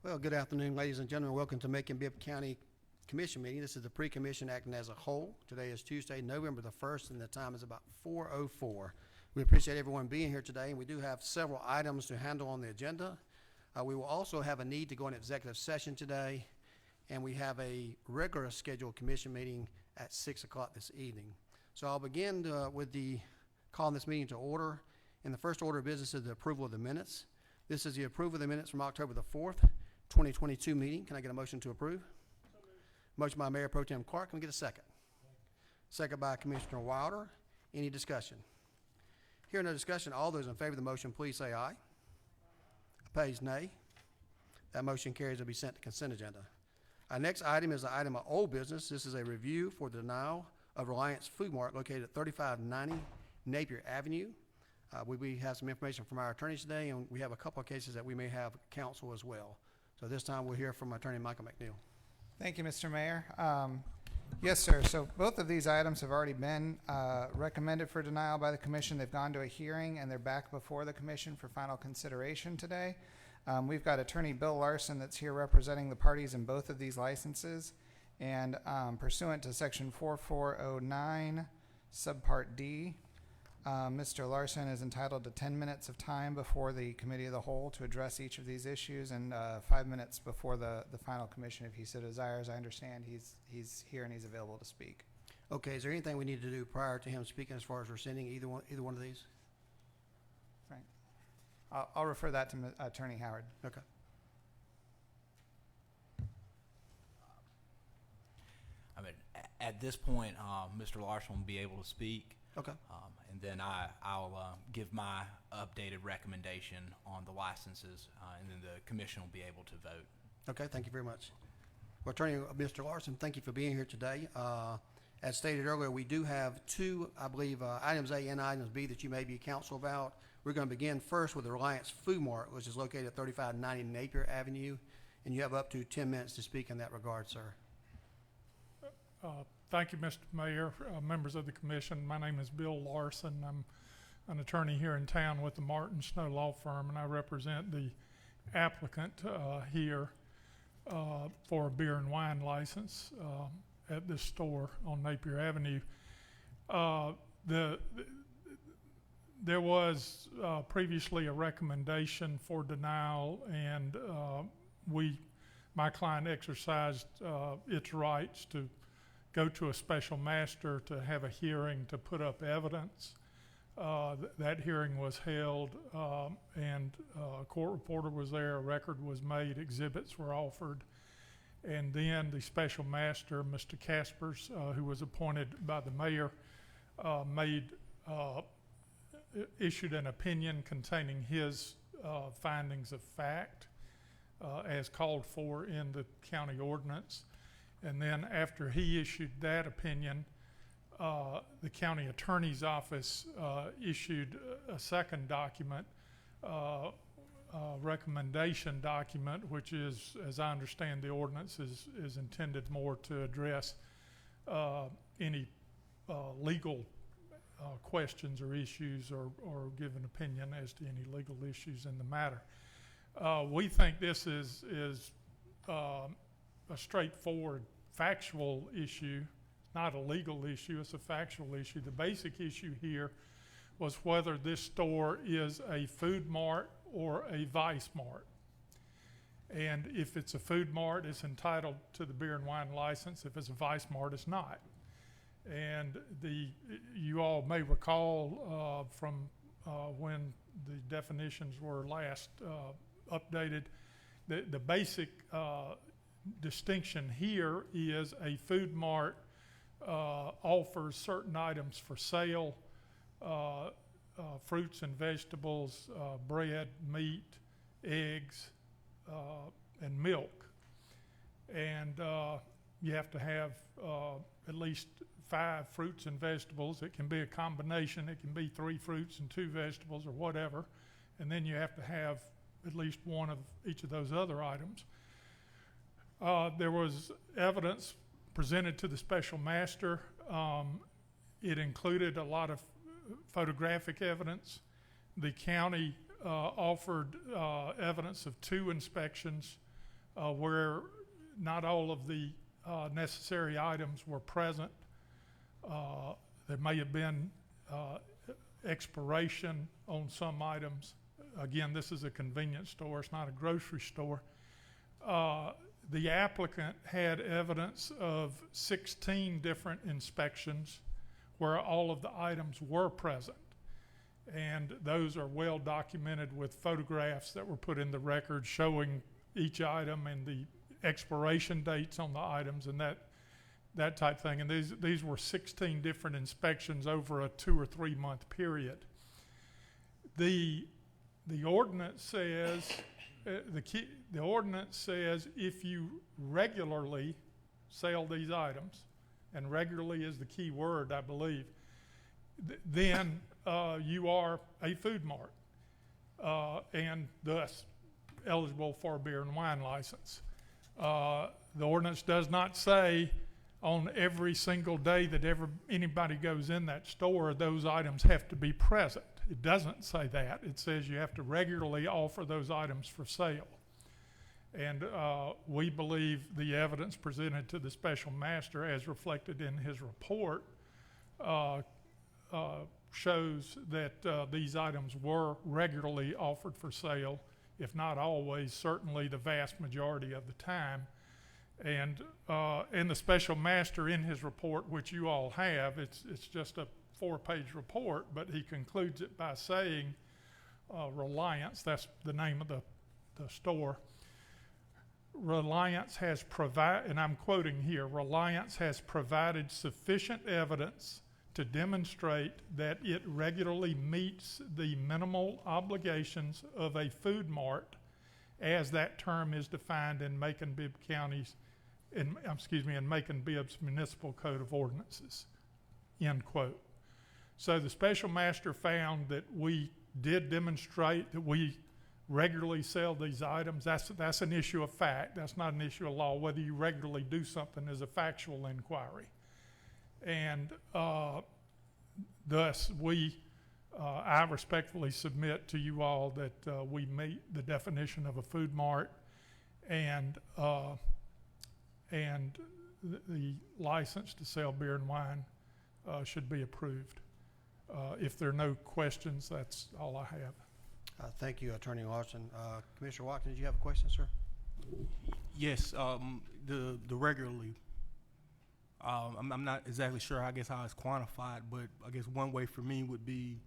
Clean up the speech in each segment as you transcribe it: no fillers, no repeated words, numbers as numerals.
Well, good afternoon, ladies and gentlemen. Welcome to Macon-Bibb County Commission meeting. This is the pre-commission acting as a whole. Today is Tuesday, November the 1st, and the time is about 4:04. We appreciate everyone being here today, and we do have several items to handle on the agenda. We will also have a need to go into executive session today, and we have a regular scheduled commission meeting at 6 o'clock this evening. So I'll begin with calling this meeting to order. And the first order of business is the approval of the minutes. This is the approval of the minutes from October the 4th, 2022 meeting. Can I get a motion to approve? Motion by Mayor Pro Tem Clark. Can we get a second? Second by Commissioner Wilder. Any discussion? Hearing no discussion, all those in favor of the motion, please say aye. Opposed, nay. That motion carries to be sent to consent agenda. Our next item is an item of old business. This is a review for the denial of Reliance Food Mart located at 3590 Napier Avenue. We have some information from our attorneys today, and we have a couple of cases that we may have counsel as well. So this time we'll hear from Attorney Michael McNeil. Thank you, Mr. Mayor. Yes, sir. So both of these items have already been recommended for denial by the commission. They've gone to a hearing, and they're back before the commission for final consideration today. We've got Attorney Bill Larson that's here representing the parties in both of these licenses. And pursuant to Section 4409, Subpart D, Mr. Larson is entitled to 10 minutes of time before the Committee of the Whole to address each of these issues, and 5 minutes before the final commission if he so desires. I understand he's here and he's available to speak. Okay, is there anything we need to do prior to him speaking as far as rescinding either one of these? Frank? I'll refer that to Attorney Howard. Okay. I mean, at this point, Mr. Larson will be able to speak. Okay. And then I'll give my updated recommendation on the licenses, and then the commission will be able to vote. Okay, thank you very much. Well, Attorney Mr. Larson, thank you for being here today. As stated earlier, we do have two, I believe, items A and items B that you may be counsel about. We're going to begin first with the Reliance Food Mart, which is located at 3590 Napier Avenue, and you have up to 10 minutes to speak in that regard, sir. Thank you, Mr. Mayor, members of the commission. My name is Bill Larson. I'm an attorney here in town with the Martin Snow Law Firm, and I represent the applicant here for a beer and wine license at this store on Napier Avenue. There was previously a recommendation for denial, and my client exercised its rights to go to a special master to have a hearing to put up evidence. That hearing was held, and a court reporter was there, a record was made, exhibits were offered, and then the special master, Mr. Caspers, who was appointed by the mayor, issued an opinion containing his findings of fact as called for in the county ordinance. And then after he issued that opinion, the county attorney's office issued a second document, recommendation document, which is, as I understand the ordinance, is intended more to address any legal questions or issues, or give an opinion as to any legal issues in the matter. We think this is a straightforward factual issue, not a legal issue. It's a factual issue. The basic issue here was whether this store is a food mart or a vice mart. And if it's a food mart, it's entitled to the beer and wine license. If it's a vice mart, it's not. And you all may recall from when the definitions were last updated, the basic distinction here is a food mart offers certain items for sale, fruits and vegetables, bread, meat, eggs, and milk. And you have to have at least 5 fruits and vegetables. It can be a combination. It can be 3 fruits and 2 vegetables or whatever. And then you have to have at least one of each of those other items. There was evidence presented to the special master. It included a lot of photographic evidence. The county offered evidence of 2 inspections where not all of the necessary items were present. There may have been expiration on some items. Again, this is a convenience store, it's not a grocery store. The applicant had evidence of 16 different inspections where all of the items were present. And those are well documented with photographs that were put in the record showing each item and the expiration dates on the items and that type thing. And these were 16 different inspections over a 2 or 3 month period. The ordinance says, the ordinance says if you regularly sell these items, and regularly is the key word, I believe, then you are a food mart and thus eligible for a beer and wine license. The ordinance does not say on every single day that anybody goes in that store, those items have to be present. It doesn't say that. It says you have to regularly offer those items for sale. And we believe the evidence presented to the special master as reflected in his report shows that these items were regularly offered for sale, if not always, certainly the vast majority of the time. And the special master in his report, which you all have, it's just a 4-page report, but he concludes it by saying Reliance, that's the name of the store, Reliance has provided, and I'm quoting here, Reliance has provided sufficient evidence to demonstrate that it regularly meets the minimal obligations of a food mart as that term is defined in Macon-Bibb County's, in Macon-Bibb's Municipal Code of Ordinances, end quote. So the special master found that we did demonstrate that we regularly sell these items. That's an issue of fact. That's not an issue of law. Whether you regularly do something is a factual inquiry. And thus, I respectfully submit to you all that we meet the definition of a food mart, and the license to sell beer and wine should be approved. If there are no questions, that's all I have. Thank you, Attorney Austin. Commissioner Watkins, did you have a question, sir? Yes, the regularly. I'm not exactly sure, I guess, how it's quantified, but I guess one way for me would be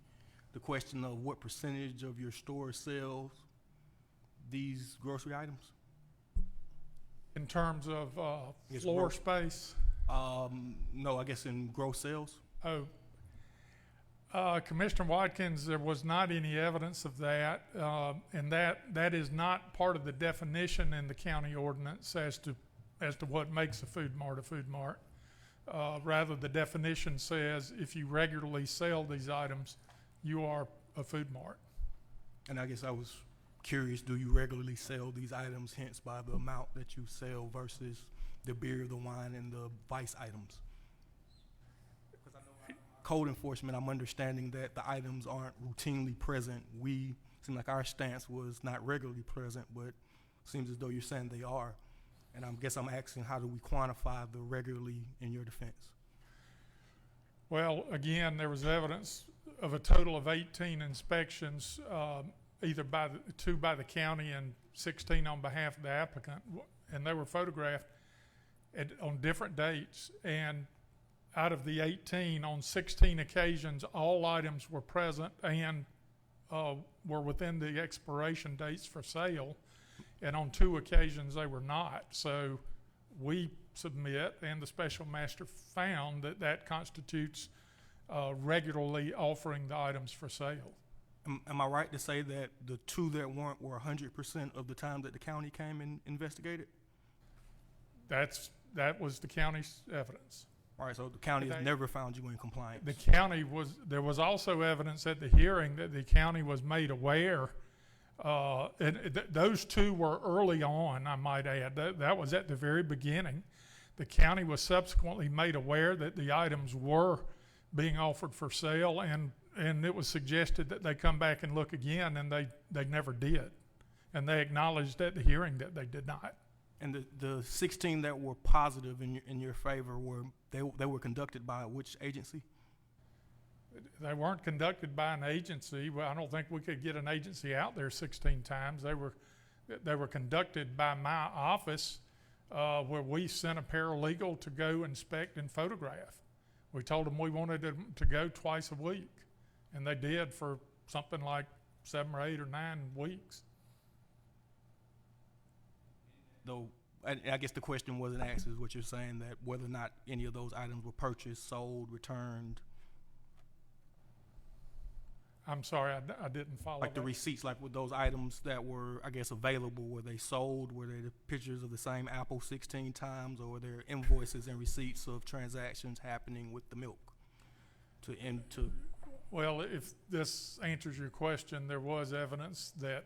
the question of what percentage of your store sells these grocery items? In terms of Yes, floor gross. space, No, I guess in gross sales. Commissioner Watkins, there was not any evidence of that, and that is not part of the definition in the county ordinance as to what makes a food mart a food mart. Rather, the definition says if you regularly sell these items, you are a food mart. And I guess I was curious, do you regularly sell these items, hence by the amount that you sell versus the beer, the wine, and the vice items? Code enforcement, I'm understanding that the items aren't routinely present. Seem like our stance was not regularly present, but seems as though you're saying they are. And I guess I'm asking, how do we quantify the regularly in your defense? Well, again, there was evidence of a total of 18 inspections, either two by the county and 16 on behalf of the applicant, and they were photographed on different dates. And out of the 18, on 16 occasions, all items were present and were within the expiration dates for sale. And on 2 occasions, they were not. So we submit, and the special master found that constitutes regularly offering the items for sale. Am I right to say that the 2 that weren't were 100% of the time that the county came and investigated? That was the county's evidence. All right, so the county has Okay. never found you in compliance. There was also evidence at the hearing that the county was made aware, those 2 were early on, I might add. That was at the very beginning. The county was subsequently made aware that the items were being offered for sale, and it was suggested that they come back and look again, and they never did. And they acknowledged at the hearing that they did not. And the 16 that were positive in your favor they were conducted by which agency? They weren't conducted by an agency. Well, I don't think we could get an agency out there 16 times. They were conducted by my office, where we sent a paralegal to go inspect and photograph. We told them we wanted them to go twice a week, and they did for something like 7 or 8 or 9 weeks. Though, I guess the question wasn't asked, is what you're saying, that whether or not any of those items were purchased, sold, returned, I'm sorry, I didn't follow like the that. receipts, like with those items that were, I guess, available, were they sold? Were they the pictures of the same apple 16 times, or were there invoices and receipts of transactions happening with the milk? Well, if this answers your question, there was evidence that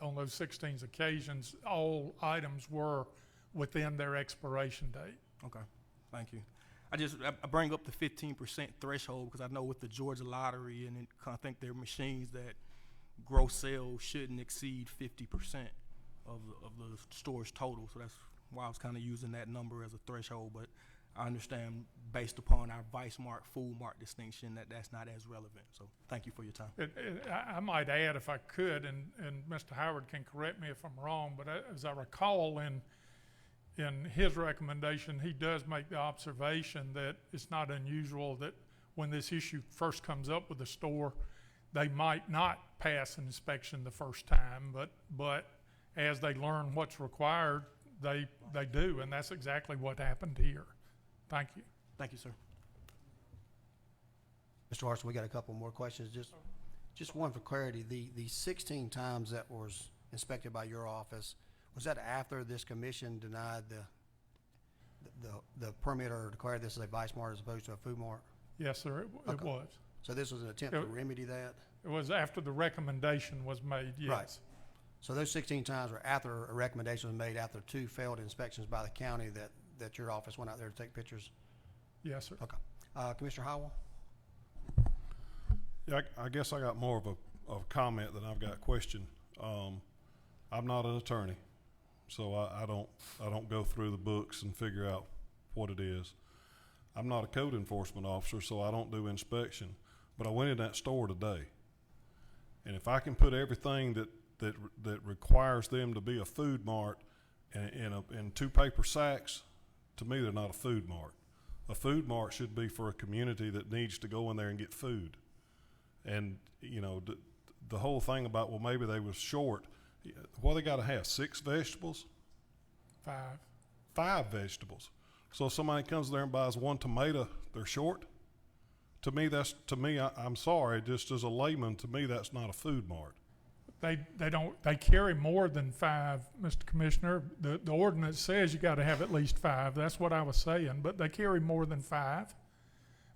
on those 16 occasions, all items were within their expiration date. Okay, thank you. I bring up the 15% threshold because I know with the Georgia Lottery, and I think there are machines that gross sales shouldn't exceed 50% of the store's total. So that's why I was kind of using that number as a threshold. But I understand, based upon our Vice Mart, Food Mart distinction, that's not as relevant. So thank you for your time. I might add, if I could, and Mr. Howard can correct me if I'm wrong, but as I recall in his recommendation, he does make the observation that it's not unusual that when this issue first comes up with the store, they might not pass an inspection the first time, but as they learn what's required, they do, and that's exactly what happened here. Thank you. Thank you, sir. Mr. Larson, we got a couple more questions. Just one for clarity. The 16 times that was inspected by your office, was that after this commission denied the permit or declared this as a Vice Mart as opposed to a Food Mart? Yes, sir, it Okay. was. So this was an attempt to remedy that? It was after the recommendation was made, yes. Right. So those 16 times were after a recommendation was made after 2 failed inspections by the county that your office went out there to take pictures? Yes, sir. Okay. Commissioner Howell? Yeah, I guess I got more of a comment than I've got a question. I'm not an attorney, so I don't go through the books and figure out what it is. I'm not a code enforcement officer, so I don't do inspection. But I went in that store today, and if I can put everything that requires them to be a food mart in 2 paper sacks, to me they're not a food mart. A food mart should be for a community that needs to go in there and get food. And the whole thing about, well, maybe they was short. What they got to have? 6 vegetables? 5. 5 vegetables. So if somebody comes there and buys 1 tomato, they're short. To me, I'm sorry, just as a layman, to me that's not a food mart. They carry more than 5, Mr. Commissioner. The ordinance says you got to have at least 5. That's what I was saying, but they carry more than 5.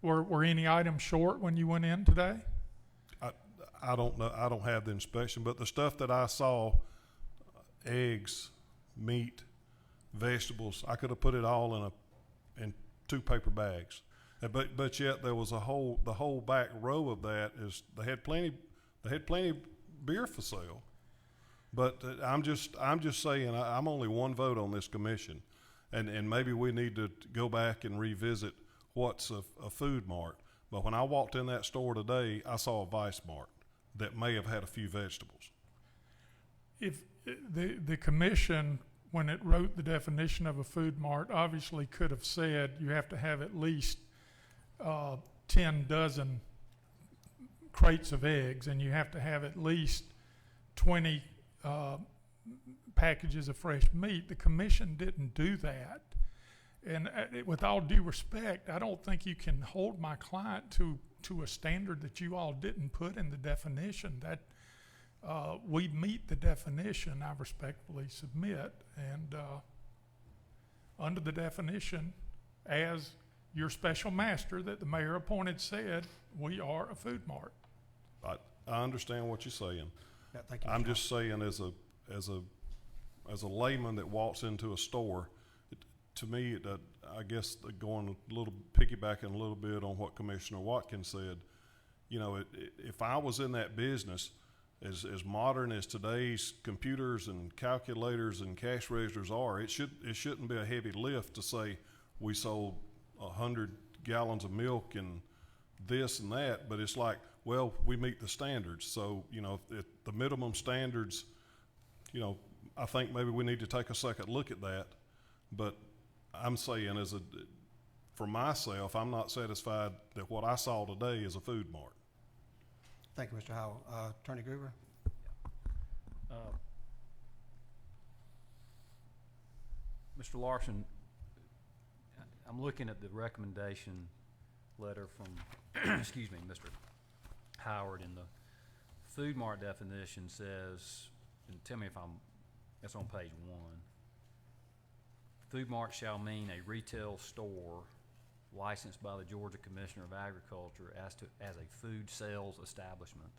Were any items short when you went in today? I don't know. I don't have the inspection, but the stuff that I saw, eggs, meat, vegetables, I could have put it all in 2 paper bags. But yet there was the whole back row of that is they had plenty beer for sale. But I'm just saying I'm only one vote on this commission, and maybe we need to go back and revisit what's a food mart. But when I walked in that store today, I saw a Vice Mart that may have had a few vegetables. If the commission, when it wrote the definition of a food mart, obviously could have said you have to have at least 10 dozen crates of eggs, and you have to have at least 20 packages of fresh meat. The commission didn't do that. And with all due respect, I don't think you can hold my client to a standard that you all didn't put in the definition. That we meet the definition, I respectfully submit, and under the definition, as your special master that the mayor appointed said, we are a food mart. I understand what you're saying. Yeah, thank you. I'm Mr. just saying as a layman that walks into a store, to me, I guess going piggybacking a little bit on what Commissioner Watkins said, if I was in that business, as modern as today's computers and calculators and cash registers are, it shouldn't be a heavy lift to say we sold 100 gallons of milk and this and that, but it's like, well, we meet the standards. So, you know, if the minimum standards, you know, I think maybe we need to take a second look at that. But I'm saying for myself, I'm not satisfied that what I saw today is a food mart. Thank you, Mr. Howell. Attorney Gruber? Mr. Larson, I'm looking at the recommendation letter from, excuse me, Mr. Howard, and the food mart definition says, and tell me if that's on page 1. Food mart shall mean a retail store licensed by the Georgia Commissioner of Agriculture as a food sales establishment,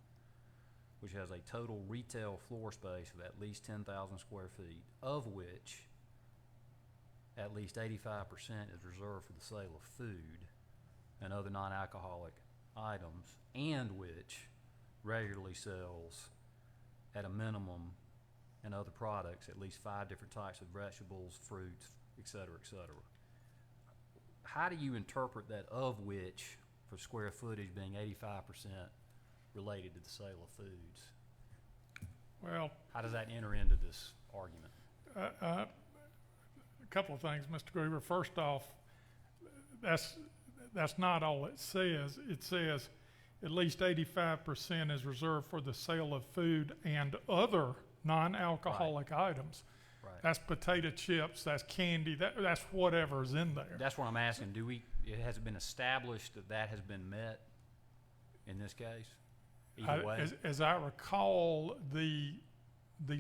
which has a total retail floor space of at least 10,000 square feet, of which at least 85% is reserved for the sale of food and other non-alcoholic items, and which regularly sells at a minimum and other products at least 5 different types of vegetables, fruits, et cetera, et cetera. How do you interpret that "of which" for square footage being 85% related to the sale of foods? Well, How does that enter into this argument? a couple of things, Mr. Gruber. First off, that's not all it says. It says at least 85% is reserved for the sale of food and other non-alcoholic items. Right. That's potato chips, that's candy, that's whatever's in there. That's what I'm asking. Has it been established that has been met in this case? Either way? As I recall, the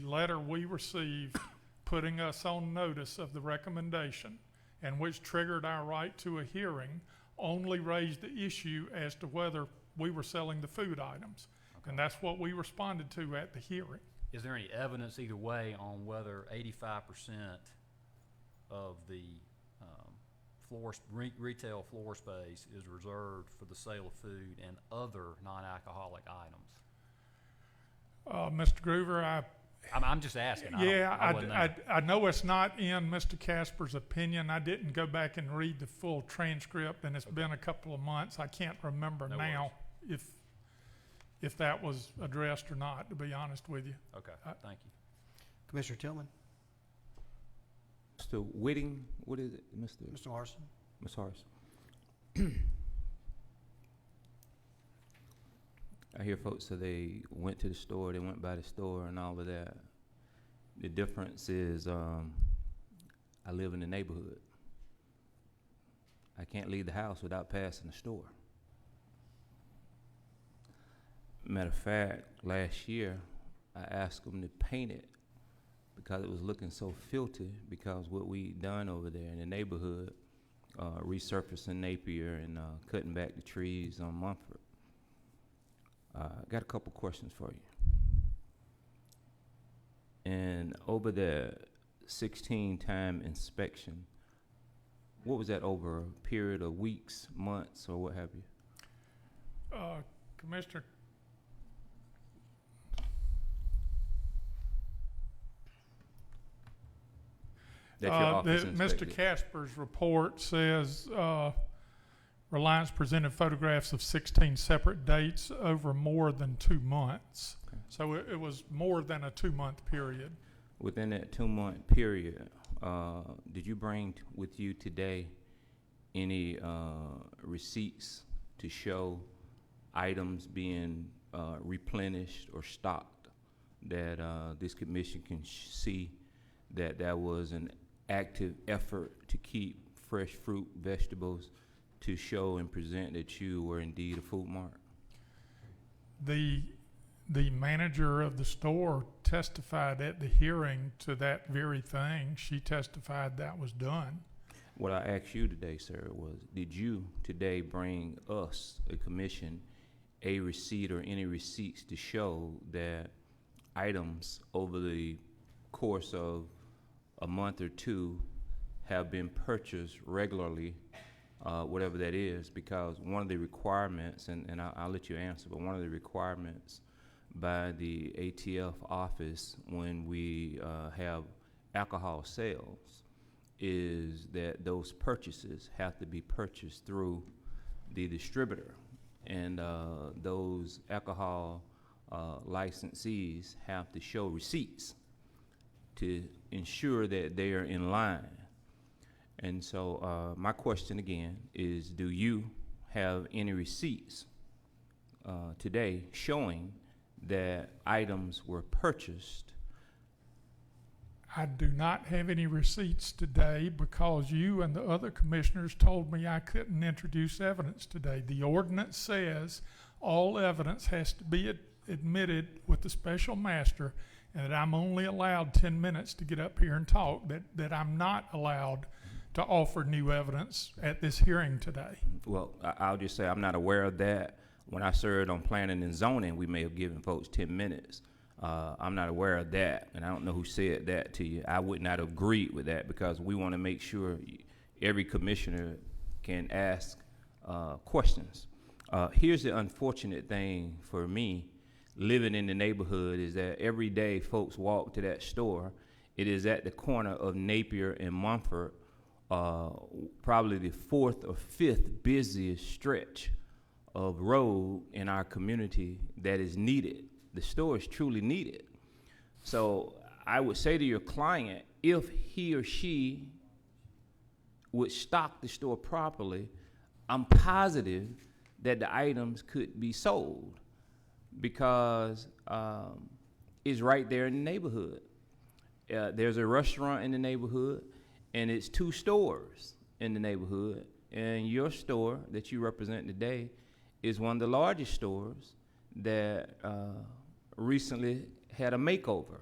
letter we received putting us on notice of the recommendation, and which triggered our right to a hearing, only raised the issue as to whether we were selling the food items. Okay. And that's what we responded to at the hearing. Is there any evidence either way on whether 85% of the retail floor space is reserved for the sale of food and other non-alcoholic items? Mr. Groover, I'm just asking. I know it's not in Mr. Casper's opinion. I didn't go back and read the full transcript, and it's been a couple of months. I can't remember No now if that was addressed or not, to be honest with you. Okay, thank you. Commissioner Tillman? Mr. Whitting, what is it, Mr. Larson? Ms. Harris? I hear folks say they went to the store, they went by the store and all of that. The difference is I live in the neighborhood. I can't leave the house without passing the store. Matter of fact, last year I asked them to paint it because it was looking so filthy, because what we done over there in the neighborhood, resurfacing Napier and cutting back the trees on Mumford. Got a couple questions for you. And over the 16-time inspection, what was that over a period of weeks, months, or what have you? Commissioner, That your office Mr. inspected? Casper's report says Reliance presented photographs of 16 separate dates over more than 2 months. Okay. So it was more than a 2-month period. Within that 2-month period, did you bring with you today any receipts to show items being replenished or stocked that this commission can see that there was an active effort to keep fresh fruit, vegetables, to show and present that you were indeed a food mart? The manager of the store testified at the hearing to that very thing. She testified that was done. What I asked you today, sir, was did you today bring us, a commission, a receipt or any receipts to show that items over the course of a month or two have been purchased regularly, whatever that is? Because one of the requirements, and I'll let you answer, but one of the requirements by the ATF office when we have alcohol sales is that those purchases have to be purchased through the distributor, and those alcohol licensees have to show receipts to ensure that they are in line. And so my question again is, do you have any receipts today showing that items were purchased? I do not have any receipts today because you and the other commissioners told me I couldn't introduce evidence today. The ordinance says all evidence has to be admitted with the special master, and that I'm only allowed 10 minutes to get up here and talk, that I'm not allowed to offer new evidence at this hearing today. Well, I'll just say I'm not aware of that. When I served on planning and zoning, we may have given folks 10 minutes. I'm not aware of that, and I don't know who said that to you. I would not agree with that because we want to make sure every commissioner can ask questions. Here's the unfortunate thing for me living in the neighborhood is that every day folks walk to that store. It is at the corner of Napier and Mumford, probably the 4th or 5th busiest stretch of road in our community that is needed. The store is truly needed. So I would say to your client, if he or she would stock the store properly, I'm positive that the items could be sold because it's right there in the neighborhood. There's a restaurant in the neighborhood, and it's 2 stores in the neighborhood, and your store that you represent today is one of the largest stores that recently had a makeover.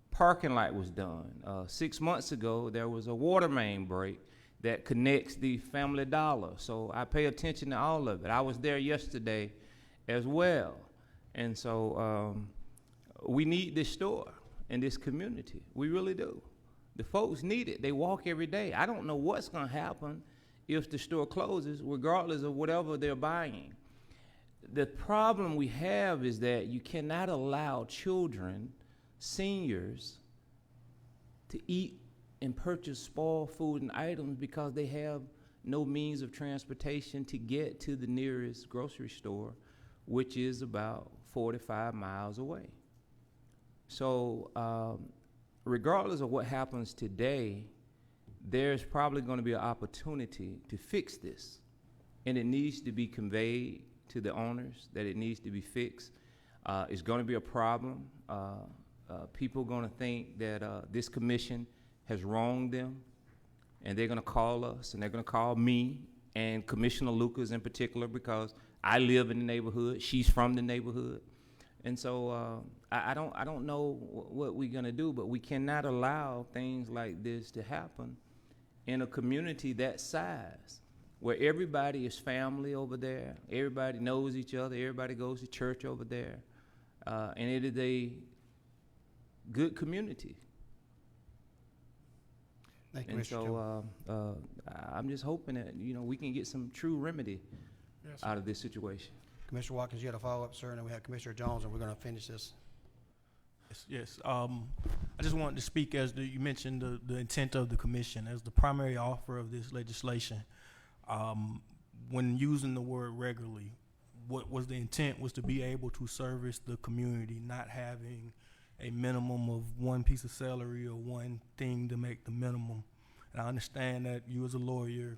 Parking lot was done. 6 months ago, there was a water main break that connects the Family Dollar. So I pay attention to all of it. I was there yesterday as well. And so we need this store in this community. We really do. The folks need it. They walk every day. I don't know what's going to happen if the store closes, regardless of whatever they're buying. The problem we have is that you cannot allow children, seniors, to eat and purchase spoiled food and items because they have no means of transportation to get to the nearest grocery store, which is about 45 miles away. So regardless of what happens today, there's probably going to be an opportunity to fix this, and it needs to be conveyed to the owners that it needs to be fixed. It's going to be a problem. People are going to think that this commission has wronged them, and they're going to call us, and they're going to call me and Commissioner Lucas in particular because I live in the neighborhood. She's from the neighborhood. And so I don't know what we're going to do, but we cannot allow things like this to happen in a community that size, where everybody is family over there, everybody knows each other, everybody goes to church over there, and it is a good community. Thank you, And Mr. Chairman. so I'm just hoping that, we can get some true remedy Yes, sir. out of this situation. Commissioner Watkins, you had a follow-up, sir, and then we have Commissioner Jones, and we're going to finish this. Yes. I just wanted to speak as you mentioned the intent of the commission as the primary author of this legislation. When using the word regularly, what was the intent was to be able to service the community, not having a minimum of one piece of celery or one thing to make the minimum. And I understand that you as a lawyer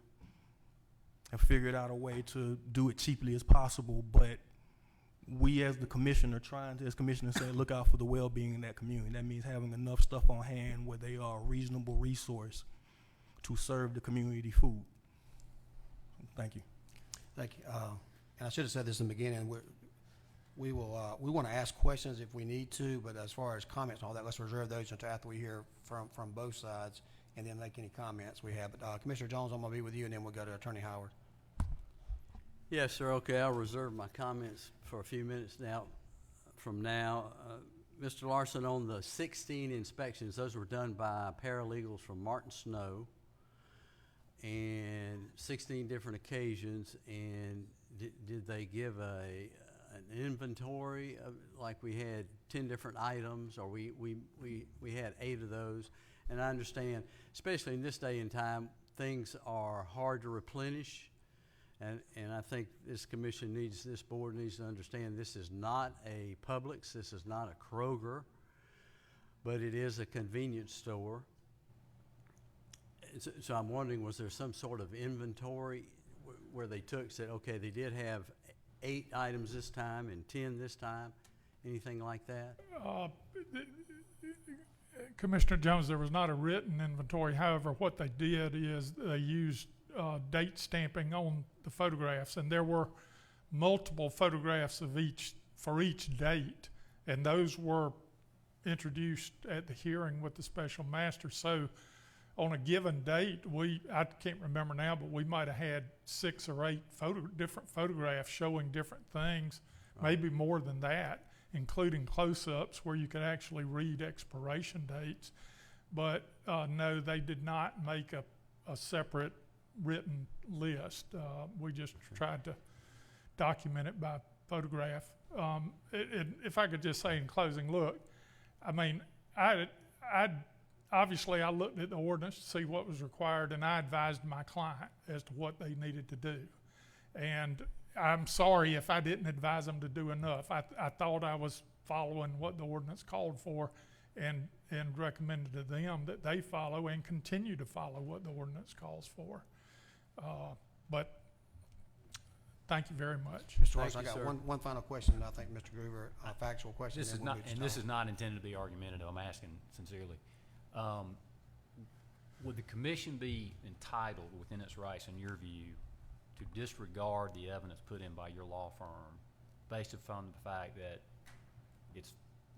have figured out a way to do it cheaply as possible, but we as the commission are trying to, as commissioners say, look out for the well-being in that community. That means having enough stuff on hand where they are a reasonable resource to serve the community food. Thank you. Thank you. And I should have said this in the beginning. We want to ask questions if we need to, but as far as comments and all that, let's reserve those until after we hear from both sides and then make any comments we have. But Commissioner Jones, I'm going to be with you, and then we'll go to Attorney Howard. Yes, sir. Okay, I'll reserve my comments for a few minutes from now. Mr. Larson, on the 16 inspections, those were done by paralegals from Martin Snow, and 16 different occasions. And did they give an inventory of, like we had 10 different items, or we had 8 of those. And I understand, especially in this day and time, things are hard to replenish. And I think this commission needs, this board needs to understand this is not a Publix, this is not a Kroger, but it is a convenience store. So I'm wondering, was there some sort of inventory where they said, okay, they did have 8 items this time and 10 this time? Anything like that? Commissioner Jones, there was not a written inventory. However, what they did is they used date stamping on the photographs, and there were multiple photographs of for each date, and those were introduced at the hearing with the special master. So on a given date, I can't remember now, but we might have had 6 or 8 different photographs showing different things, maybe more than that, including close-ups where you could actually read expiration dates. But no, they did not make a separate written list. We just tried to document it by photograph. If I could just say in closing, look, I mean, obviously I looked at the ordinance to see what was required, and I advised my client as to what they needed to do. And I'm sorry if I didn't advise them to do enough. I thought I was following what the ordinance called for, and recommended to them that they follow and continue to follow what the ordinance calls for. But thank you very much. Mr. Larson, I you, got sir. one final question, and I think Mr. Groover, a factual question. This then is we'll not, move to and this Tom. is not intended to be argumentative. I'm asking sincerely. Would the commission be entitled, within its rights, in your view, to disregard the evidence put in by your law firm based upon the fact that it's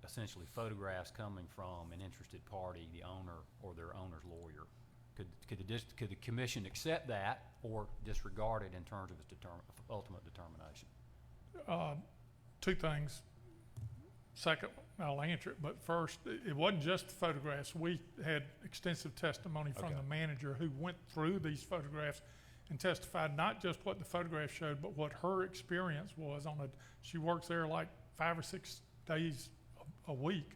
essentially photographs coming from an interested party, the owner or their owner's lawyer? Could the commission accept that or disregard it in terms of its ultimate determination? 2 things. Second, I'll answer it, but first, it wasn't just the photographs. We had extensive testimony from the manager who went through these photographs and testified not just what the photograph showed, but what her experience was she works there like 5 or 6 days a week.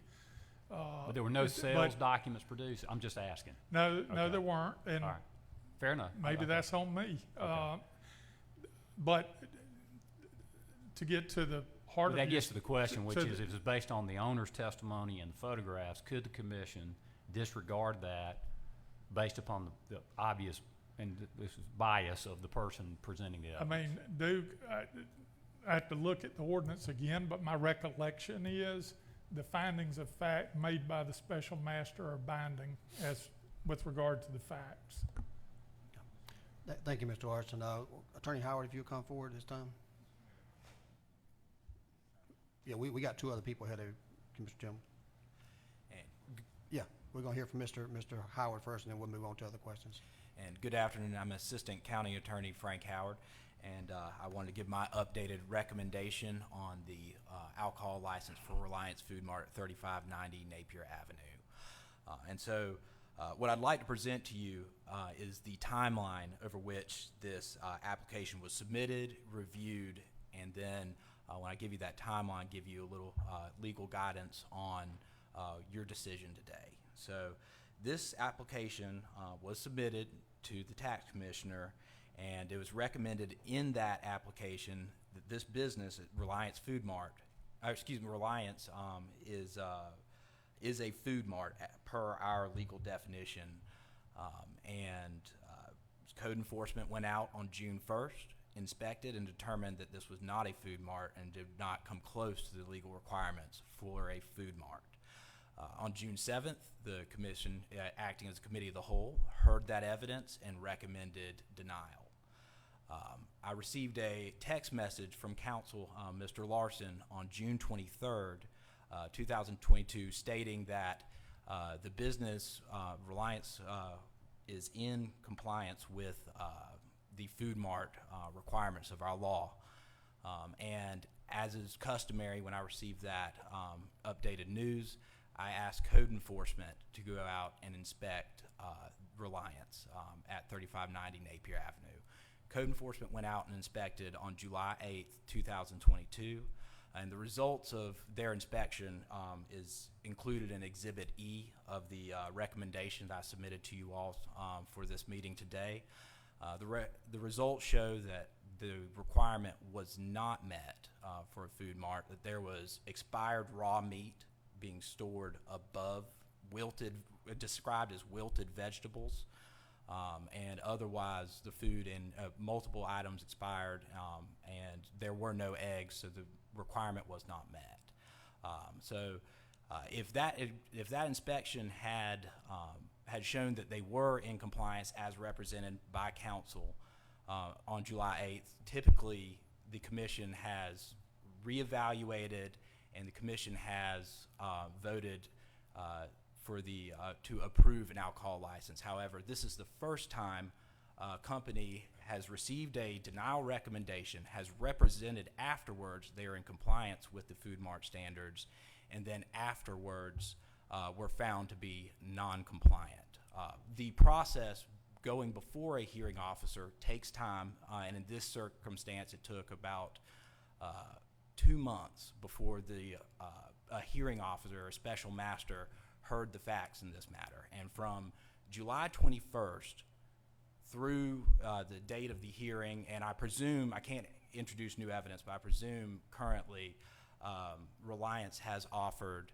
But there were no sales documents produced. I'm just asking. No, Okay. there weren't, and All right. Fair enough. maybe Okay. that's on me. Okay. But to get to the heart But of that gets to the question, which to is, if it's based on the owner's testimony and the photographs, could the commission disregard that based upon the obvious, and this is bias of the person presenting the I evidence? mean, Duke, I have to look at the ordinance again, but my recollection is the findings of fact made by the special master are binding as with regard to the facts. Thank you, Mr. Larson. Attorney Howard, if you'll come forward this time. Yeah, we got 2 other people ahead of you, Mr. Chairman. Yeah, we're gonna hear from Mr. Howard first, and then we'll move on to other questions. And good afternoon, I'm Assistant County Attorney Frank Howard, and I wanted to give my updated recommendation on the alcohol license for Reliance Food Mart at 3590 Napier Avenue. And so what I'd like to present to you is the timeline over which this application was submitted, reviewed, and then when I give you that timeline, give you a little legal guidance on your decision today. So this application was submitted to the tax commissioner, and it was recommended in that application that this business, Reliance Food Mart, Reliance is a food mart per our legal definition, and code enforcement went out on June 1st, inspected and determined that this was not a food mart and did not come close to the legal requirements for a food mart. On June 7th, the commission, acting as a committee of the whole, heard that evidence and recommended denial. I received a text message from counsel, Mr. Larson, on June 23rd, 2022, stating that the business, Reliance, is in compliance with the food mart requirements of our law. And as is customary, when I received that updated news, I asked code enforcement to go out and inspect Reliance at 3590 Napier Avenue. Code enforcement went out and inspected on July 8th, 2022. And the results of their inspection is included in Exhibit E of the recommendation that I submitted to you all for this meeting today. The results show that the requirement was not met for a food mart, that there was expired raw meat being stored above described as wilted vegetables, and otherwise the food in multiple items expired, and there were no eggs, so the requirement was not met. If that inspection had shown that they were in compliance as represented by council on July 8th, typically the commission has reevaluated and the commission has voted to approve an alcohol license. However, this is the first time a company has received a denial recommendation, has represented afterwards they are in compliance with the Food Mart standards, and then afterwards were found to be non-compliant. The process going before a hearing officer takes time, and in this circumstance it took about 2 months before a hearing officer, a special master, heard the facts in this matter. And from July 21st through the date of the hearing, and I presume, I can't introduce new evidence, but I presume currently Reliance has offered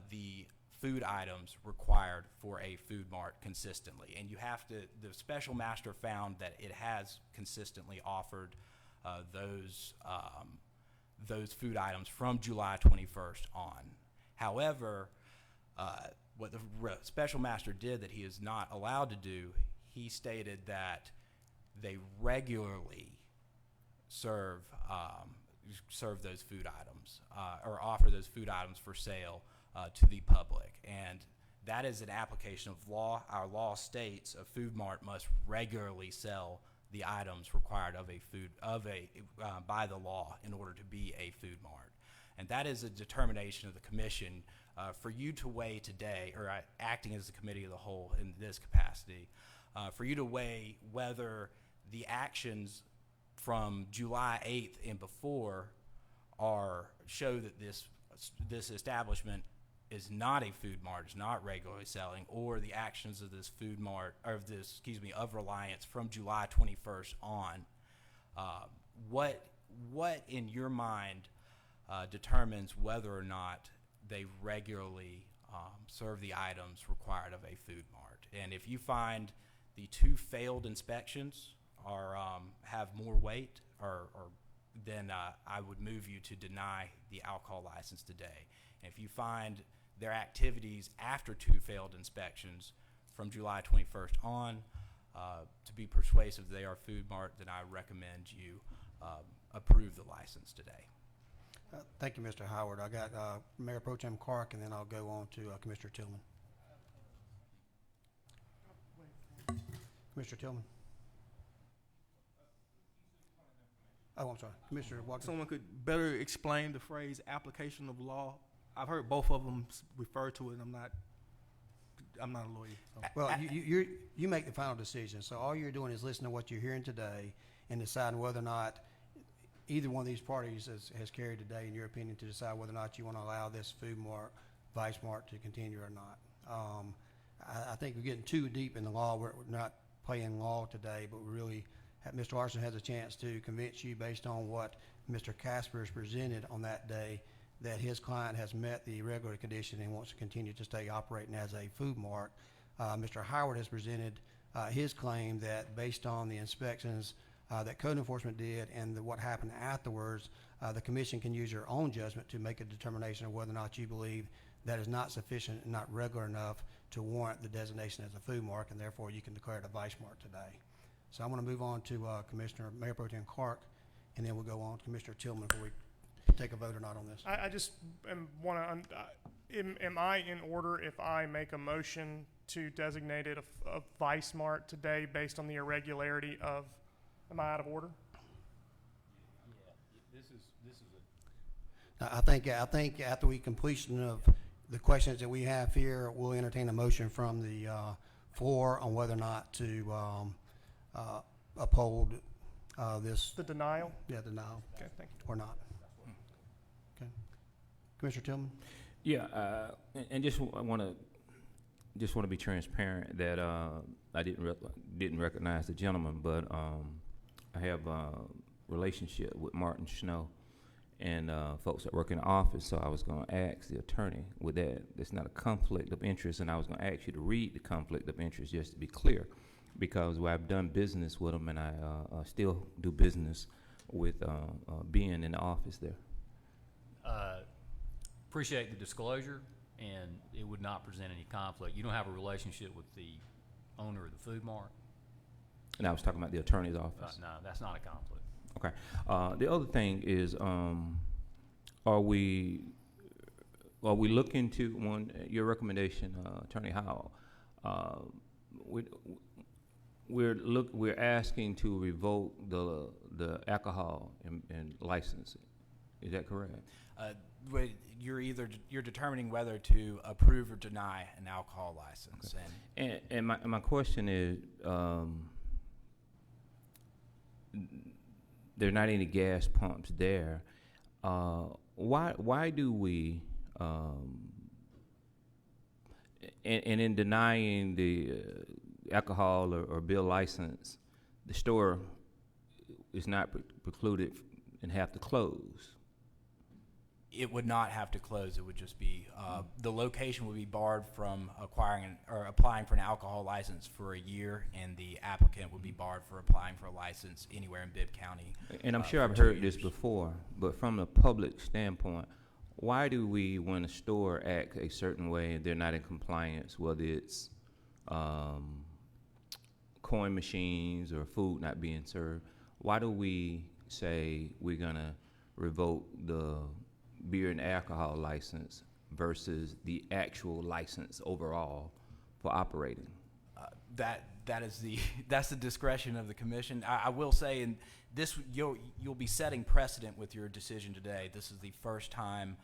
the food items required for a food mart consistently. And you have to, the special master found that it has consistently offered those food items from July 21st on. However, what the special master did that he is not allowed to do, he stated that they regularly serve those food items or offer those food items for sale to the public, and that is an application of law. Our law states a food mart must regularly sell the items required by the law in order to be a food mart, and that is a determination of the commission for you to weigh today, or acting as the committee of the whole in this capacity, for you to weigh whether the actions from July 8th and before show that this establishment is not a food mart, is not regularly selling, or the actions of this food mart, or of Reliance from July 21st on. What in your mind determines whether or not they regularly serve the items required of a food mart? And if you find the 2 failed inspections have more weight, then I would move you to deny the alcohol license today. And if you find their activities after 2 failed inspections from July 21st on to be persuasive they are food mart, then I recommend you approve the license today. Thank you, Mr. Howard. I got Mayor Pro Tem Clark, and then I'll go on to Commissioner Tillman. Commissioner Tillman. Oh, I'm sorry. Commissioner Watkins. Someone could better explain the phrase application of law. I've heard both of them refer to it, and I'm not a lawyer. So. Well, you make the final decision. So all you're doing is listening to what you're hearing today and deciding whether or not either one of these parties has carried today, in your opinion, to decide whether or not you want to allow this food mart, Vice Mart, to continue or not. I think we're getting too deep in the law. We're not playing law today, but we really Mr. Larson has a chance to convince you, based on what Mr. Casper has presented on that day, that his client has met the regular condition and wants to continue to stay operating as a food mart. Mr. Howard has presented his claim that, based on the inspections that code enforcement did and what happened afterwards, the commission can use your own judgment to make a determination of whether or not you believe that is not sufficient and not regular enough to warrant the designation as a food mart, and therefore you can declare it a Vice Mart today. So I'm going to move on to Mayor Pro Tem Clark, and then we'll go on to Commissioner Tillman before we take a vote or not on this. I just want to, am I in order if I make a motion to designate it a Vice Mart today based on the irregularity of, am I out of order? This is I think after we completion of the questions that we have here, we'll entertain a motion from the floor on whether or not to uphold this. The denial? Yeah, denial Okay, thank you. or not. Commissioner Tillman? Yeah, and just want to be transparent that I didn't recognize the gentleman, but I have a relationship with Martin Snow and folks that work in the office, so I was going to ask the attorney with that. It's not a conflict of interest, and I was going to ask you to read the conflict of interest just to be clear, because I've done business with them, and I still do business with being in the office there. Appreciate the disclosure, and it would not present any conflict. You don't have a relationship with the owner of the food mart? And I was talking about the attorney's office. No, that's not a conflict. Okay. The other thing is, are we looking to your recommendation, Attorney Howell? We're asking to revoke the alcohol and license. Is that correct? You're determining whether to approve or deny an alcohol license. Okay. And my question is, there are not any gas pumps there. Why do we, and in denying the alcohol or beer license, the store is not precluded and have to close? It would not have to close. It would just be the location would be barred from acquiring or applying for an alcohol license for a year, and the applicant would be barred for applying for a license anywhere in Bibb County. And I'm sure for I've 2 heard years. this before, but from a public standpoint, why do we, when a store acts a certain way and they're not in compliance, whether it's coin machines or food not being served, why do we say we're gonna revoke the beer and alcohol license versus the actual license overall for operating? That's the discretion of the commission. I will say, in this, you'll be setting precedent with your decision today. This is the first time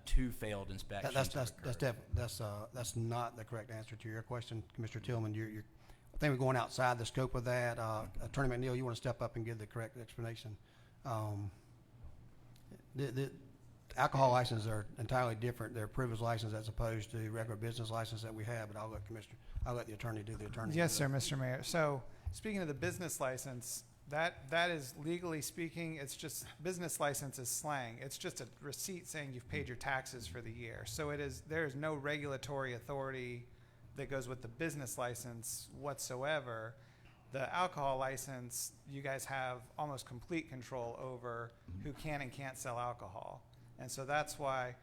2 failed inspections. That's not the correct answer to your question, Commissioner Tillman. I think we're going outside the scope of that. Attorney McNeil, you want to step up and give the correct explanation? The alcohol licenses are entirely different. They're privilege license as opposed to regular business license that we have, but I'll let the attorney do the attorney. Yes, sir, Mr. Mayor. So, speaking of the business license, that is legally speaking, it's just, business license is slang. It's just a receipt saying you've paid your taxes for the year. So there is no regulatory authority that goes with the business license whatsoever. The alcohol license, you guys have almost complete control over who can and can't sell alcohol. And so that's why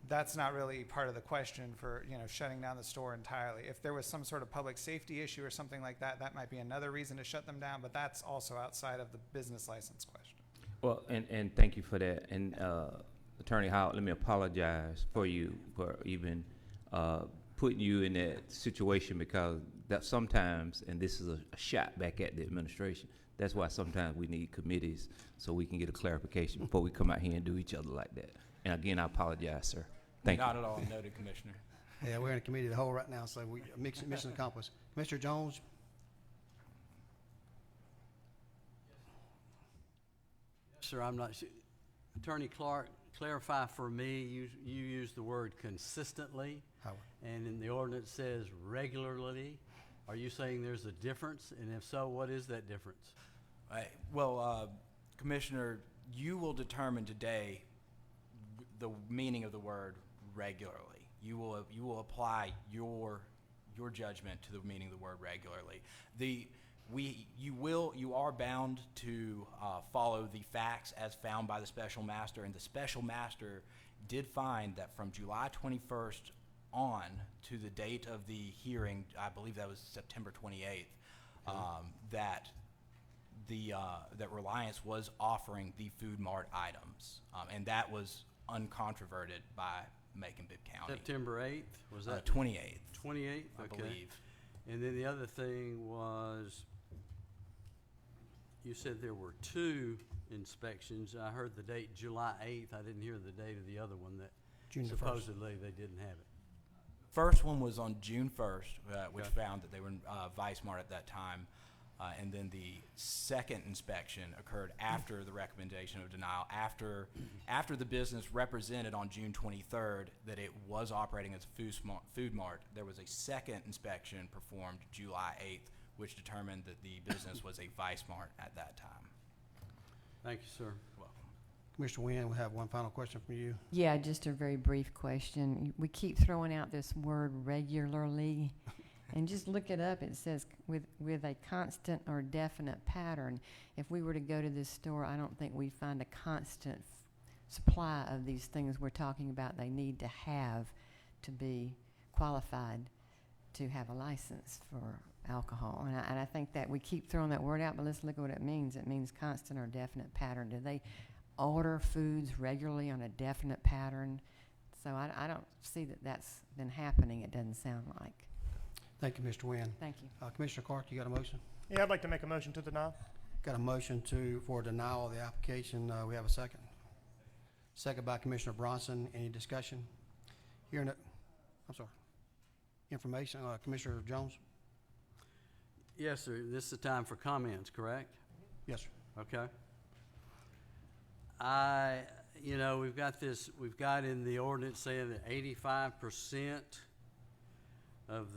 that's not really part of the question for, shutting down the store entirely. If there was some sort of public safety issue or something like that, that might be another reason to shut them down, but that's also outside of the business license question. Well, and thank you for that. And Attorney Howard, let me apologize for you for even putting you in that situation, because that sometimes, and this is a shot back at the administration, that's why sometimes we need committees so we can get a clarification before we come out here and do each other like that. And again, I apologize, sir. Thank you. Not at all. Noted, Commissioner. Yeah, we're in a committee of the whole right now, so mission accomplished. Commissioner Jones? Sir, I'm not sure. Attorney Clark, clarify for me, you used the word consistently, Howard. and in the ordinance says regularly. Are you saying there's a difference? And if so, what is that difference? Commissioner, you will determine today the meaning of the word regularly. You will apply your judgment to the meaning of the word regularly. You are bound to follow the facts as found by the special master, and the special master did find that from July 21st on to the date of the hearing, I believe that was September 28th, that Reliance was offering the Food Mart items, and that was uncontroverted by Macon-Bibb County. September 8th, was that? 28th. 28th, I okay. believe. And then the other thing was, you said there were 2 inspections. I heard the date July 8th. I didn't hear the date of the other one that June the 1st. supposedly they didn't have it. First one was on June 1st, which Okay. found that they were in Vice Mart at that time. And then the second inspection occurred after the recommendation of denial, after the business represented on June 23rd that it was operating as a food mart. There was a second inspection performed July 8th, which determined that the business was a Vice Mart at that time. Thank you, sir. Welcome. Commissioner Wynn, we have one final question from you. Yeah, just a very brief question. We keep throwing out this word regularly, and just look it up. It says with a constant or definite pattern. If we were to go to this store, I don't think we'd find a constant supply of these things we're talking about they need to have to be qualified to have a license for alcohol. And I think that we keep throwing that word out, but let's look at what it means. It means constant or definite pattern. Do they order foods regularly on a definite pattern? So I don't see that that's been happening, it doesn't sound like. Thank you, Mr. Wynn. Thank you. Commissioner Clark, you got a motion? Yeah, I'd like to make a motion to deny. Got a motion for denial of the application. We have a second. Second by Commissioner Bronson. Any discussion? Hearing it. I'm sorry. Information, Commissioner Jones? Yes, sir. This is the time for comments, correct? Yes, sir. Okay. We've got in the ordinance saying that 85% of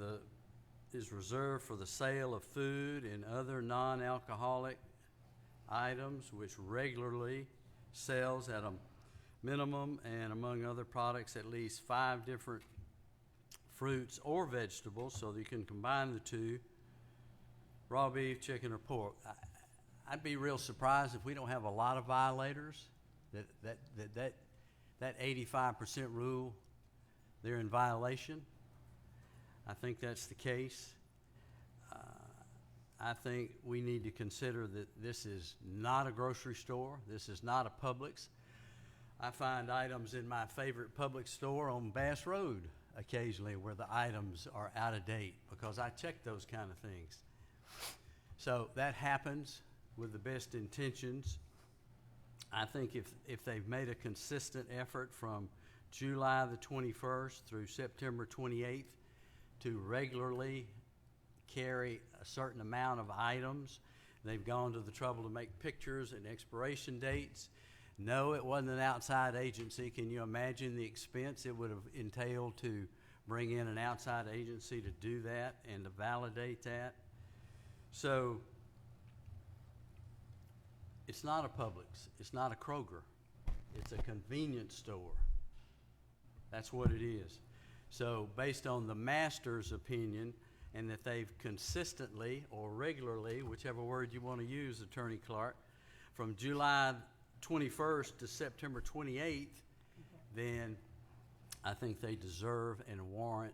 is reserved for the sale of food and other non-alcoholic items, which regularly sells at a minimum and among other products at least 5 different fruits or vegetables, so that you can combine the two, raw beef, chicken, or pork. I'd be real surprised if we don't have a lot of violators, that 85% rule, they're in violation. I think that's the case. I think we need to consider that this is not a grocery store. This is not a Publix. I find items in my favorite Publix store on Bass Road occasionally where the items are out of date, because I check those kind of things. So that happens with the best intentions. I think if they've made a consistent effort from July the 21st through September 28th to regularly carry a certain amount of items, they've gone to the trouble to make pictures and expiration dates. No, it wasn't an outside agency. Can you imagine the expense it would have entailed to bring in an outside agency to do that and to validate that? So it's not a Publix. It's not a Kroger. It's a convenience store. That's what it is. So based on the master's opinion, and that they've consistently or regularly, whichever word you want to use, Attorney Clark, from July 21st to September 28th, then I think they deserve and warrant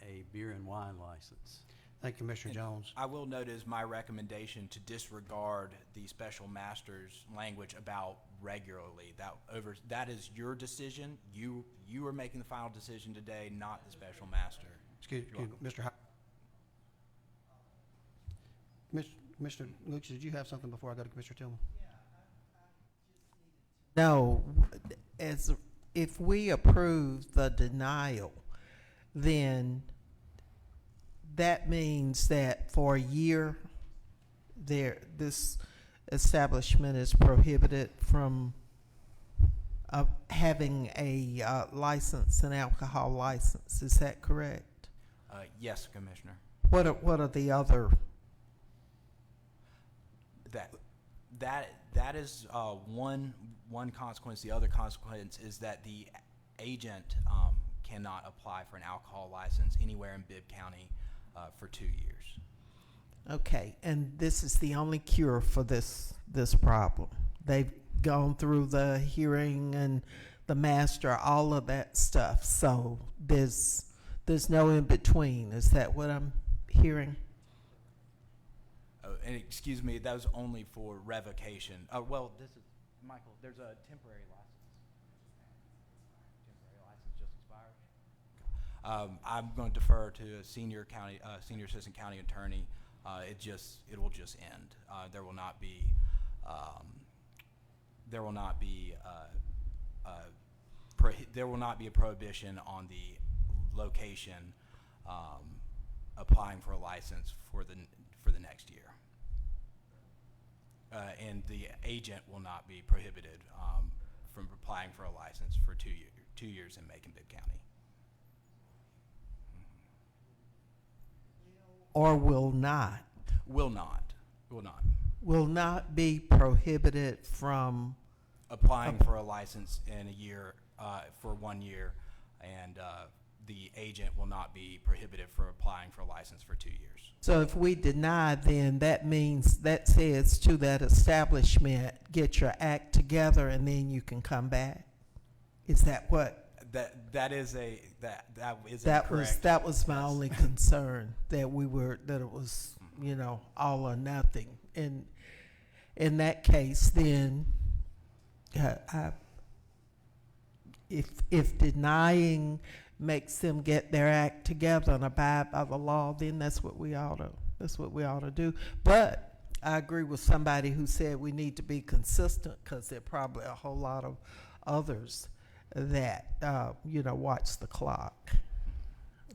a beer and wine license. Thank you, Mr. Jones. I will note as my recommendation to disregard the special master's language about regularly. That is your decision. You are making the final decision today, not the special master. Excuse me, Mr. Mr. Lucas, did you have something before I go to Commissioner Tillman? No, if we approve the denial, then that means that for a year, this establishment is prohibited from having a license, an alcohol license. Is that correct? Yes, Commissioner. What are the other? That is one consequence. The other consequence is that the agent cannot apply for an alcohol license anywhere in Bibb County for 2 years. Okay, and this is the only cure for this problem. They've gone through the hearing and the master, all of that stuff. So there's no in between. Is that what I'm hearing? Oh, and excuse me, that was only for revocation. Well, this is Michael. There's a temporary license. Temporary license just expired. I'm going to defer to a senior assistant county attorney. It will just end. There will not be a prohibition on the location applying for a license for the next year. and the agent will not be prohibited from applying for a license for 2 years in Macon-Bibb County. Or will not? Will not. Will not. Will not be prohibited from, Applying for a license in a year, for 1 year, and the agent will not be prohibited from applying for a license for 2 years. so if we deny, then that means, that says to that establishment, get your act together and then you can come back? Is that what? That is That was my only concern, that it was, all or nothing. And in that case, then, if denying makes them get their act together and abide by the law, then that's what we ought to do. But I agree with somebody who said we need to be consistent, because there are probably a whole lot of others that, watch the clock.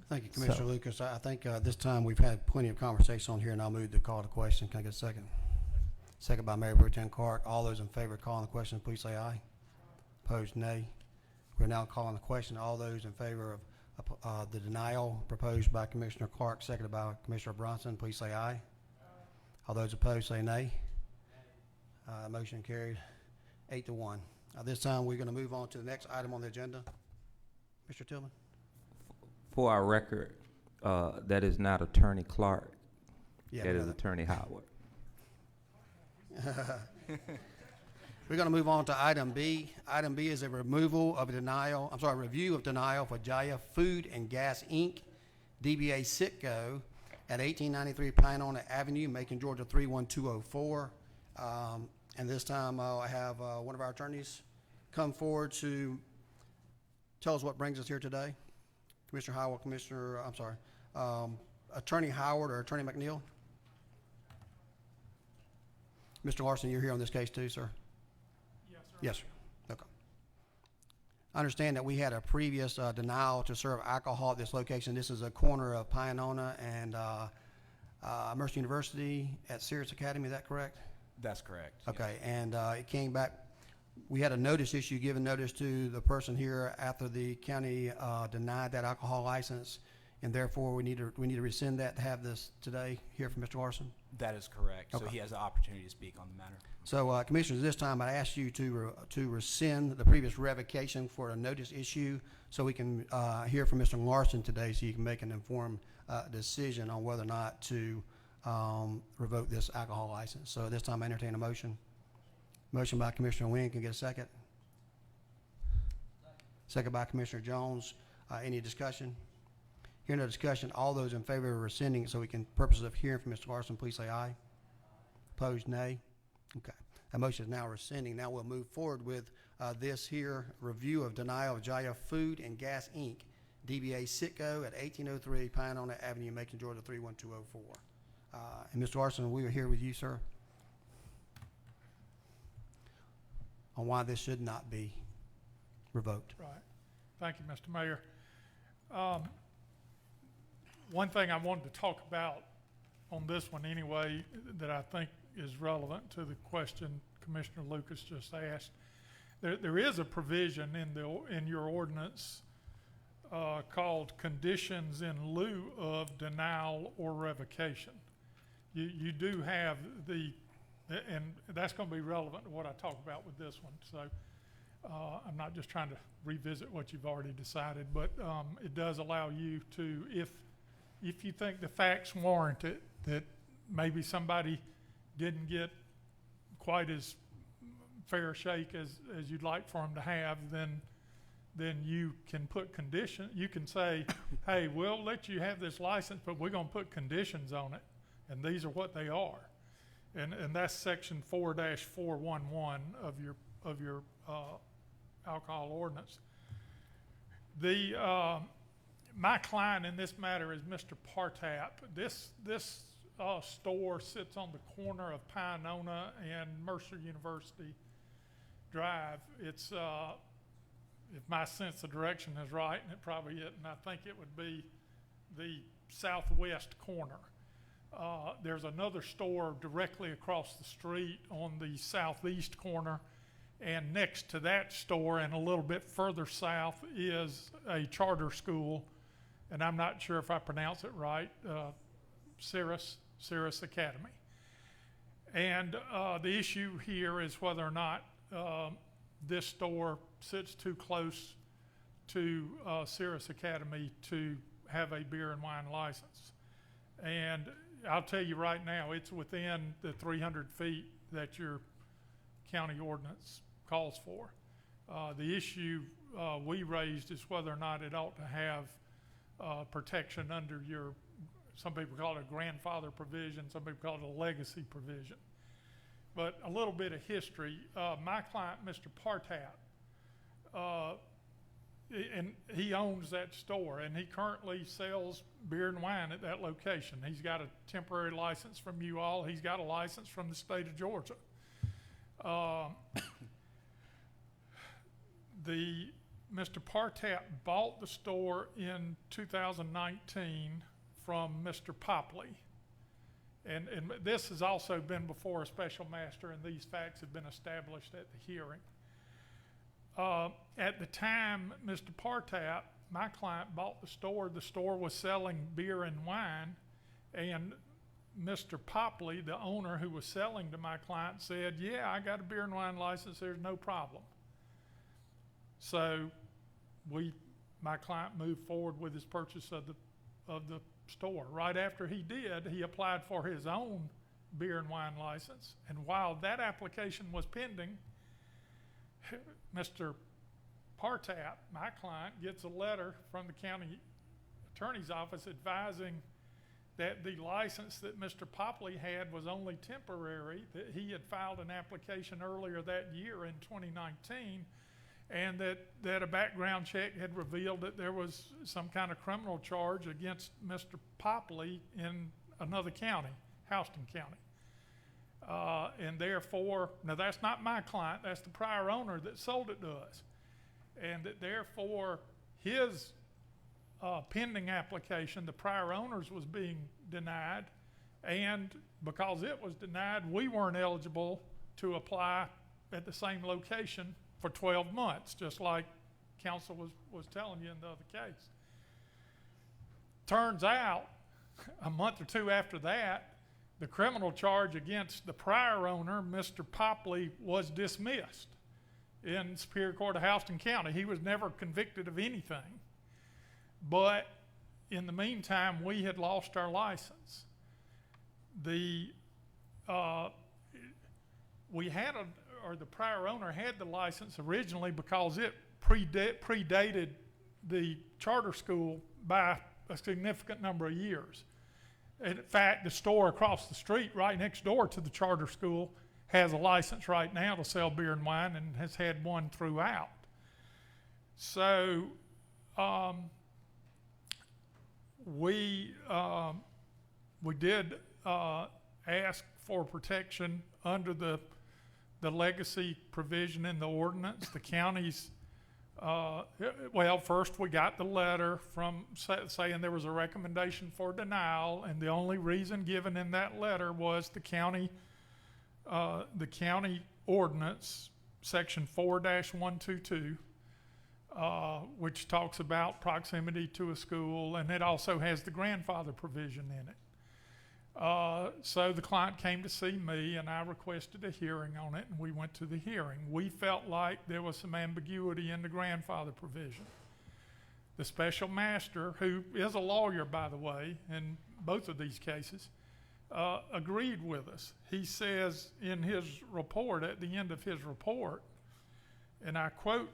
Thank you, Commissioner Lucas. I think this time we've had plenty of conversation on here, and I'll move to call the question. Can I get a second? Second by Mayor Pro Tem Clark. All those in favor of calling the question, please say aye. Opposed, nay. We're now calling the question. All those in favor of the denial proposed by Commissioner Clark, seconded by Commissioner Bronson, please say aye. All those opposed say nay. Motion carried 8-1. This time we're going to move on to the next item on the agenda. Mr. Tillman. For our record, that is not Attorney Clark. Yeah, that is Attorney Howard. We're going to move on to item B. Item B is a review of denial for Jaya Food and Gas, Inc., DBA Sitco, at 1893 Pinona Avenue, Macon, Georgia 31204. And this time I have one of our attorneys come forward to tell us what brings us here today. Commissioner Howard, Attorney Howard or Attorney McNeil? Mr. Larson, you're here on this case too, sir? Yes, sir. Yes, sir. Okay. I understand that we had a previous denial to serve alcohol at this location. This is a corner of Pinona and Mercer University at Sirius Academy, is that correct? That's correct. Okay, and it came back, we had a notice issue, given notice to the person here after the county denied that alcohol license, and therefore we need to rescind that to have this today here from Mr. Larson? That is correct. Okay. So he has the opportunity to speak on the matter. So, Commissioners, this time I ask you to rescind the previous revocation for a notice issue, so we can hear from Mr. Larson today, so you can make an informed decision on whether or not to revoke this alcohol license. So at this time I entertain a motion. Motion by Commissioner Wynn. Can I get a second? Second by Commissioner Jones. Any discussion? Hearing no discussion, all those in favor of rescinding, so we can, purposes of hearing from Mr. Larson, please say aye. Opposed, nay. Okay. That motion is now rescinding. Now we'll move forward with this here review of denial of Jaya Food and Gas, Inc., DBA Sitco at 1803 Pinona Avenue, Macon, Georgia 31204. And Mr. Larson, we are here with you, sir, on why this should not be revoked. Right. Thank you, Mr. Mayor. One thing I wanted to talk about on this one anyway that I think is relevant to the question Commissioner Lucas just asked. There is a provision in your ordinance called conditions in lieu of denial or revocation. You do have and that's going to be relevant to what I talk about with this one. So I'm not just trying to revisit what you've already decided, but it does allow you to, if you think the facts warrant it, that maybe somebody didn't get quite as fair a shake as you'd like for them to have, then you can put you can say, hey, we'll let you have this license, but we're going to put conditions on it, and these are what they are. And that's section 4-411 of your alcohol ordinance. My client in this matter is Mr. Partap. This store sits on the corner of Pinona and Mercer University Drive. It's if my sense of direction is right, and it probably isn't, I think it would be the southwest corner. There's another store directly across the street on the southeast corner, and next to that store and a little bit further south is a charter school, and I'm not sure if I pronounce it right, Cirrus Academy. And the issue here is whether or not this store sits too close to Cirrus Academy to have a beer and wine license. And I'll tell you right now, it's within the 300 feet that your county ordinance calls for. The issue we raised is whether or not it ought to have protection under your, some people call it a grandfather provision, some people call it a legacy provision. But a little bit of history, my client, Mr. Partat, and he owns that store, and he currently sells beer and wine at that location. He's got a temporary license from you all. He's got a license from the state of Georgia. Mr. Partat bought the store in 2019 from Mr. Popley. And this has also been before a special master, and these facts have been established at the hearing. At the time Mr. Partat, my client, bought the store was selling beer and wine, and Mr. Popley, the owner who was selling to my client, said, yeah, I got a beer and wine license, there's no problem. So my client moved forward with his purchase of the store. Right after he did, he applied for his own beer and wine license, and while that application was pending, Mr. Partat, my client, gets a letter from the county attorney's office advising that the license that Mr. Popley had was only temporary, that he had filed an application earlier that year in 2019, and that a background check had revealed that there was some kind of criminal charge against Mr. Popley in another county, Houston County. And therefore, now that's not my client, that's the prior owner that sold it to us. And that therefore, his pending application, the prior owner's, was being denied. And because it was denied, we weren't eligible to apply at the same location for 12 months, just like counsel was telling you in the other case. Turns out, a month or two after that, the criminal charge against the prior owner, Mr. Popley, was dismissed in Superior Court of Houston County. He was never convicted of anything. But in the meantime, we had lost our license. The prior owner had the license originally because it predated the charter school by a significant number of years. And in fact, the store across the street, right next door to the charter school, has a license right now to sell beer and wine, and has had one throughout. So we did ask for protection under the legacy provision in the ordinance. The county's, well, first we got the letter from saying there was a recommendation for denial, and the only reason given in that letter was the county ordinance, section 4-122, which talks about proximity to a school, and it also has the grandfather provision in it. So the client came to see me, and I requested a hearing on it, and we went to the hearing. We felt like there was some ambiguity in the grandfather provision. The special master, who is a lawyer, by the way, in both of these cases, agreed with us. He says in his report, at the end of his report, and I quote,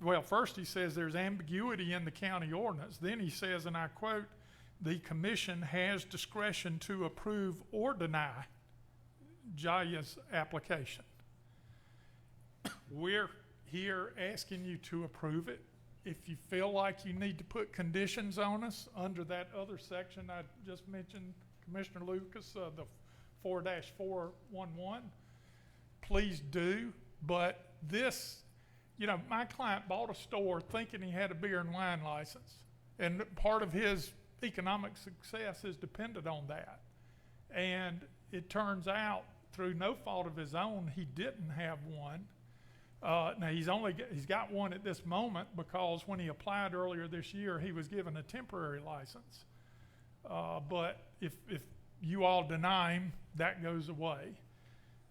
well, first he says there's ambiguity in the county ordinance. Then he says, and I quote, the commission has discretion to approve or deny Jaya's application. We're here asking you to approve it. If you feel like you need to put conditions on us under that other section I just mentioned, Commissioner Lucas, the 4-411, please do. But this, my client bought a store thinking he had a beer and wine license, and part of his economic success is dependent on that. And it turns out, through no fault of his own, he didn't have one. Now, he's got one at this moment because when he applied earlier this year, he was given a temporary license. But if you all deny him, that goes away.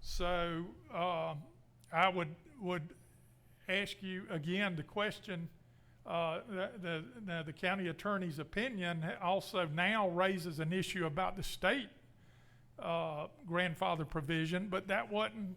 So I would ask you again to question the county attorney's opinion. Also now raises an issue about the state grandfather provision, but that wasn't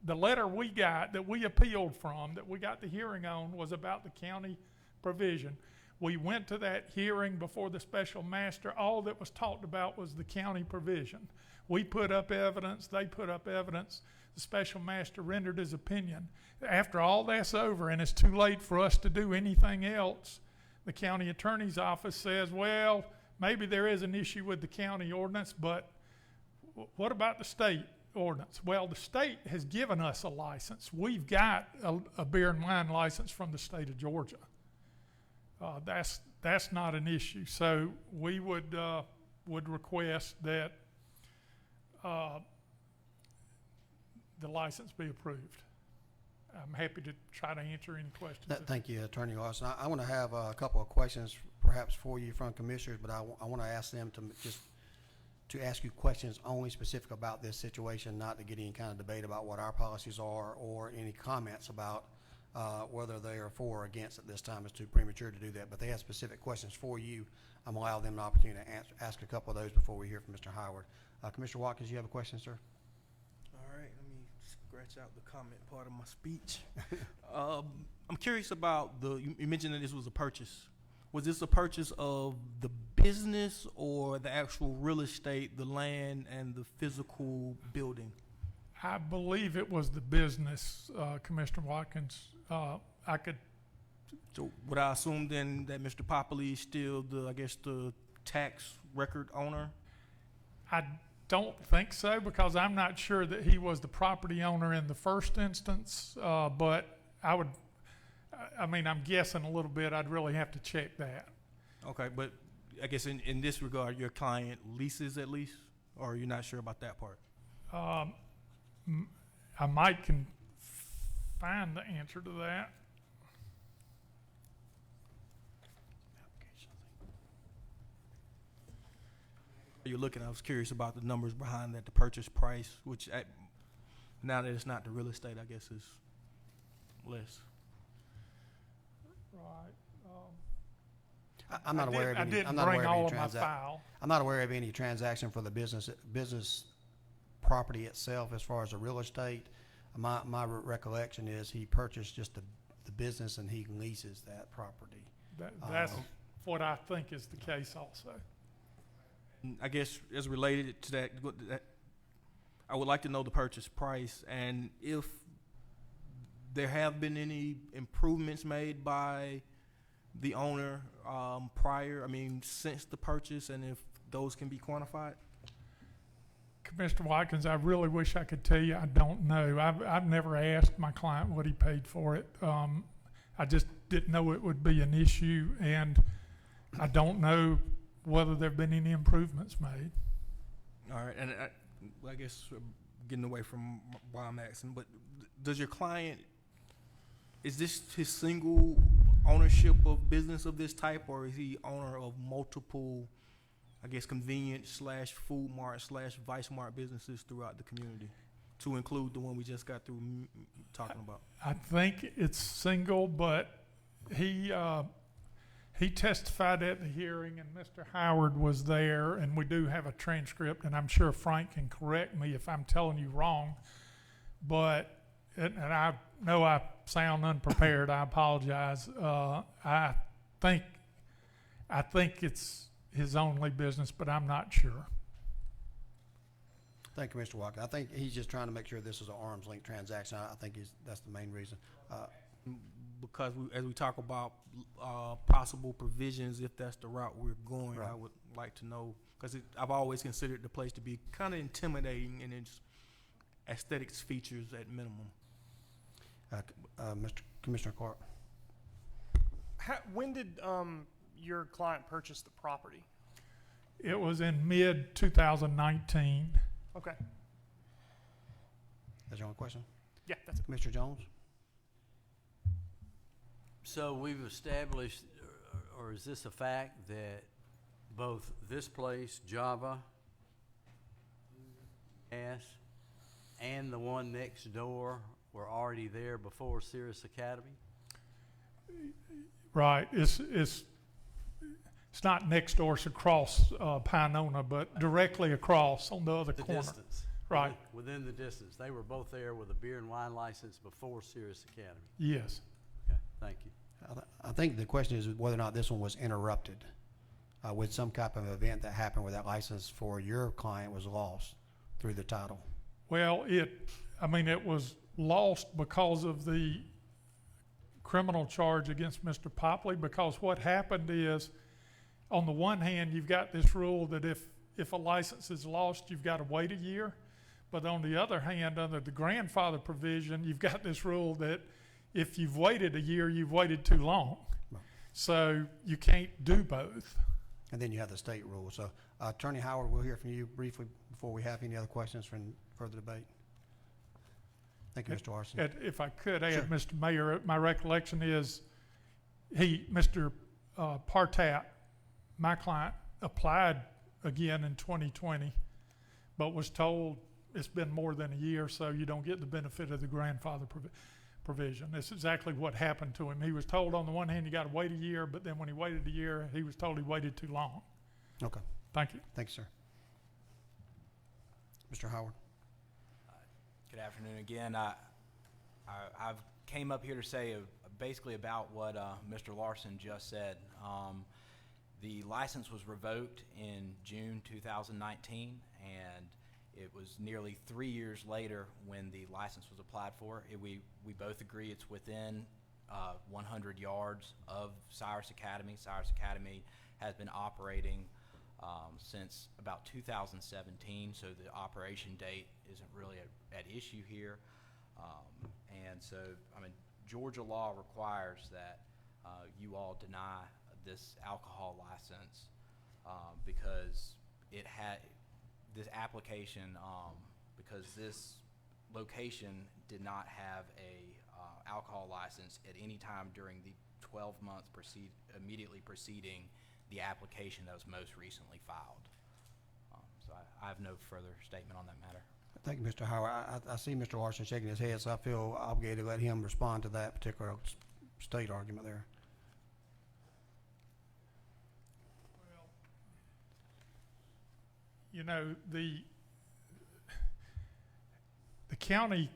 the letter we got that we appealed from, that we got the hearing on, was about the county provision. We went to that hearing before the special master. All that was talked about was the county provision. We put up evidence, they put up evidence. The special master rendered his opinion. After all that's over and it's too late for us to do anything else, the county attorney's office says, well, maybe there is an issue with the county ordinance, but what about the state ordinance? Well, the state has given us a license. We've got a beer and wine license from the state of Georgia. That's not an issue. So we would request that the license be approved. I'm happy to try to answer any questions. Thank you, Attorney Larson. I want to have a couple of questions perhaps for you from commissioners, but I want to ask them to ask you questions only specific about this situation, not to get any kind of debate about what our policies are or any comments about whether they are for or against at this time. It's too premature to do that, but they have specific questions for you. I'm going to allow them an opportunity to ask a couple of those before we hear from Mr. Howard. Commissioner Watkins, you have a question, sir? All right, let me scratch out the comment part of my speech. I'm curious about you mentioned that this was a purchase. Was this a purchase of the business or the actual real estate, the land and the physical building? I believe it was the business, Commissioner Watkins. So would I assume then that Mr. Popoli is still the tax record owner? I don't think so, because I'm not sure that he was the property owner in the first instance, but I'm guessing a little bit. I'd really have to check that. Okay, but I guess in this regard, your client leases at least, or you're not sure about that part? I might find the answer to that. You're looking, I was curious about the numbers behind that, the purchase price, which now that it's not the real estate, I guess is less. Right. I'm not aware of any. I didn't I'm not bring aware of all any of my file. I'm not aware of any transaction for the business property itself as far as the real estate. My recollection is he purchased just the business and he leases that property. That's what I think is the case also. I guess as related to that, I would like to know the purchase price and if there have been any improvements made by the owner prior, since the purchase, and if those can be quantified. Commissioner Watkins, I really wish I could tell you. I don't know. I've never asked my client what he paid for it. I just didn't know it would be an issue, and I don't know whether there have been any improvements made. All right, and I guess getting away from why I'm asking, but does your client, is this his single ownership of business of this type, or is he owner of multiple, convenience / food mart / Vice Mart businesses throughout the community, to include the one we just got through talking about? I think it's single, but he testified at the hearing, and Mr. Howard was there, and we do have a transcript, and I'm sure Frank can correct me if I'm telling you wrong, but, and I know I sound unprepared, I apologize. I think it's his only business, but I'm not sure. Thank you, Mr. Walker. I think he's just trying to make sure this is an arm's length transaction. I think that's the main reason. Because as we talk about possible provisions, if that's the route we're going, Right. I would like to know, because I've always considered the place to be kind of intimidating in its aesthetics features at minimum. Mr. Commissioner Clark. When did your client purchase the property? It was in mid-2019. Okay. That's your only question? Yeah, that's it. Commissioner Jones? So we've established, or is this a fact, that both this place, Java, and the one next door were already there before Cirrus Academy? Right, it's not next door, it's across Pinona, but directly across on the other The corner. distance. Right. Within the distance. They were both there with a beer and wine license before Cirrus Academy. Yes. Okay, thank you. I think the question is whether or not this one was interrupted with some type of event that happened where that license for your client was lost through the title. Well, it was lost because of the criminal charge against Mr. Popley, because what happened is, on the one hand, you've got this rule that if a license is lost, you've got to wait a year. But on the other hand, under the grandfather provision, you've got this rule that if you've waited a year, you've waited too long. Right. So you can't do both. And then you have the state rule. So Attorney Howard, we'll hear from you briefly before we have any other questions for further debate. Thank you, Mr. Larson. If I could add, Sure. Mr. Mayor, my recollection is Mr. Partat, my client, applied again in 2020, but was told it's been more than a year, so you don't get the benefit of the grandfather provision. That's exactly what happened to him. He was told on the one hand you got to wait a year, but then when he waited a year, he was told he waited too long. Okay. Thank you. Thank you, sir. Mr. Howard. Good afternoon again. I've came up here to say basically about what Mr. Larson just said. The license was revoked in June 2019, and it was nearly 3 years later when the license was applied for. We both agree it's within 100 yards of Cyrus Academy. Cyrus Academy has been operating since about 2017, so the operation date isn't really at issue here. And so, Georgia law requires that you all deny this alcohol license because this application, because this location did not have a alcohol license at any time during the 12 months immediately preceding the application that was most recently filed. So I have no further statement on that matter. Thank you, Mr. Howard. I see Mr. Larson shaking his head, so I feel obligated to let him respond to that particular state argument there. Well, you know, the county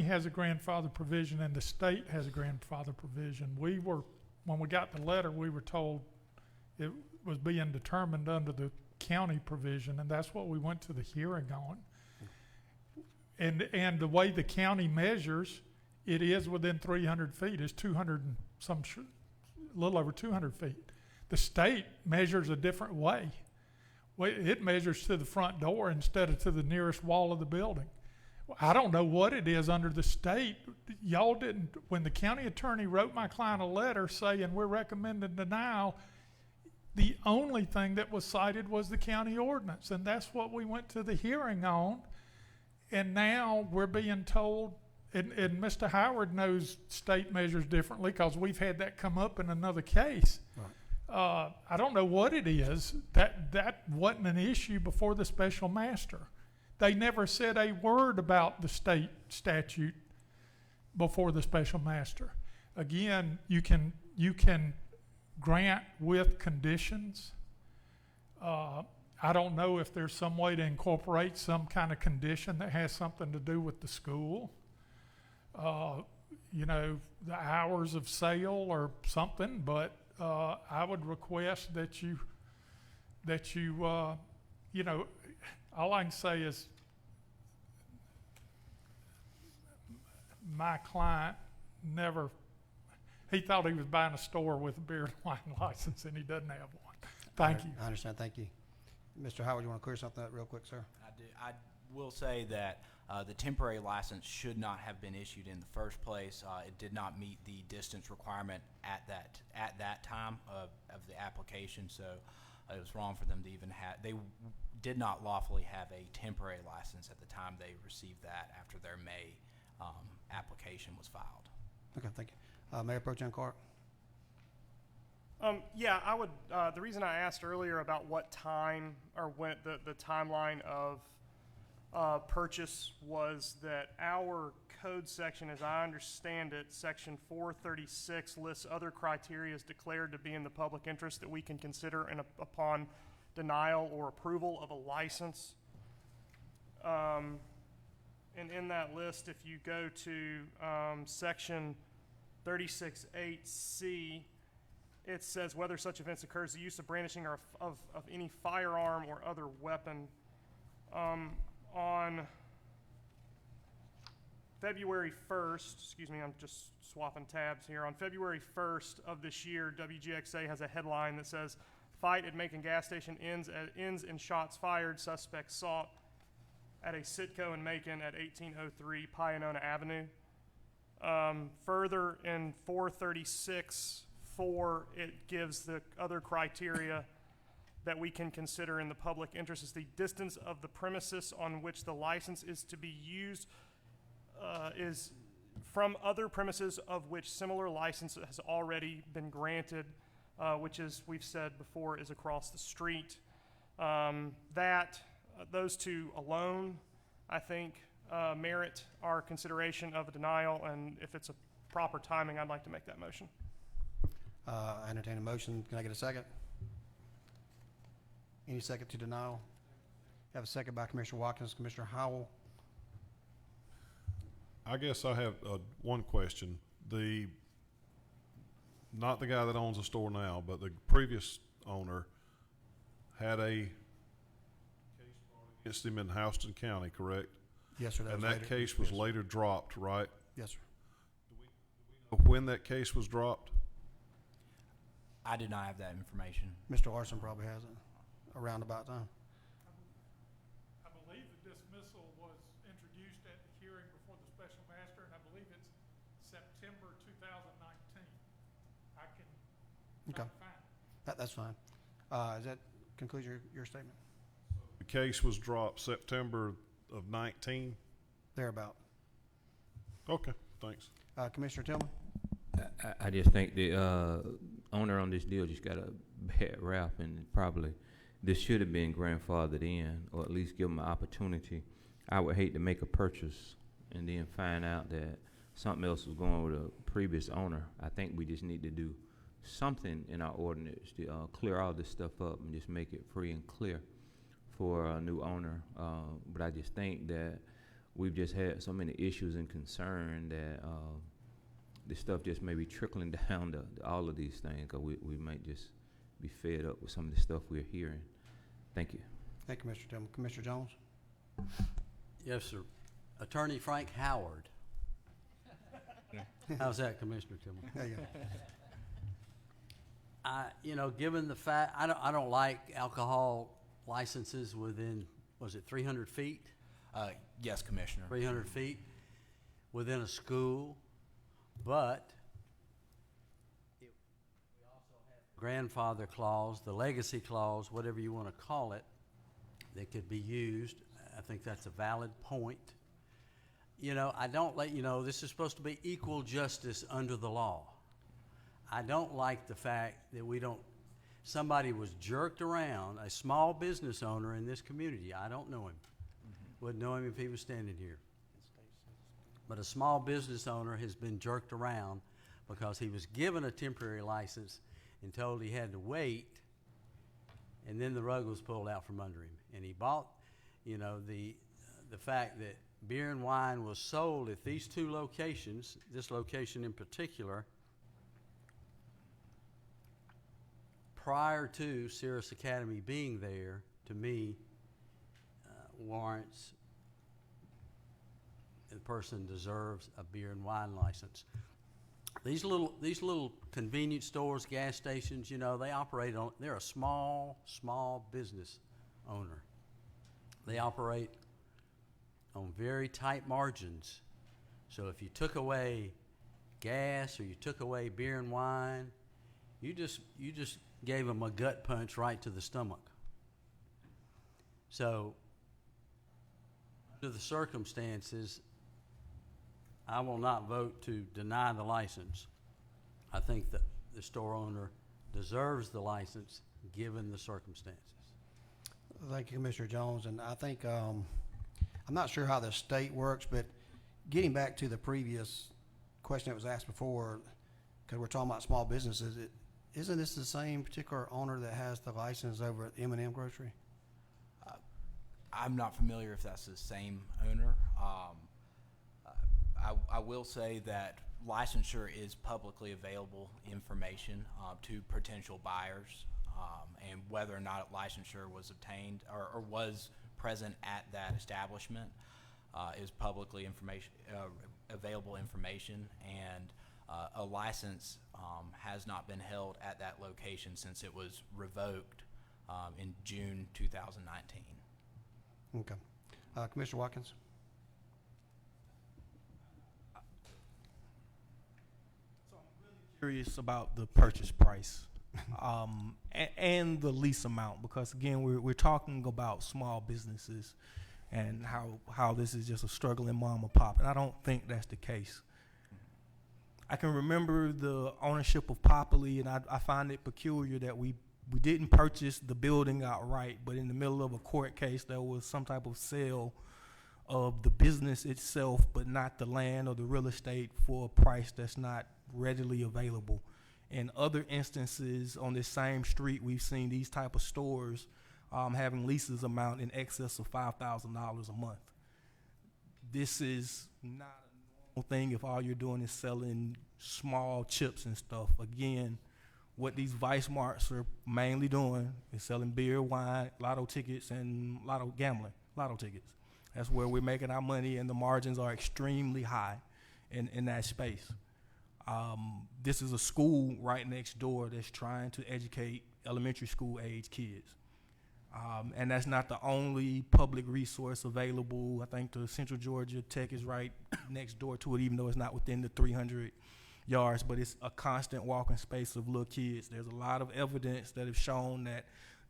has a grandfather provision and the state has a grandfather provision. When we got the letter, we were told it was being determined under the county provision, and that's what we went to the hearing on. And the way the county measures, it is within 300 feet. It's 200 and a little over 200 feet. The state measures a different way. It measures to the front door instead of to the nearest wall of the building. I don't know what it is under the state. Y'all didn't, when the county attorney wrote my client a letter saying we're recommending denial, the only thing that was cited was the county ordinance, and that's what we went to the hearing on. And now we're being told, and Mr. Howard knows state measures differently because we've had that come up in another case. Right. I don't know what it is. That wasn't an issue before the special master. They never said a word about the state statute before the special master. Again, you can grant with conditions. I don't know if there's some way to incorporate some kind of condition that has something to do with the school. You know, the hours of sale or something, but I would request that you you know, all I can say is my client he thought he was buying a store with a beer and wine license, and he doesn't have one. Thank you. I understand. Thank you. Mr. Howard, you want to clear something up real quick, sir? I do. I will say that the temporary license should not have been issued in the first place. It did not meet the distance requirement at that time of the application. So It was wrong for them to even have, did not lawfully have a temporary license at the time they received that after their May application was filed. Okay, thank you. Mayor Pro Tem Clark? Yeah, I would, the reason I asked earlier about what time or when the timeline of purchase was that our code section, as I understand it, section 436 lists other criteria declared to be in the public interest that we can consider upon denial or approval of a license. And in that list, if you go to section 36.8C, it says whether such offense occurs, the use of brandishing or of any firearm or other weapon. On February 1st, excuse me, I'm just swapping tabs here. On February 1st of this year, WGXA has a headline that says, "Fight at Macon gas station ends in shots fired. Suspect sought at a Sitco in Macon at 1803 Pionona Avenue." Further in 436.4, it gives the other criteria that we can consider in the public interest is the distance of the premises on which the license is to be used is from other premises of which similar license has already been granted, which is, we've said before, is across the street. Those two alone, I think, merit our consideration of a denial, and if it's a proper timing, I'd like to make that motion. I entertain a motion. Can I get a second? Any second to denial? Have a second by Commissioner Watkins. Commissioner Howell? I guess I have one question. Not the guy that owns the store now, but the previous owner had a case brought against him in Houston County, correct? Yes, sir. And that case was later dropped, right? Yes, sir. Do we know when that case was dropped? I do not have that information. Mr. Larson probably has it around about time. I believe the dismissal was introduced at the hearing before the special master, and I believe it's September 2019. I can try to find it. That's fine. Does that conclude your statement? The case was dropped September of 19? Thereabout. Okay, thanks. Commissioner Tillman? I just think the owner on this deal just got a bad rap, and probably this should have been grandfathered in, or at least give them an opportunity. I would hate to make a purchase and then find out that something else was going on with a previous owner. I think we just need to do something in our ordinance to clear all this stuff up and just make it free and clear for a new owner. But I just think that we've just had so many issues and concern that this stuff just may be trickling down to all of these things, because we might just be fed up with some of the stuff we're hearing. Thank you. Thank you, Mr. Tillman. Commissioner Jones? Yes, sir. Attorney Frank Howard. How's that, Commissioner Tillman? There you go. Given the fact, I don't like alcohol licenses within, was it 300 feet? Yes, Commissioner. 300 feet within a school, but we also have grandfather clause, the legacy clause, whatever you want to call it, that could be used. I think that's a valid point. I don't this is supposed to be equal justice under the law. I don't like the fact that somebody was jerked around, a small business owner in this community. I don't know him. Wouldn't know him if he was standing here. But a small business owner has been jerked around because he was given a temporary license and told he had to wait, and then the rug was pulled out from under him. And he bought, the fact that beer and wine was sold at these two locations, this location in particular, prior to Cirrus Academy being there, to me, warrants the person deserves a beer and wine license. These little convenience stores, gas stations, they operate on. They're a small business owner. They operate on very tight margins. So if you took away gas or you took away beer and wine, you just gave them a gut punch right to the stomach. So, under the circumstances, I will not vote to deny the license. I think that the store owner deserves the license given the circumstances. Thank you, Commissioner Jones, and I think, I'm not sure how the state works, but getting back to the previous question that was asked before, because we're talking about small businesses, isn't this the same particular owner that has the license over at M&M Grocery? I'm not familiar if that's the same owner. I will say that licensure is publicly available information to potential buyers, and whether or not licensure was obtained or was present at that establishment is publicly available information, and a license has not been held at that location since it was revoked in June 2019. Okay. Commissioner Watkins? Curious about the purchase price and the lease amount, because again, we're talking about small businesses and how this is just a struggling mom and pop, and I don't think that's the case. I can remember the ownership of Popoli, and I find it peculiar that we didn't purchase the building outright, but in the middle of a court case, there was some type of sale of the business itself, but not the land or the real estate for a price that's not readily available. In other instances on this same street, we've seen these type of stores having leases amount in excess of $5,000 a month. This is not a normal thing if all you're doing is selling small chips and stuff. Again, what these Vice Marts are mainly doing is selling beer, wine, lotto tickets, and lotto tickets. That's where we're making our money, and the margins are extremely high in that space. This is a school right next door that's trying to educate elementary school age kids. And that's not the only public resource available. I think the Central Georgia Tech is right next door to it, even though it's not within the 300 yards, but it's a constant walking space of little kids. There's a lot of evidence that have shown that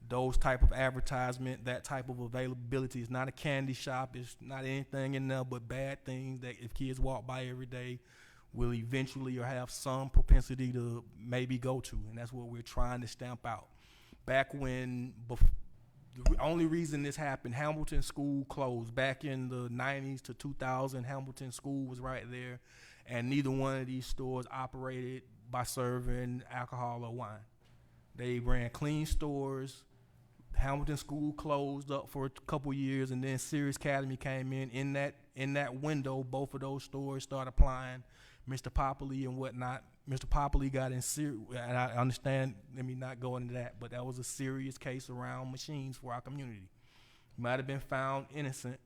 those type of advertisement, that type of availability is not a candy shop. It's not anything in there but bad things that if kids walk by every day will eventually or have some propensity to maybe go to, and that's what we're trying to stamp out. Back when, the only reason this happened, Hamilton School closed. Back in the 90s to 2000, Hamilton School was right there, and neither one of these stores operated by serving alcohol or wine. They ran clean stores. Hamilton School closed up for a couple years, and then Sirius Academy came in. In that window, both of those stores started applying Mr. Popoli and whatnot. Mr. Popoli got in serious, and I understand, let me not go into that, but that was a serious case around machines for our community. He might have been found innocent,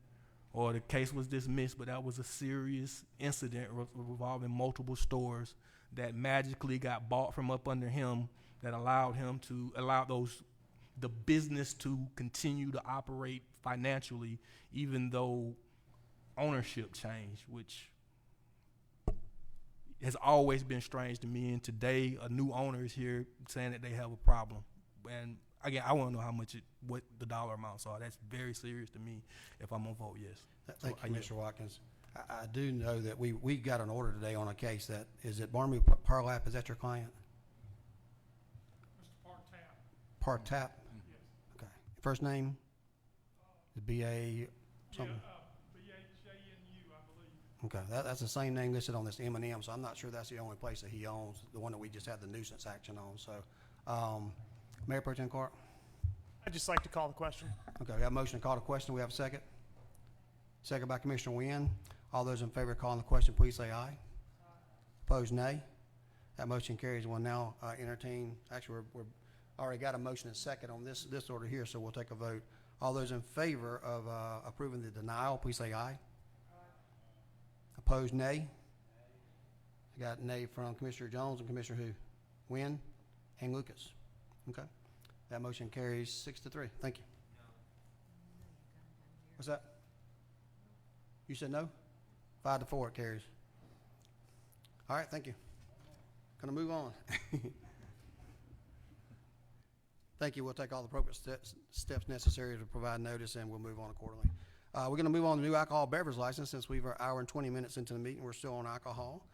or the case was dismissed, but that was a serious incident involving multiple stores that magically got bought from up under him, that allowed the business to continue to operate financially, even though ownership changed, which has always been strange to me. And today, a new owner is here saying that they have a problem. And again, I want to know what the dollar amounts are. That's very serious to me if I'm gonna vote yes. Thank you, Commissioner Watkins. I do know that we got an order today on a case that, is it Barmy Parlap, is that your client? Mr. Partap. Partap? Okay. First name? The B.A. something? B-H-A-N-U, I believe. Okay, that's the same name listed on this M&M, so I'm not sure that's the only place that he owns, the one that we just had the nuisance action on. So, Mayor Pro Tem Clark? I'd just like to call the question. Okay, we have a motion to call the question. We have a second. Second by Commissioner Wynn. All those in favor of calling the question, please say aye. Opposed, nay. That motion carries. We'll now entertain, actually, we're already got a motion and second on this order here, so we'll take a vote. All those in favor of approving the denial, please say aye. Opposed, nay. I got nay from Commissioner Jones and Commissioner who? Wynn and Lucas. Okay. That motion carries 6-3. Thank you. What's that? You said no? 5-4 it carries. All right, thank you. Gonna move on. Thank you. We'll take all the appropriate steps necessary to provide notice, and we'll move on accordingly. We're going to move on to new alcohol beverage license. Since we've an hour and 20 minutes into the meeting, we're still on alcohol.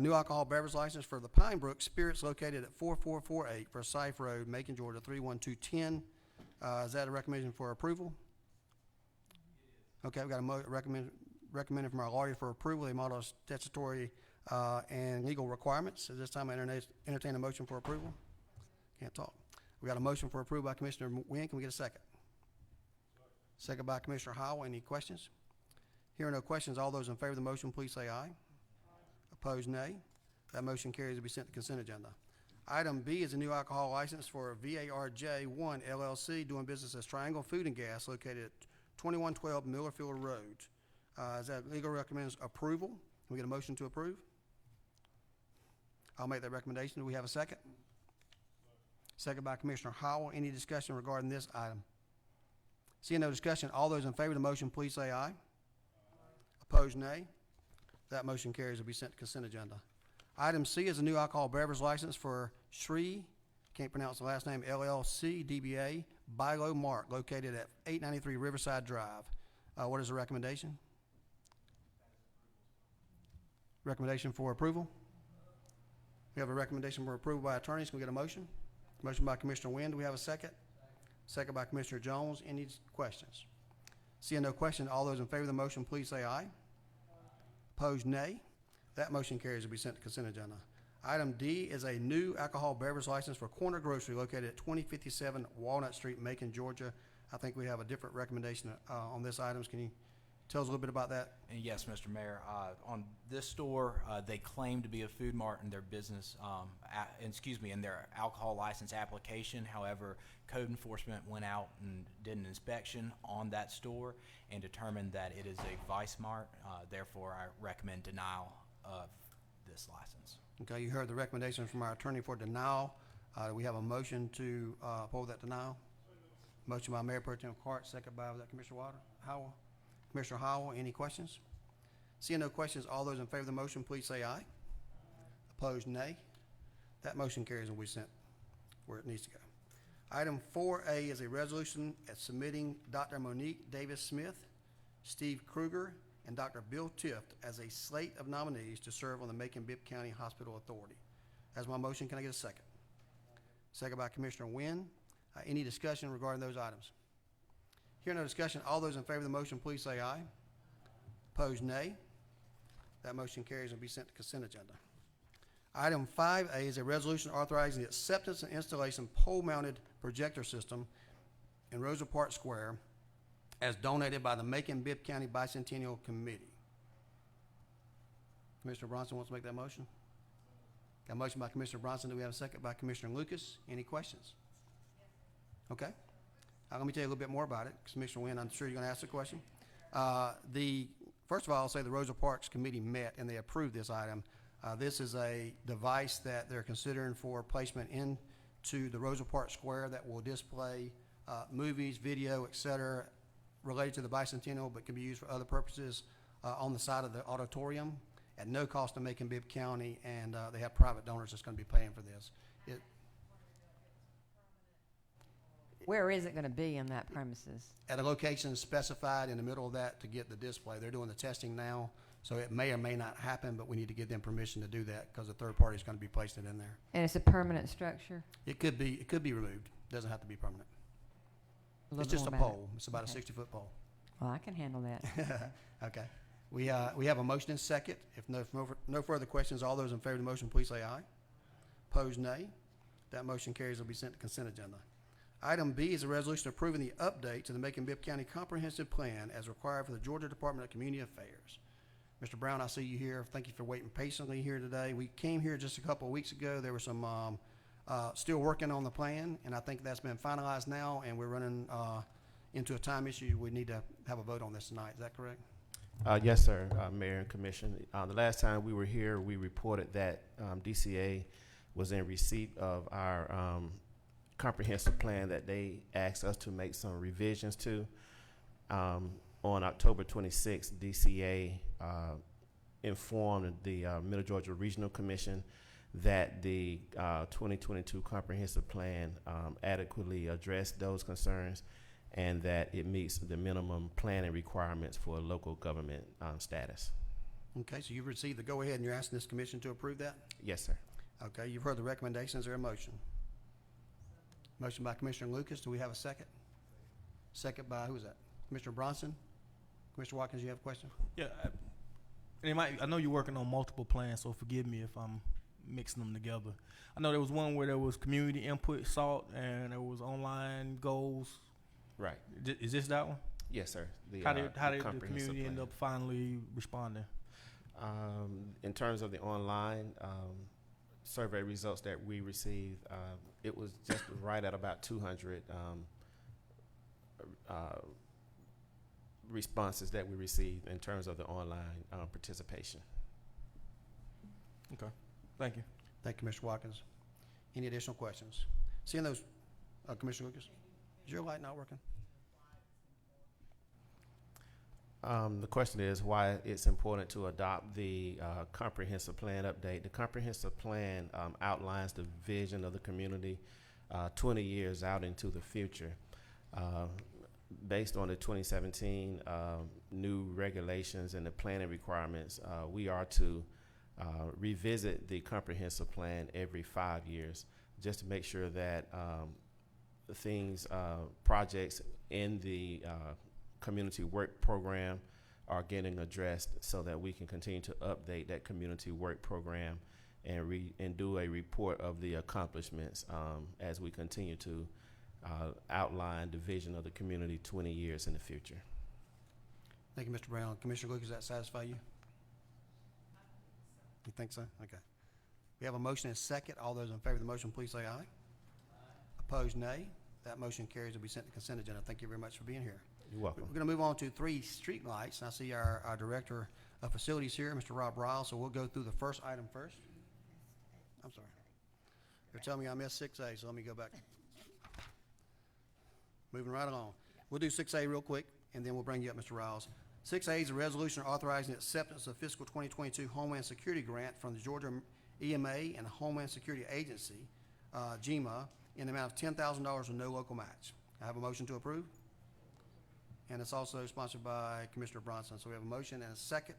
New alcohol beverage license for the Pine Brook Spirits located at 4448 Forsyth Road, Macon, Georgia, 31210. Is that a recommendation for approval? Okay, we've got a recommended from our lawyer for approval. They model statutory and legal requirements. At this time, I entertain a motion for approval. Can't talk. We got a motion for approval by Commissioner Wynn. Can we get a second? Second by Commissioner Howell. Any questions? Hearing no questions, all those in favor of the motion, please say aye. Opposed, nay. That motion carries to be sent to consent agenda. Item B is a new alcohol license for VARJ1 LLC doing business as Triangle Food and Gas located at 2112 Millerfield Road. Is that legal recommends approval? Can we get a motion to approve? I'll make that recommendation. Do we have a second? Second by Commissioner Howell. Any discussion regarding this item? Seeing no discussion, all those in favor of the motion, please say aye. Opposed, nay. That motion carries to be sent to consent agenda. Item C is a new alcohol beverage license for Sri, can't pronounce the last name, LLC DBA Bilo Mart, located at 893 Riverside Drive. What is the recommendation? Recommendation for approval? We have a recommendation for approval by attorneys. Can we get a motion? Motion by Commissioner Wynn. Do we have a second? Second by Commissioner Jones. Any questions? Seeing no question, all those in favor of the motion, please say aye. Opposed, nay. That motion carries to be sent to consent agenda. Item D is a new alcohol beverage license for Corner Grocery located at 2057 Walnut Street, Macon, Georgia. I think we have a different recommendation on this item. Can you tell us a little bit about that? And yes, Mr. Mayor, on this store, they claim to be a food mart in their business, in their alcohol license application. However, code enforcement went out and did an inspection on that store and determined that it is a Vice Mart. Therefore, I recommend denial of this license. Okay, you heard the recommendation from our attorney for denial. We have a motion to uphold that denial. Motion by Mayor Pro Tem Clark, second by Commissioner Howell. Commissioner Howell, any questions? Seeing no questions, all those in favor of the motion, please say aye. Opposed, nay. That motion carries and we sent where it needs to go. Item 4A is a resolution submitting Dr. Monique Davis-Smith, Steve Kruger, and Dr. Bill Tift as a slate of nominees to serve on the Macon-Bibb County Hospital Authority. As my motion, can I get a second? Second by Commissioner Wynn. Any discussion regarding those items? Hearing no discussion, all those in favor of the motion, please say aye. Opposed, nay. That motion carries and will be sent to consent agenda. Item 5A is a resolution authorizing the acceptance and installation pole-mounted projector system in Rosa Parks Square as donated by the Macon-Bibb County Bicentennial Committee. Commissioner Bronson wants to make that motion? Got a motion by Commissioner Bronson. Do we have a second by Commissioner Lucas? Any questions? Okay. Let me tell you a little bit more about it. Commissioner Wynn, I'm sure you're going to ask the question. First of all, I'll say the Rosa Parks Committee met and they approved this item. This is a device that they're considering for placement into the Rosa Parks Square that will display movies, video, et cetera, related to the bicentennial, but can be used for other purposes on the side of the auditorium at no cost to Macon-Bibb County, and they have private donors that's going to be paying for this. Where is it going to be in that premises? At a location specified in the middle of that to get the display. They're doing the testing now, so it may or may not happen, but we need to give them permission to do that because the third party is going to be placing it in there. And it's a permanent structure? It could be removed. Doesn't have to be permanent. A It's little just a more about pole. it. It's about Okay. a 60-foot pole. Well, I can handle that. Okay. We have a motion and second. If no further questions, all those in favor of the motion, please say aye. Opposed, nay. That motion carries and will be sent to consent agenda. Item B is a resolution approving the update to the Macon-Bibb County Comprehensive Plan as required for the Georgia Department of Community Affairs. Mr. Brown, I see you here. Thank you for waiting patiently here today. We came here just a couple of weeks ago. There were some still working on the plan, and I think that's been finalized now, and we're running into a time issue. We need to have a vote on this tonight. Is that correct? Yes, sir, Mayor and Commission. The last time we were here, we reported that DCA was in receipt of our comprehensive plan that they asked us to make some revisions to. On October 26th, DCA informed the Middle Georgia Regional Commission that the 2022 comprehensive plan adequately addressed those concerns, and that it meets the minimum planning requirements for local government status. Okay, so you've received the go-ahead and you're asking this commission to approve that? Yes, sir. Okay, you've heard the recommendations. Is there a motion? Motion by Commissioner Lucas. Do we have a second? Second by, who is that? Commissioner Bronson? Commissioner Watkins, you have a question? Yeah, I know you're working on multiple plans, so forgive me if I'm mixing them together. I know there was one where there was community input sought and there was online goals. Right. Is this that one? Yes, sir. How did the comprehensive community end plan. up finally responding? In terms of the online survey results that we received, it was just right at about 200 responses that we received in terms of the online participation. Okay, thank you. Thank you, Mr. Watkins. Any additional questions? Seeing those, Commissioner Lucas, is your light not working? The question is why it's important to adopt the comprehensive plan update. The comprehensive plan outlines the vision of the community 20 years out into the future. Based on the 2017 new regulations and the planning requirements, we are to revisit the comprehensive plan every 5 years, just to make sure that projects in the community work program are getting addressed, so that we can continue to update that community work program and do a report of the accomplishments as we continue to outline the vision of the community 20 years in the future. Thank you, Mr. Brown. Commissioner Lucas, does that satisfy you? You think so? Okay. We have a motion and a second. All those in favor of the motion, please say aye. Opposed, nay. That motion carries to be sent to consent agenda. Thank you very much for being here. You're welcome. We're going to move on to 3 street lights. I see our Director of Facilities here, Mr. Rob Ryle, so we'll go through the first item first. I'm sorry. They're telling me I missed 6A, so let me go back. Moving right along. We'll do 6A real quick, and then we'll bring you up, Mr. Riles. 6A is a resolution authorizing the acceptance of fiscal 2022 Homeland Security Grant from the Georgia EMA and Homeland Security Agency, GEMA, in the amount of $10,000 with no local match. I have a motion to approve. And it's also sponsored by Commissioner Bronson. So we have a motion and a second.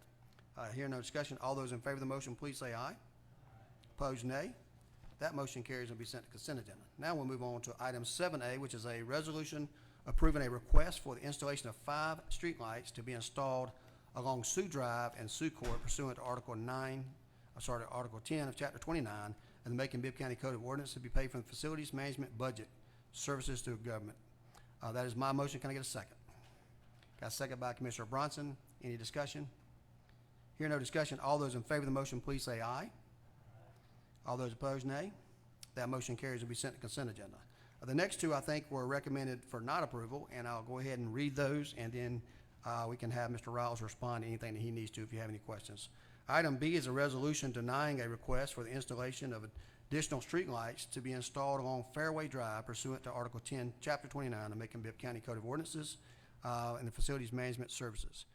Hearing no discussion, all those in favor of the motion, please say aye. Opposed, nay. That motion carries and will be sent to consent agenda. Now we'll move on to item 7A, which is a resolution approving a request for the installation of 5 streetlights to be installed along Sioux Drive and Sioux Court pursuant to Article 10 of Chapter 29 of the Macon-Bibb County Code of Ordinance to be paid from the Facilities Management Budget Services to Government. That is my motion. Can I get a second? Got a second by Commissioner Bronson. Any discussion? Hearing no discussion, all those in favor of the motion, please say aye. All those opposed, nay. That motion carries and will be sent to consent agenda. The next 2, I think, were recommended for not approval, and I'll go ahead and read those, and then we can have Mr. Riles respond to anything that he needs to if you have any questions. Item B is a resolution denying a request for the installation of additional streetlights to be installed along Fairway Drive pursuant to Article 10, Chapter 29 of Macon-Bibb County Code of Ordinances and the Facilities Management Services.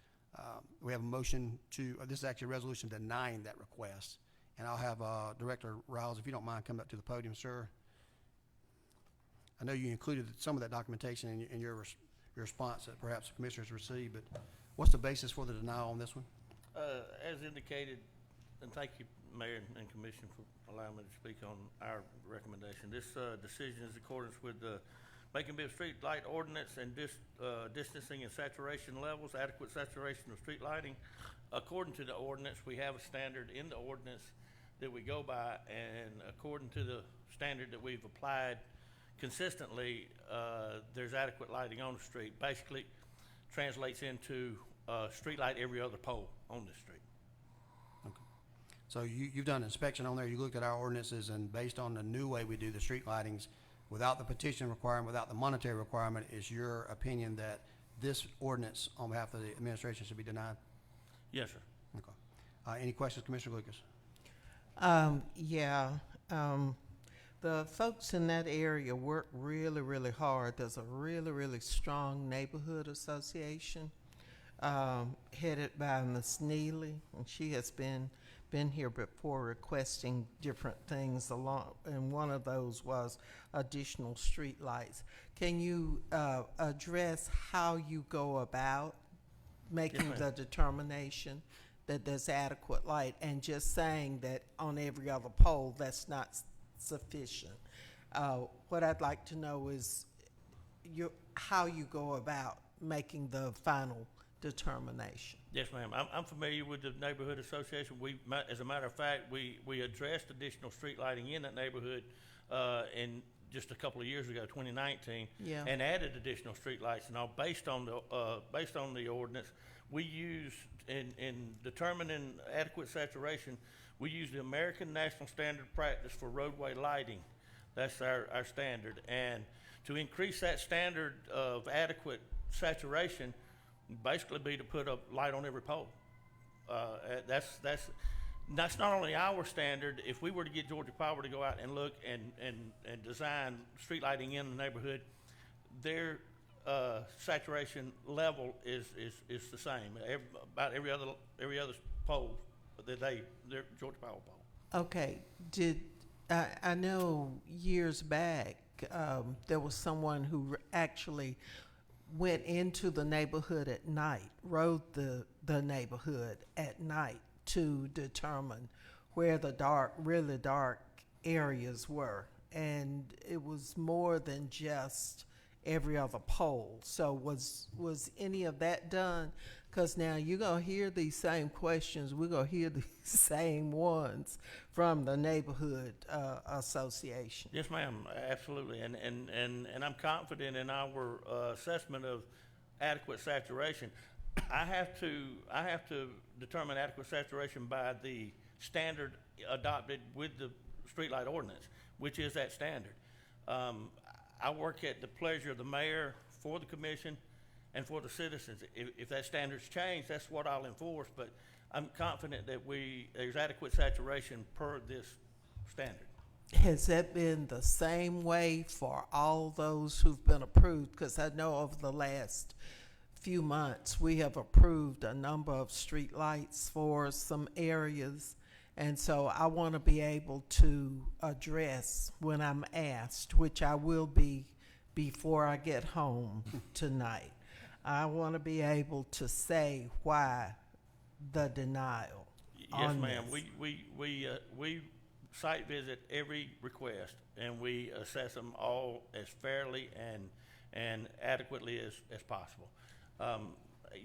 We have a motion to, this is actually a resolution denying that request. And I'll have Director Riles, if you don't mind, come up to the podium, sir. I know you included some of that documentation in your response that perhaps the commissioners received, but what's the basis for the denial on this one? As indicated, and thank you, Mayor and Commission, for allowing me to speak on our recommendation. This decision is in accordance with the Macon-Bibb Street Light Ordinance and distancing and saturation levels, adequate saturation of street lighting. According to the ordinance, we have a standard in the ordinance that we go by, and according to the standard that we've applied consistently, there's adequate lighting on the street. Basically, translates into street light every other pole on the street. Okay. So you've done an inspection on there. You looked at our ordinances, and based on the new way we do the street lightings, without the petition requirement, without the monetary requirement, is your opinion that this ordinance on behalf of the administration should be denied? Yes, sir. Okay. Any questions, Commissioner Lucas? The folks in that area work really, really hard. There's a really, really strong neighborhood association headed by Ms. Neely, and she has been been here before requesting different things along, and one of those was additional street lights. Can you address how you go about making ma'am. the determination that there's adequate light, and just saying that on every other pole, that's not sufficient? What I'd like to know is how you go about making the final determination. Yes, ma'am. I'm familiar with the neighborhood association. As a matter of fact, we addressed additional street lighting in that neighborhood in just a couple of years ago, 2019, Yeah. and added additional street lights and all based on the ordinance. We use in determining adequate saturation, we use the American National Standard Practice for roadway lighting. That's our standard, and to increase that standard of adequate saturation, basically be to put a light on every pole. That's not only our standard. If we were to get Georgia Power to go out and look and design street lighting in the neighborhood, their saturation level is the same. About every other pole that their Georgia Power pole. Okay, I know years back, there was someone who actually went into the neighborhood at night, rode the neighborhood at night to determine where the really dark areas were. And it was more than just every other pole. So was any of that done? Because now you're going to hear these same questions. We're going to hear these same ones from the neighborhood association. Yes, ma'am, absolutely, and I'm confident in our assessment of adequate saturation. I have to determine adequate saturation by the standard adopted with the streetlight ordinance, which is that standard. I work at the pleasure of the mayor, for the commission, and for the citizens. If that standard's changed, that's what I'll enforce, but I'm confident that there's adequate saturation per this standard. Has that been the same way for all those who've been approved? Because I know over the last few months, we have approved a number of street lights for some areas. And so I want to be able to address when I'm asked, which I will be before I get home tonight. I want to be able to say why the denial. Yes, ma'am. We site visit every request, and we assess them all as fairly and adequately as possible.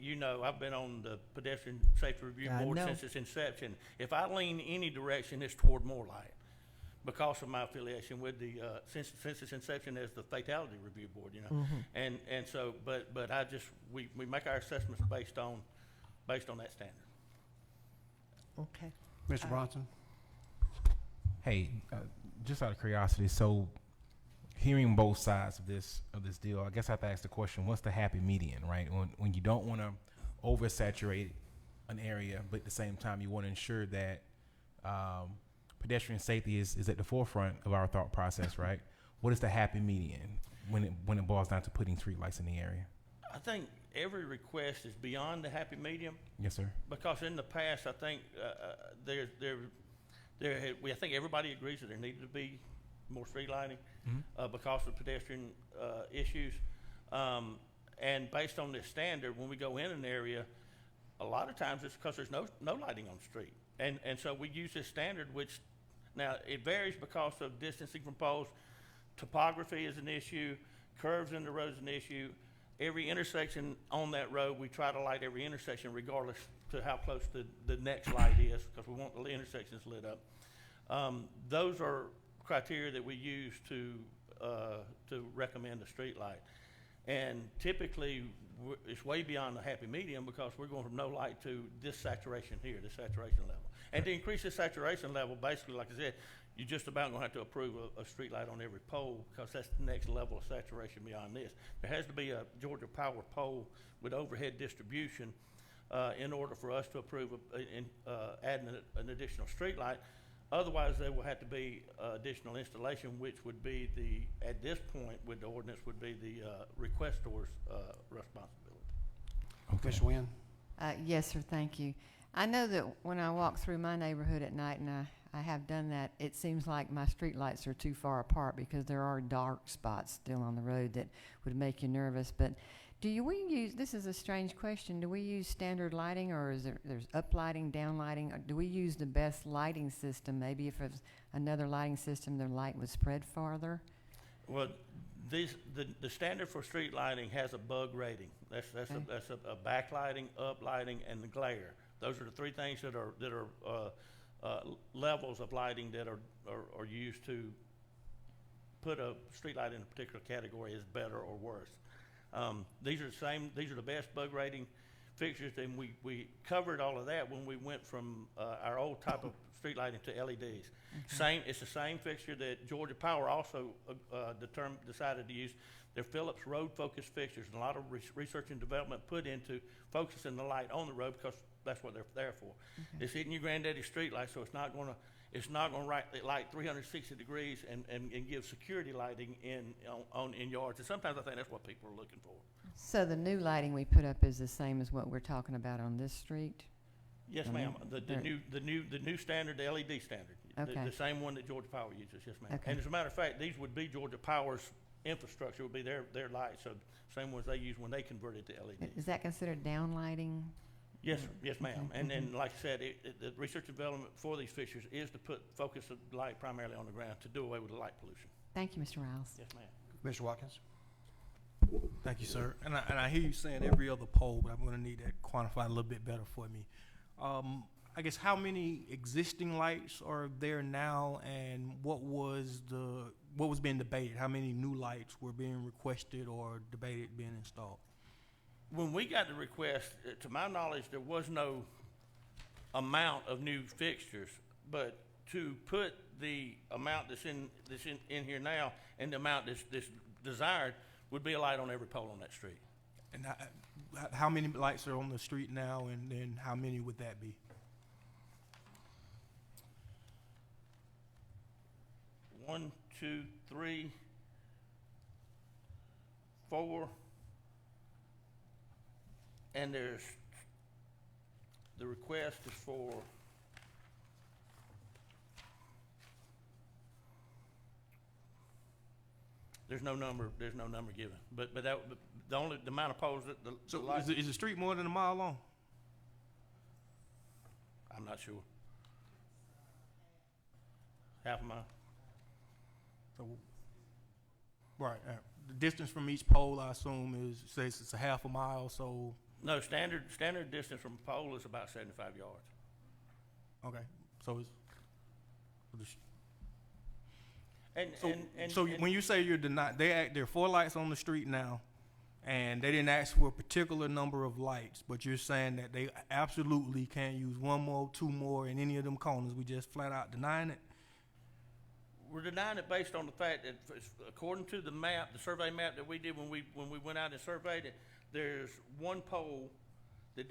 You know, I've been on the Pedestrian Safety Review Board since its inception. If I lean any direction, it's toward more light, because of my affiliation with the since its inception as the Fatality Review Board. You know, and so, but we make our assessments based on that standard. Okay. Mr. Bronson? Hey, just out of curiosity, so hearing both sides of this deal, I guess I have to ask the question: what's the happy median, right? When you don't want to oversaturate an area, but at the same time you want to ensure that pedestrian safety is at the forefront of our thought process, right? What is the happy median when it boils down to putting streetlights in the area? I think every request is beyond the happy medium. Yes, sir. Because in the past, I think I think everybody agrees that there needed to be more street lighting because of pedestrian issues. And based on this standard, when we go in an area, a lot of times it's because there's no lighting on the street. And so we use this standard, which now it varies because of distancing from poles. Topography is an issue. Curves in the road is an issue. Every intersection on that road, we try to light every intersection regardless to how close the next light is, because we want the intersections lit up. Those are criteria that we use to recommend a street light. And typically, it's way beyond the happy medium, because we're going from no light to this saturation here, this saturation level. And to increase the saturation level, basically, like I said, you're just about going to have to approve a street light on every pole, because that's the next level of saturation beyond this. There has to be a Georgia Power pole with overhead distribution in order for us to approve adding an additional street light. Otherwise, there will have to be additional installation, which would be at this point with the ordinance, would be the requestor's responsibility. Ms. Nguyen? Yes, sir, thank you. I know that when I walk through my neighborhood at night, and I have done that, it seems like my street lights are too far apart because there are dark spots still on the road that would make you nervous. But we use, this is a strange question, do we use standard lighting, or is there's up lighting, down lighting? Or do we use the best lighting system? Maybe if it was another lighting system, the light would spread farther? Well, the standard for street lighting has a bug rating. That's a backlighting, uplighting, and the glare. Those are the three things that are levels of lighting that are used to put a street light in a particular category as better or worse. These are the best bug rating fixtures, and we covered all of that when we went from our old type of street lighting to LEDs. It's the same fixture that Georgia Power also decided to use. They're Phillips road focused fixtures, and a lot of research and development put into focusing the light on the road because that's what they're there for. It's hitting your granddaddy's street light, so it's not going to light 360 degrees and give security lighting in yards. And sometimes I think that's what people are looking for. So the new lighting we put up is the same as what we're talking about on this street? Yes, ma'am. The new standard, the LED standard, Okay. the same one that Georgia Power uses. Yes, ma'am. Okay. And as a matter of fact, these would be Georgia Power's infrastructure. Would be their lights, so same ones they use when they converted to LED. Is that considered down lighting? Yes, yes, ma'am. Okay. And then, like I said, the research and development for these fixtures is to focus the light primarily on the ground to do away with the light pollution. Thank you, Mr. Riles. Yes, ma'am. Mr. Watkins? Thank you, sir. And I hear you saying every other pole, but I'm going to need that quantified a little bit better for me. I guess how many existing lights are there now, and what was being debated? How many new lights were being requested or debated being installed? When we got the request, to my knowledge, there was no amount of new fixtures, but to put the amount that's in here now and the amount that's desired would be a light on every pole on that street. And how many lights are on the street now, and then how many would that be? 1, 2, 3, 4, and there's the request is for there's no number given, but the amount of poles that So is the street more than a mile long? I'm not sure. Half a mile. So, right. The distance from each pole, I assume, says it's a half a mile. So No, standard distance from a pole is about 75 yards. okay. So And when you say you're denied, there are 4 lights on the street now, and they didn't ask for a particular number of lights, but you're saying that they absolutely can't use 1 more, 2 more in any of them corners. We just flat out denying it. we're denying it based on the fact that, according to the map, the survey map that we did when we went out and surveyed it, there's 1 pole that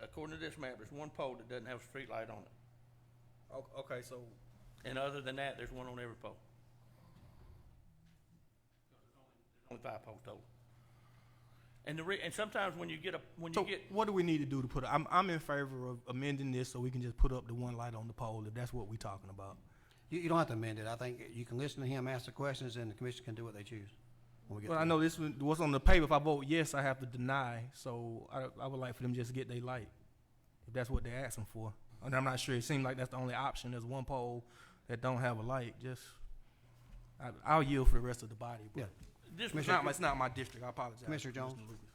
according to this map, there's 1 pole that doesn't have a street light on it. Okay, so And other than that, there's 1 on every pole. There's only 5 poles total. And sometimes when you get what do we need to do to put? I'm in favor of amending this so we can just put up the 1 light on the pole if that's what we're talking about. You don't have to amend it. I think you can listen to him, ask the questions, and the commission can do what they choose. When we get Well, to I know this what's on the paper. If I vote yes, I have to deny. So I would like for them just to get their light, if that's what they're asking for. And I'm not sure. It seems like that's the only option. There's 1 pole that don't have a light. I'll yield for the rest of the body. Yeah. It's not my district. I apologize. Commissioner Jones? Mr. Lucas.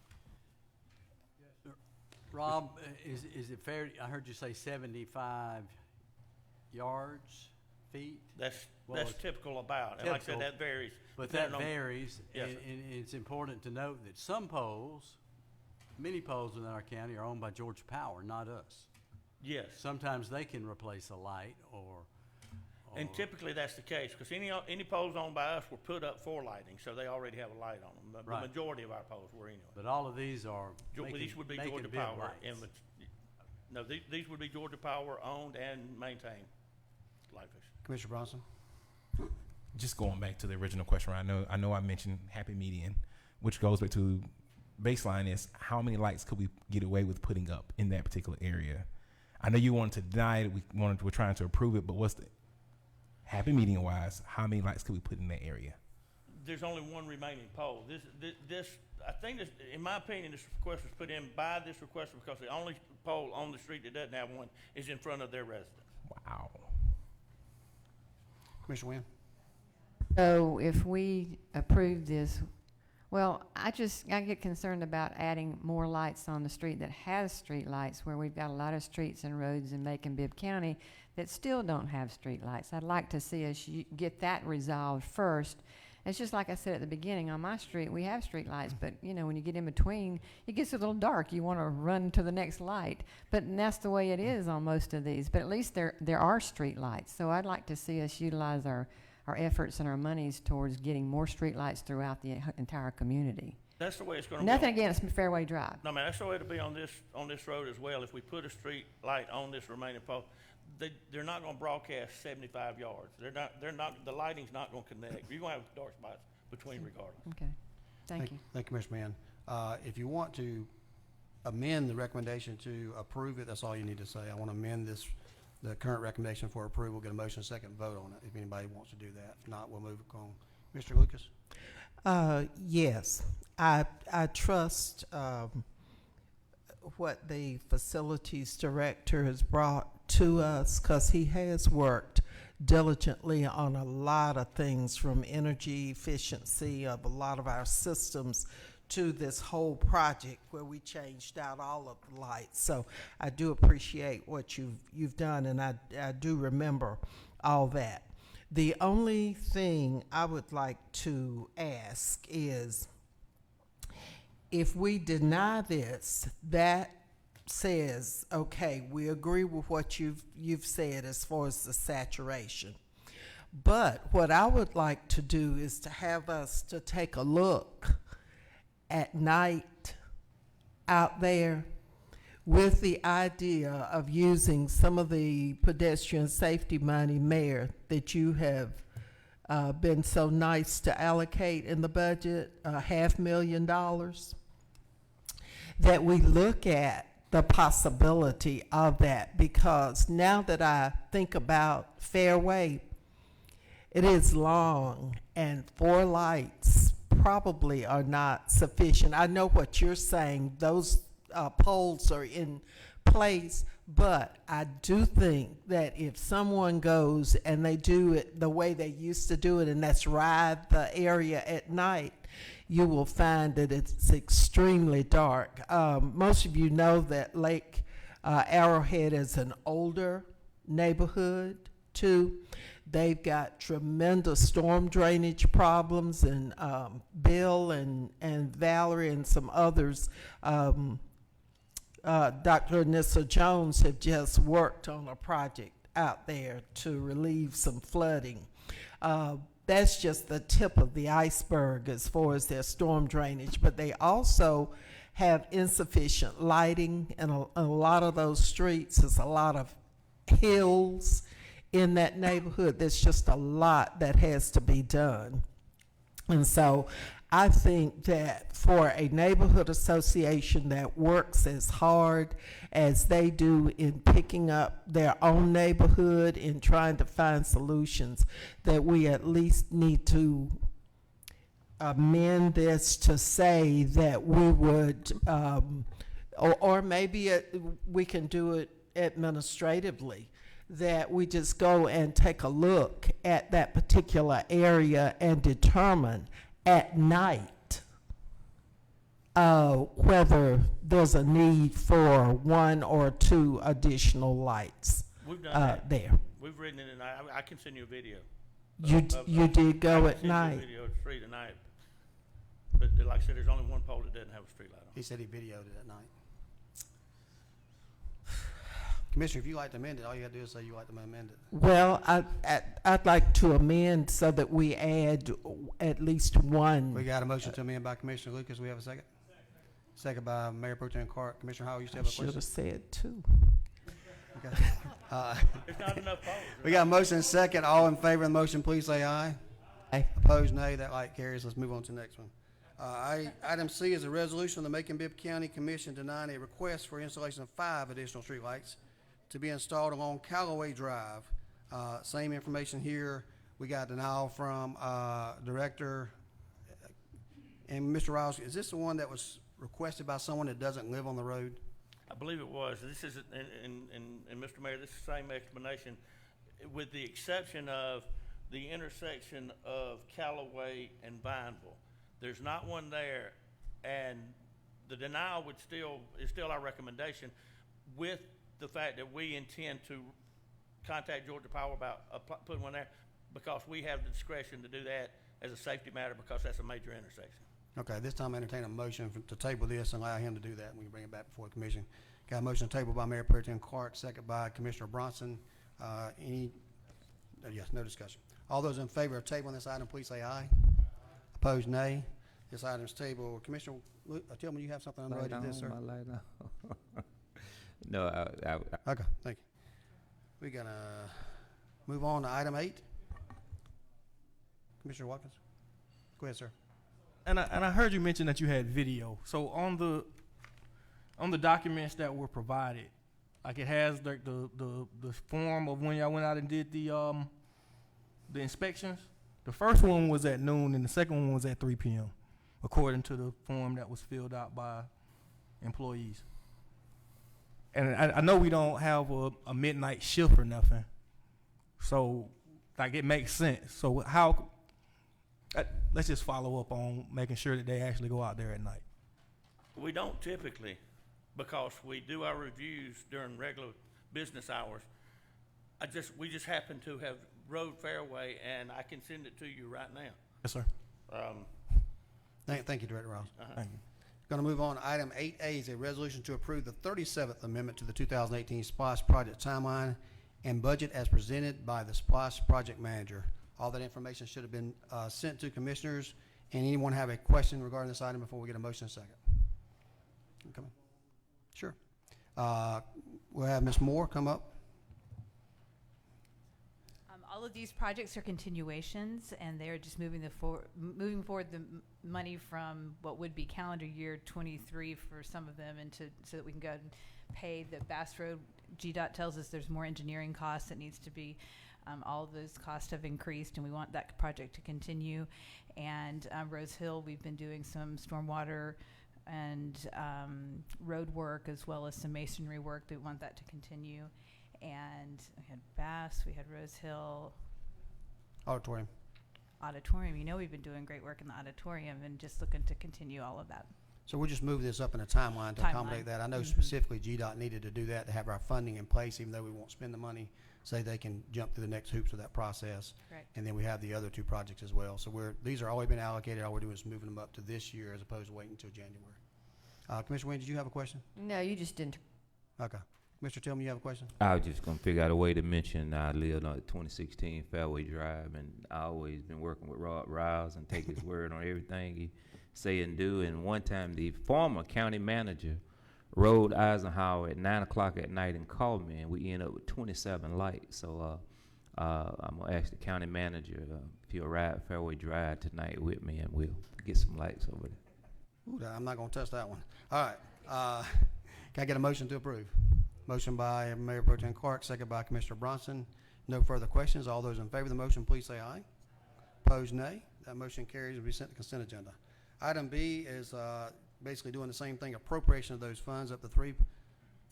Rob, is it fair, I heard you say 75 yards, feet? That's Well, typical about. And like I said, typical, that varies. But that depending on- varies, Yes, and sir. it's important to note that some poles, many poles within our county are owned by Georgia Power, not us. Yes. Sometimes they can replace a light or And typically that's the case, because any poles owned by us were put up for lighting, so they already have a light on them. The Right. majority of our poles were anyway. But all of these are These would be Georgia Macon-Bibb Power. lights. No, these would be Georgia Power owned and maintained light fixtures. Commissioner Bronson? Just going back to the original question, I know I mentioned happy median, which goes back to baseline is, how many lights could we get away with putting up in that particular area? I know you wanted to deny it. We're trying to approve it, but what's the happy medium wise? How many lights could we put in that area? There's only one remaining pole. This, I think this, in my opinion, this request was put in by this requester because the only pole on the street that doesn't have one is in front of their residence. Wow. Commissioner Wynn? So if we approve this, well, I get concerned about adding more lights on the street that has street lights, where we've got a lot of streets and roads in Macon-Bibb County that still don't have street lights. I'd like to see us get that resolved first. It's just like I said at the beginning, on my street, we have street lights, but you know, when you get in between, it gets a little dark. You want to run to the next light. But that's the way it is on most of these. But at least there are street lights. So I'd like to see us utilize our efforts and our monies towards getting more street lights throughout the entire community. That's the way it's going to be. Nothing against Fairway Drive. No, man, that's the way it'll be on this road as well. If we put a street light on this remaining pole, they're not going to broadcast 75 yards. They're not. The lighting's not going to connect. You're going to have dark spots between regardless. Okay, thank you. Thank you, Commissioner Mann. If you want to amend the recommendation to approve it, that's all you need to say. I want to amend the current recommendation for approval. Get a motion, second, vote on it. If anybody wants to do that, if not, we'll move on. Mr. Lucas. Yes, I trust what the facilities director has brought to us, because he has worked diligently on a lot of things, from energy efficiency of a lot of our systems to this whole project where we changed out all of the lights. So I do appreciate what you've done, and I do remember all that. The only thing I would like to ask is, if we deny this, that says, okay, we agree with what you've said as far as the saturation. But what I would like to do is to have us to take a look at night out there with the idea of using some of the pedestrian safety money, Mayor, that you have been so nice to allocate in the budget, $500,000, that we look at the possibility of that. Because now that I think about Fairway, it is long, and 4 lights probably are not sufficient. I know what you're saying, those poles are in place, but I do think that if someone goes and they do it the way they used to do it, and that's ride the area at night, you will find that it's extremely dark. Most of you know that Lake Arrowhead is an older neighborhood too. They've got tremendous storm drainage problems, and Bill and Valerie and some others, Dr. Anissa Jones, have just worked on a project out there to relieve some flooding. That's just the tip of the iceberg as far as their storm drainage, but they also have insufficient lighting, and a lot of those streets, there's a lot of hills in that neighborhood. There's just a lot that has to be done. And so I think that for a neighborhood association that works as hard as they do in picking up their own neighborhood and trying to find solutions, that we at least need to amend this to say that we would, or maybe we can do it administratively, that we just go and take a look at that particular area and determine at night whether there's a need for 1 or 2 additional lights. We've done that. There. We've ridden it at night. I can send you a video. You did go at I can night. send you a video of the street at night. But like I said, there's only one pole that doesn't have a street light on. He said he videoed it at night. Commissioner, if you like to amend it, all you got to do is say you like to amend it. Well, I'd like to amend so that we add at least 1. We got a motion to amend by Commissioner Lucas. We have a second? Second by Mayor Pro Tem Clark. Commissioner Howell, you still have a question? Should have said 2. Okay. There's not enough poles. We got a motion and second. All in favor of the motion, please say aye. Aye. Opposed, nay. That light carries. Let's move on to the next one. Item C is a resolution of the Macon-Bibb County Commission denying a request for installation of 5 additional streetlights to be installed along Callaway Drive. Same information here. We got denial from Director. And Mr. Riles, is this the one that was requested by someone that doesn't live on the road? I believe it was. This is, and Mr. Mayor, this is the same explanation, with the exception of the intersection of Callaway and Vineville. There's not one there, and the denial is still our recommendation, with the fact that we intend to contact Georgia Power about putting one there, because we have the discretion to do that as a safety matter, because that's a major intersection. Okay, this time I entertain a motion to table this and allow him to do that, and we can bring it back before the commission. Got a motion to table by Mayor Pro Tem Clark, second by Commissioner Bronson. Yes, no discussion. All those in favor of tabling this item, please say aye. Opposed, nay. This item is tabled. Commissioner Tillman, you have something unrelated to this, sir? No, Okay, thank you. We gotta move on to item 8. Commissioner Watkins, go ahead, sir. And I heard you mention that you had video. So on the documents that were provided, like it has the form of when y'all went out and did the inspections. The first one was at noon and the second one was at 3 p.m. according to the form that was filled out by employees. And I know we don't have a midnight shift or nothing, so like it makes sense. So how? Let's just follow up on making sure that they actually go out there at night. We don't typically, because we do our reviews during regular business hours. We just happen to have road fairway, and I can send it to you right now. Yes, sir. Thank you, Director Ross. Thank you. Going to move on to item 8A is a resolution to approve the 37th amendment to the 2018 SPOS project timeline and budget as presented by the SPOS project manager. All that information should have been sent to commissioners. And anyone have a question regarding this item before we get a motion in a second? Come on. Sure. We'll have Ms. Moore come up. All of these projects are continuations, and they're just moving forward the money from what would be calendar year 23 for some of them, so that we can go and pay the Bass Road. GDOT tells us there's more engineering costs that needs to be. All of those costs have increased, and we want that project to continue. And Rose Hill, we've been doing some stormwater and road work, as well as some masonry work. We want that to continue. And we had Bass, we had Rose Hill. Auditorium. You know, we've been doing great work in the auditorium and just looking to continue all of that. So we'll just move this up in a timeline to accommodate that. I know specifically GDOT needed to do that to have our funding in place, even though we won't spend the money, so they can jump through the next hoops of that process. Correct. And then we have the other 2 projects as well. So these are already been allocated. All we're doing is moving them up to this year as opposed to waiting until January. Commissioner Wayne, did you have a question? No, you just didn't. Okay. Mr. Tillman, you have a question? I was just gonna figure out a way to mention I lived on 2016 Fairway Drive, and I always been working with Rod Riles and take his word on everything he say and do. And one time, the former county manager rode Eisenhower at 9 o'clock at night and called me, and we ended up with 27 lights. So I'm gonna ask the county manager if he'll ride Fairway Drive tonight with me, and we'll get some lights over there. Ooh, I'm not gonna touch that one. All right. Can I get a motion to approve? Motion by Mayor Pro Tem Clark, second by Commissioner Bronson. No further questions. All those in favor of the motion, please say aye. Opposed, nay. That motion carries and will be sent to consent agenda. Item B is basically doing the same thing, appropriation of those funds up to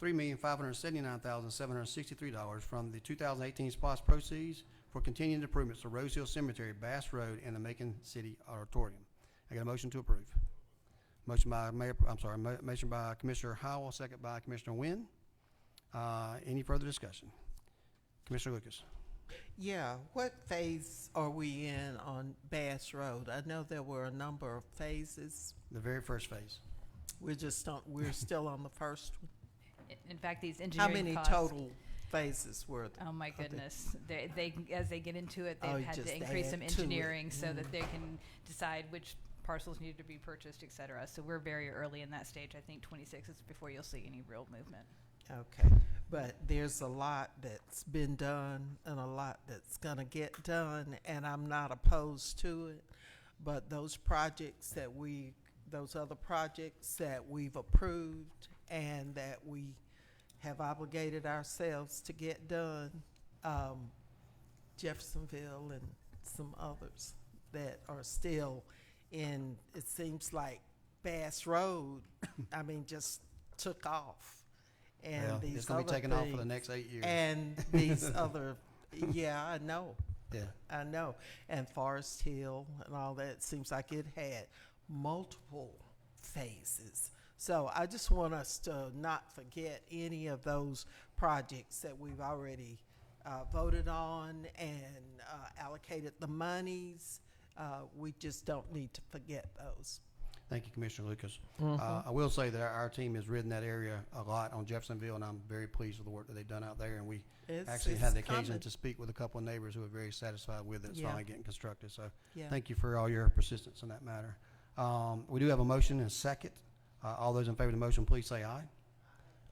$3,579,763 from the 2018 SPOS proceeds for continuing improvements to Rose Hill Cemetery, Bass Road, and the Macon City Auditorium. I got a motion to approve. Motion by motion by Commissioner Howell, second by Commissioner Wynn. Any further discussion? Commissioner Lucas. Yeah, what phase are we in on Bass Road? I know there were a number of phases. The very first phase. We're still on the first one. In fact, these engineering How many costs, total phases were there? Oh my goodness! They as they get into it, they've had to increase some add to it. engineering so that they can decide which parcels needed to be purchased, et cetera. So we're very early in that stage. I think 26 is before you'll see any real movement. Okay, but there's a lot that's been done and a lot that's gonna get done, and I'm not opposed to it, but those other projects that we've approved and that we have obligated ourselves to get done, Jeffersonville and some others that are still in, it seems like Bass Road, I mean, just took off. And Well, these it's gonna be other taken off for the things- next 8 years. And these other, yeah, I know. Yeah. I know. And Forest Hill and all that, seems like it had multiple phases. So I just want us to not forget any of those projects that we've already voted on and allocated the monies. We just don't need to forget those. Thank you, Commissioner Lucas. Mhm. I will say that our team has ridden that area a lot on Jeffersonville, and I'm very pleased with the work that they've done out there. And we actually had the occasion coming. to speak with a couple of neighbors who are very satisfied with it. It's Yeah. finally getting constructed. So Yeah. thank you for all your persistence in that matter. We do have a motion and a second. All those in favor of the motion, please say aye.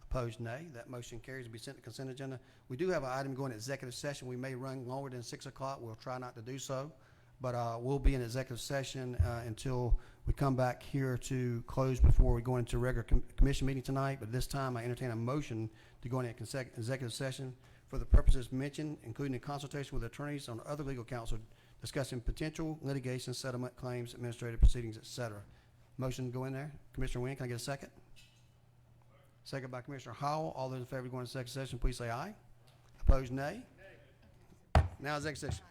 Opposed, nay. That motion carries to be sent to consent agenda. We do have an item going to executive session. We may run longer than 6 o'clock. We'll try not to do so. But we'll be in executive session until we come back here to close before we go into regular commission meeting tonight. But this time, I entertain a motion to go into executive session for the purposes mentioned, including a consultation with attorneys on other legal counsel discussing potential litigation, settlement, claims, administrative proceedings, et cetera. Motion to go in there. Commissioner Wynn, can I get a second? Second by Commissioner Howell. All those in favor of going into executive session, please say aye. Opposed, nay. Now executive session.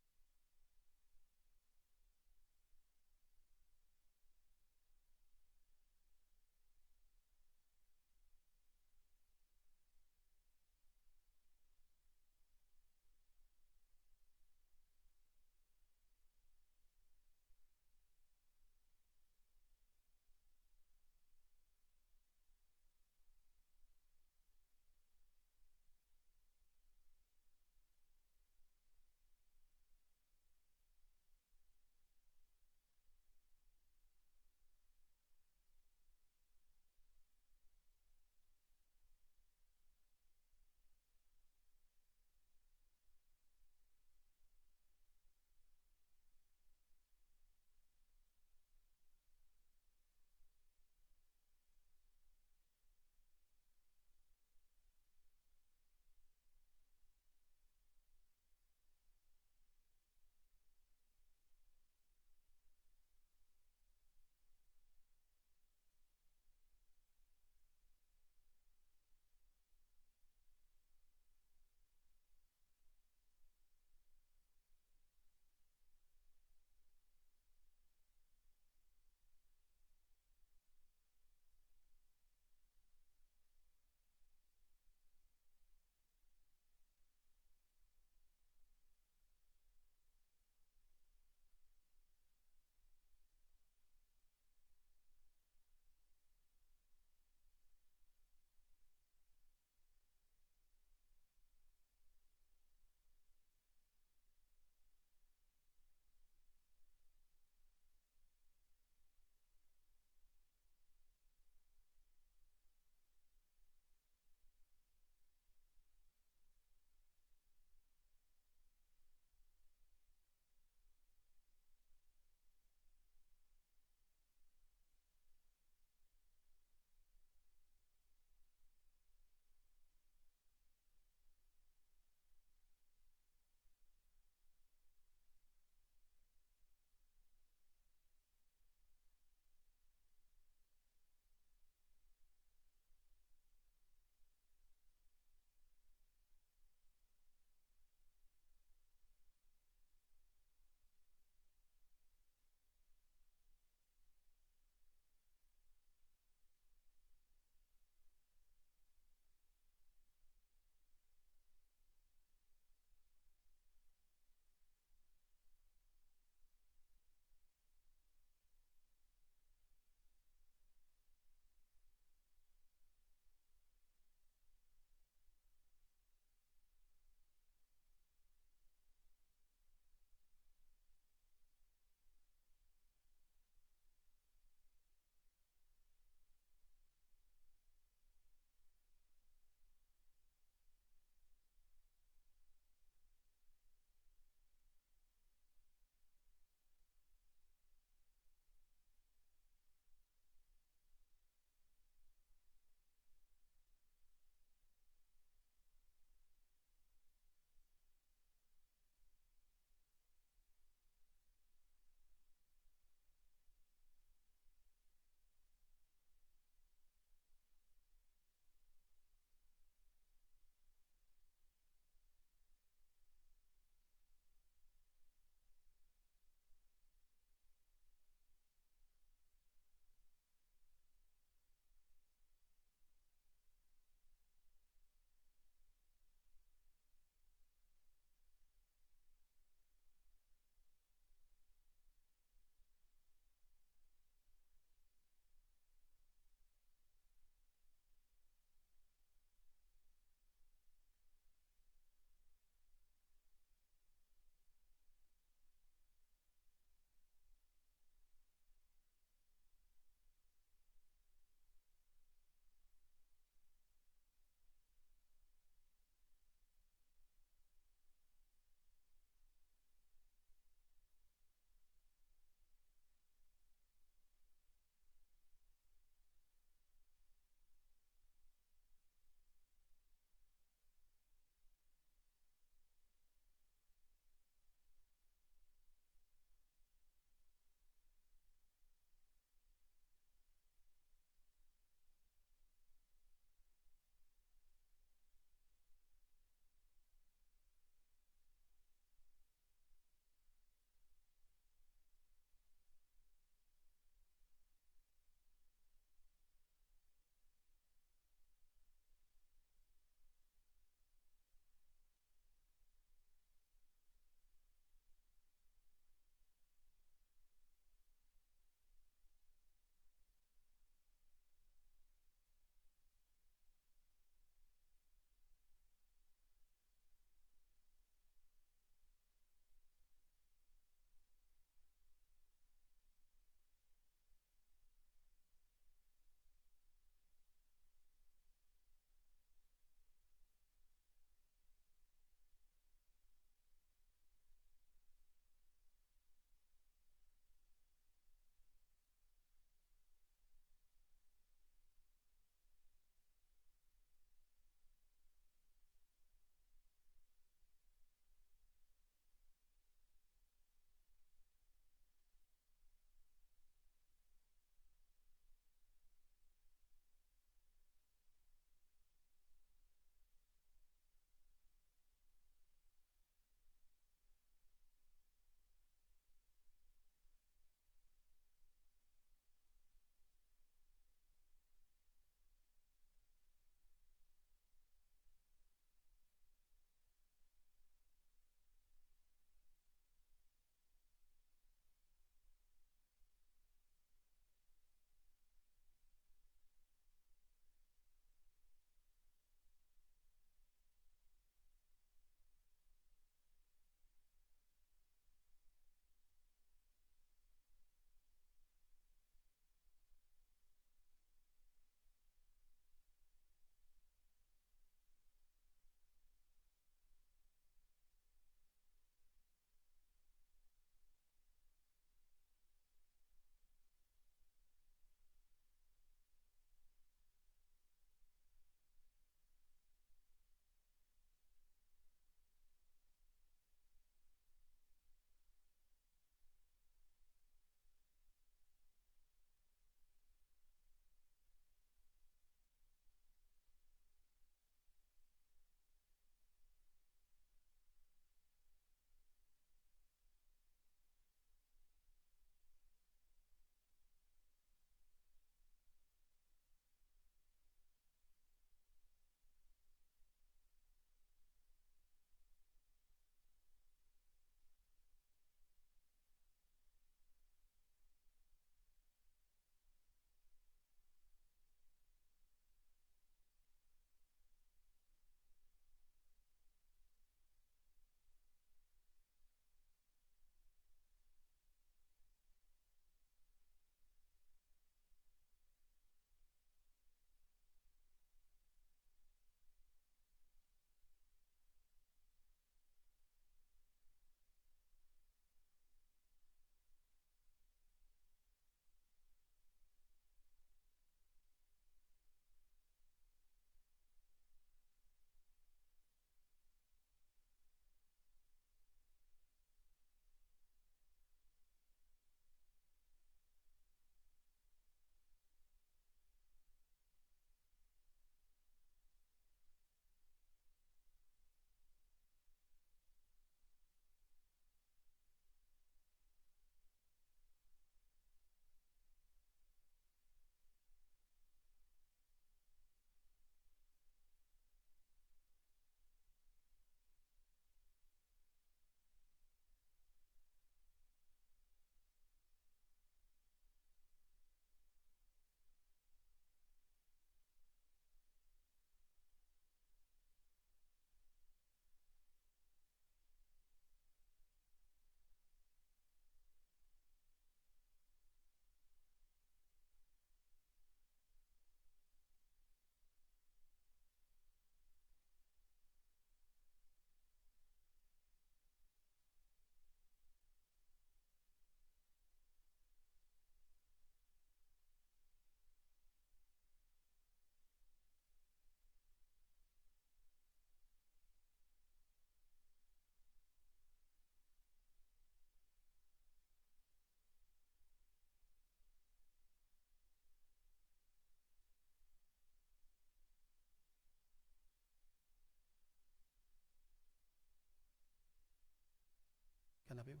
Got enough people?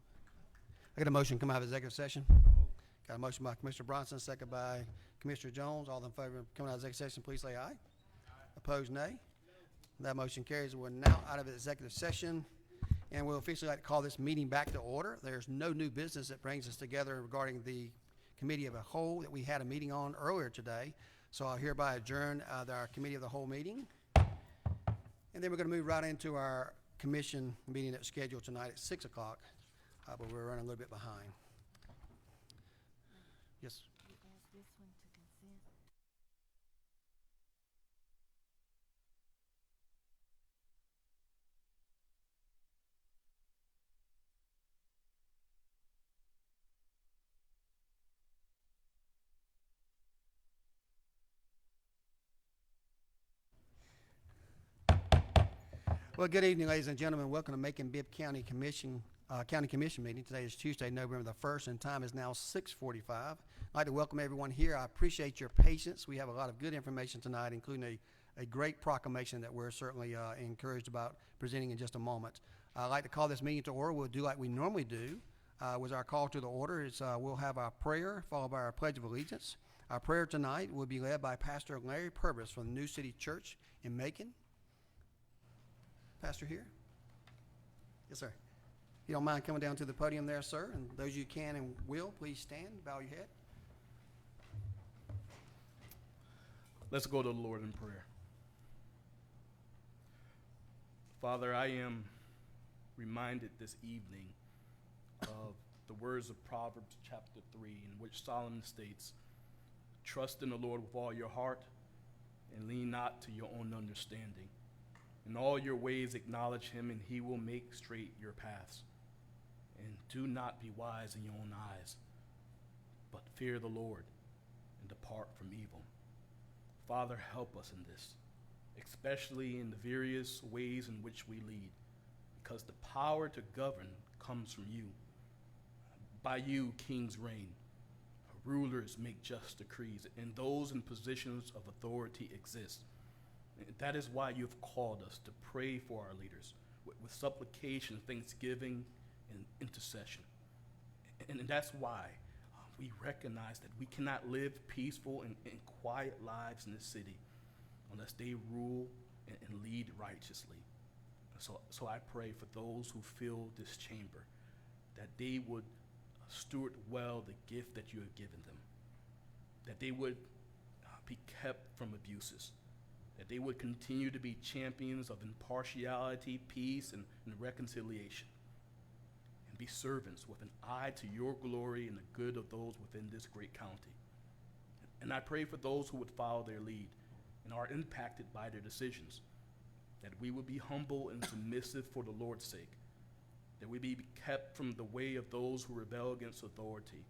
I got a motion to come out of executive session. Got a motion by Commissioner Bronson, second by Commissioner Jones. All in favor of coming out of executive session, please say aye. Opposed, nay. That motion carries. We're now out of executive session, and we'll officially like to call this meeting back to order. There's no new business that brings us together regarding the committee of the whole that we had a meeting on earlier today. So I'll hereby adjourn our committee of the whole meeting. And then we're going to move right into our commission meeting that's scheduled tonight at 6 o'clock, but we're running a little bit behind. Yes. Well, good evening, ladies and gentlemen. Welcome to Macon-Bibb County Commission meeting. Today is Tuesday, November the 1st, and time is now 6:45. I'd like to welcome everyone here. I appreciate your patience. We have a lot of good information tonight, including a great proclamation that we're certainly encouraged about presenting in just a moment. I'd like to call this meeting to order. We'll do like we normally do. With our call to the order is we'll have our prayer followed by our Pledge of Allegiance. Our prayer tonight will be led by Pastor Larry Purvis from the New City Church in Macon. Pastor here? Yes, sir. If you don't mind coming down to the podium there, sir, and those you can and will, please stand, bow your head. Let's go to the Lord in prayer. Father, I am reminded this evening of the words of Proverbs chapter 3, in which Solomon states, "Trust in the Lord with all your heart and lean not to your own understanding. In all your ways acknowledge him, and he will make straight your paths. And do not be wise in your own eyes, but fear the Lord and depart from evil." Father, help us in this, especially in the various ways in which we lead, because the power to govern comes from you. By you, kings reign, rulers make just decrees, and those in positions of authority exist. And that is why you have called us to pray for our leaders with supplication, thanksgiving, and intercession. And that's why we recognize that we cannot live peaceful and quiet lives in this city unless they rule and lead righteously. So I pray for those who fill this chamber, that they would steward well the gift that you have given them, that they would be kept from abuses, that they would continue to be champions of impartiality, peace, and reconciliation, and be servants with an eye to your glory and the good of those within this great county. And I pray for those who would follow their lead and are impacted by their decisions, that we would be humble and submissive for the Lord's sake, that we be kept from the way of those who rebel against authority,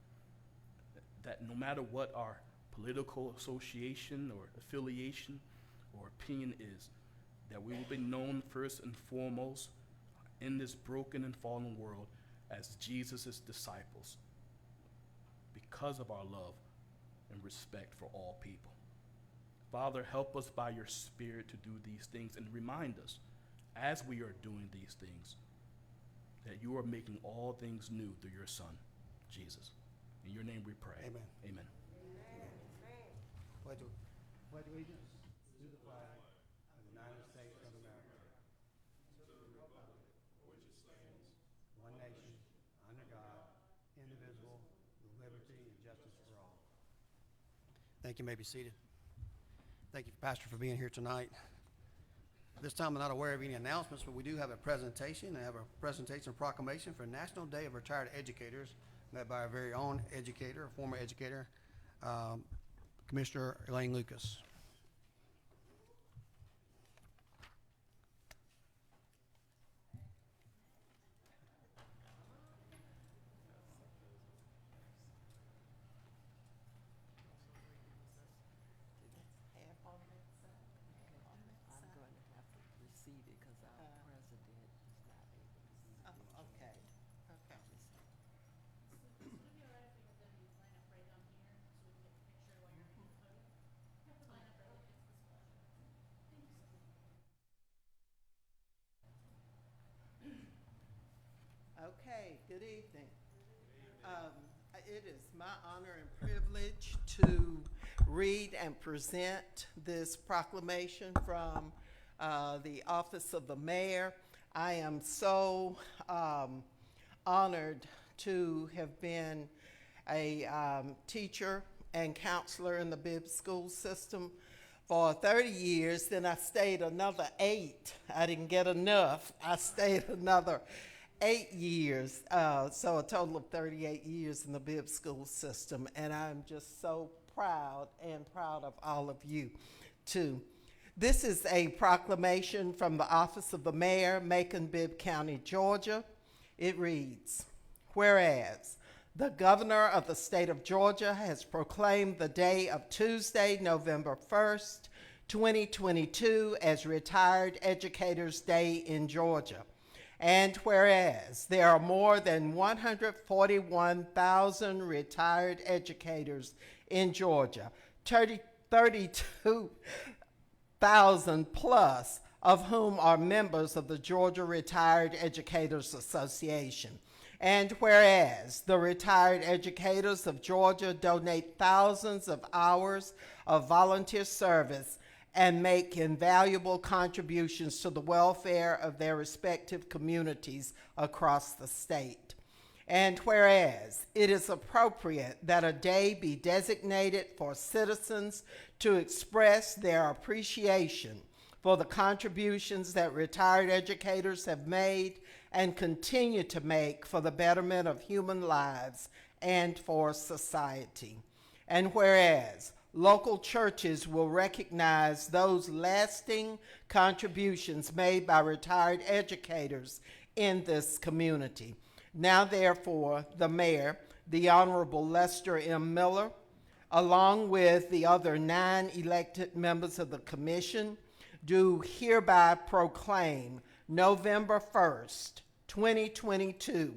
that no matter what our political association or affiliation or opinion is, that we will be known first and foremost in this broken and fallen world as Jesus' disciples because of our love and respect for all people. Father, help us by your Spirit to do these things, and remind us as we are doing these things that you are making all things new through your Son, Jesus. In your name we pray. Amen. Amen. Pledge allegiance to the flag of the United States of America, to the republic for which it stands, one nation, under God, indivisible, with liberty and justice for all. Thank you. You may be seated. Thank you, Pastor, for being here tonight. This time I'm not aware of any announcements, but we do have a presentation. I have a presentation proclamation for National Day of Retired Educators, led by our very own educator, former educator, Commissioner Elaine Lucas. Good evening. It is my honor and privilege to read and present this proclamation from the Office of the Mayor. I am so honored to have been a teacher and counselor in the Bibb school system for 30 years. Then I stayed another 8. I didn't get enough. I stayed another 8 years, so a total of 38 years in the Bibb school system, and I'm just so proud of all of you, too. This is a proclamation from the Office of the Mayor, Macon-Bibb County, Georgia. It reads, whereas the Governor of the state of Georgia has proclaimed the day of Tuesday, November 1st, 2022 as Retired Educators Day in Georgia. And whereas there are more than 141,000 retired educators in Georgia, 32,000 plus of whom are members of the Georgia Retired Educators Association. And whereas the retired educators of Georgia donate thousands of hours of volunteer service and make invaluable contributions to the welfare of their respective communities across the state. And whereas it is appropriate that a day be designated for citizens to express their appreciation for the contributions that retired educators have made and continue to make for the betterment of human lives and for society. And whereas local churches will recognize those lasting contributions made by retired educators in this community. Now, therefore, the mayor, the Honorable Lester M. Miller, along with the other 9 elected members of the commission, do hereby proclaim November 1st, 2022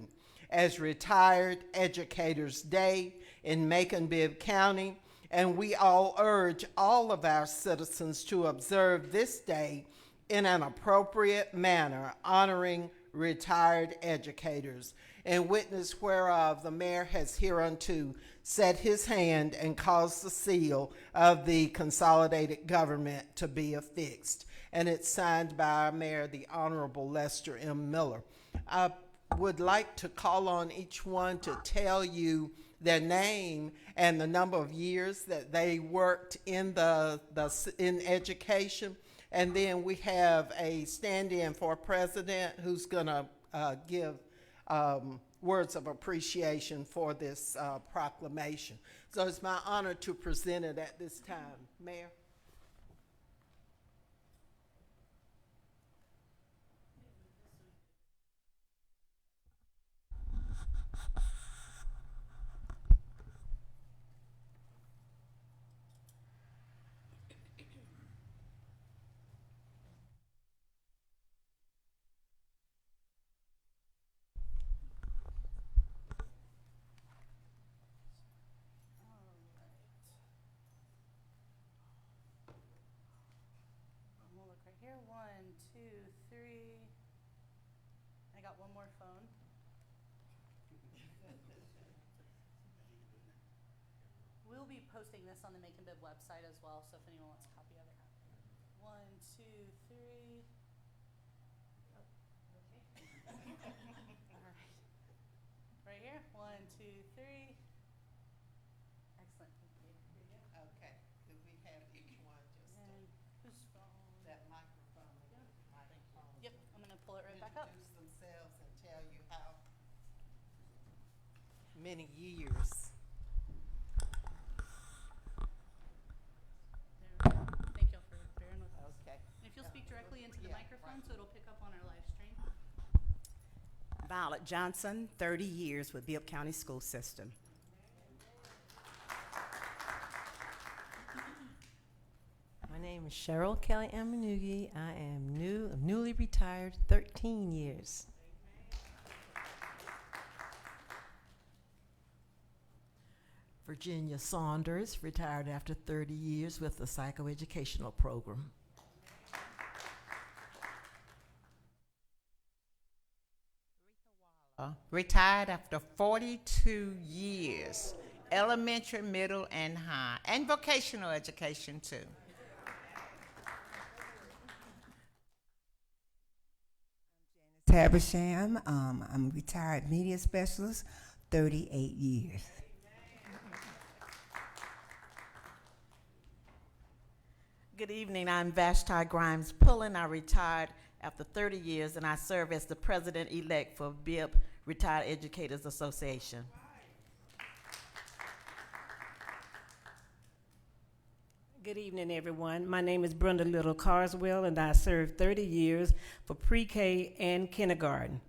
as Retired Educators Day in Macon-Bibb County, and we all urge all of our citizens to observe this day in an appropriate manner, honoring retired educators. In witness whereof, the mayor has hereunto set his hand and caused the seal of the consolidated government to be affixed. And it's signed by our mayor, the Honorable Lester M. Miller. I would like to call on each one to tell you their name and the number of years that they worked in in education. And then we have a stand-in for president who's going to give words of appreciation for this proclamation. So it's my honor to present it at this time. Mayor. Here, 1, 2, 3. I got one more phone. We'll be posting this on the Macon-Bibb website as well, so if anyone wants a copy of it. 1, 2, 3. Oh, okay. All right. Right here. 1, 2, 3. Excellent. Thank you. Here you go. Okay. Could we have each one just And whose phone? that microphone? Yep, I'm gonna pull it right back up. Introduce themselves and tell you how many years. There we go. Thank y'all for bearing with us. Okay. And if you'll speak directly into the Yeah, microphone, right. so it'll pick up on our live stream. Violet Johnson, 30 years with Bibb County School System. My name is Cheryl Kelly Amanugi. I am newly retired, 13 years. Virginia Saunders, retired after 30 years with the psychoeducational program. retired after 42 years, elementary, middle, and high, and vocational education too. Tabasham. I'm a retired media specialist, 38 years. Good evening. I'm Vashti Grimes Pullen. I retired after 30 years, and I serve as the president-elect for Bibb Retired Educators Association. Good evening, everyone. My name is Brenda Little Carswell, and I served 30 years for pre-K and kindergarten.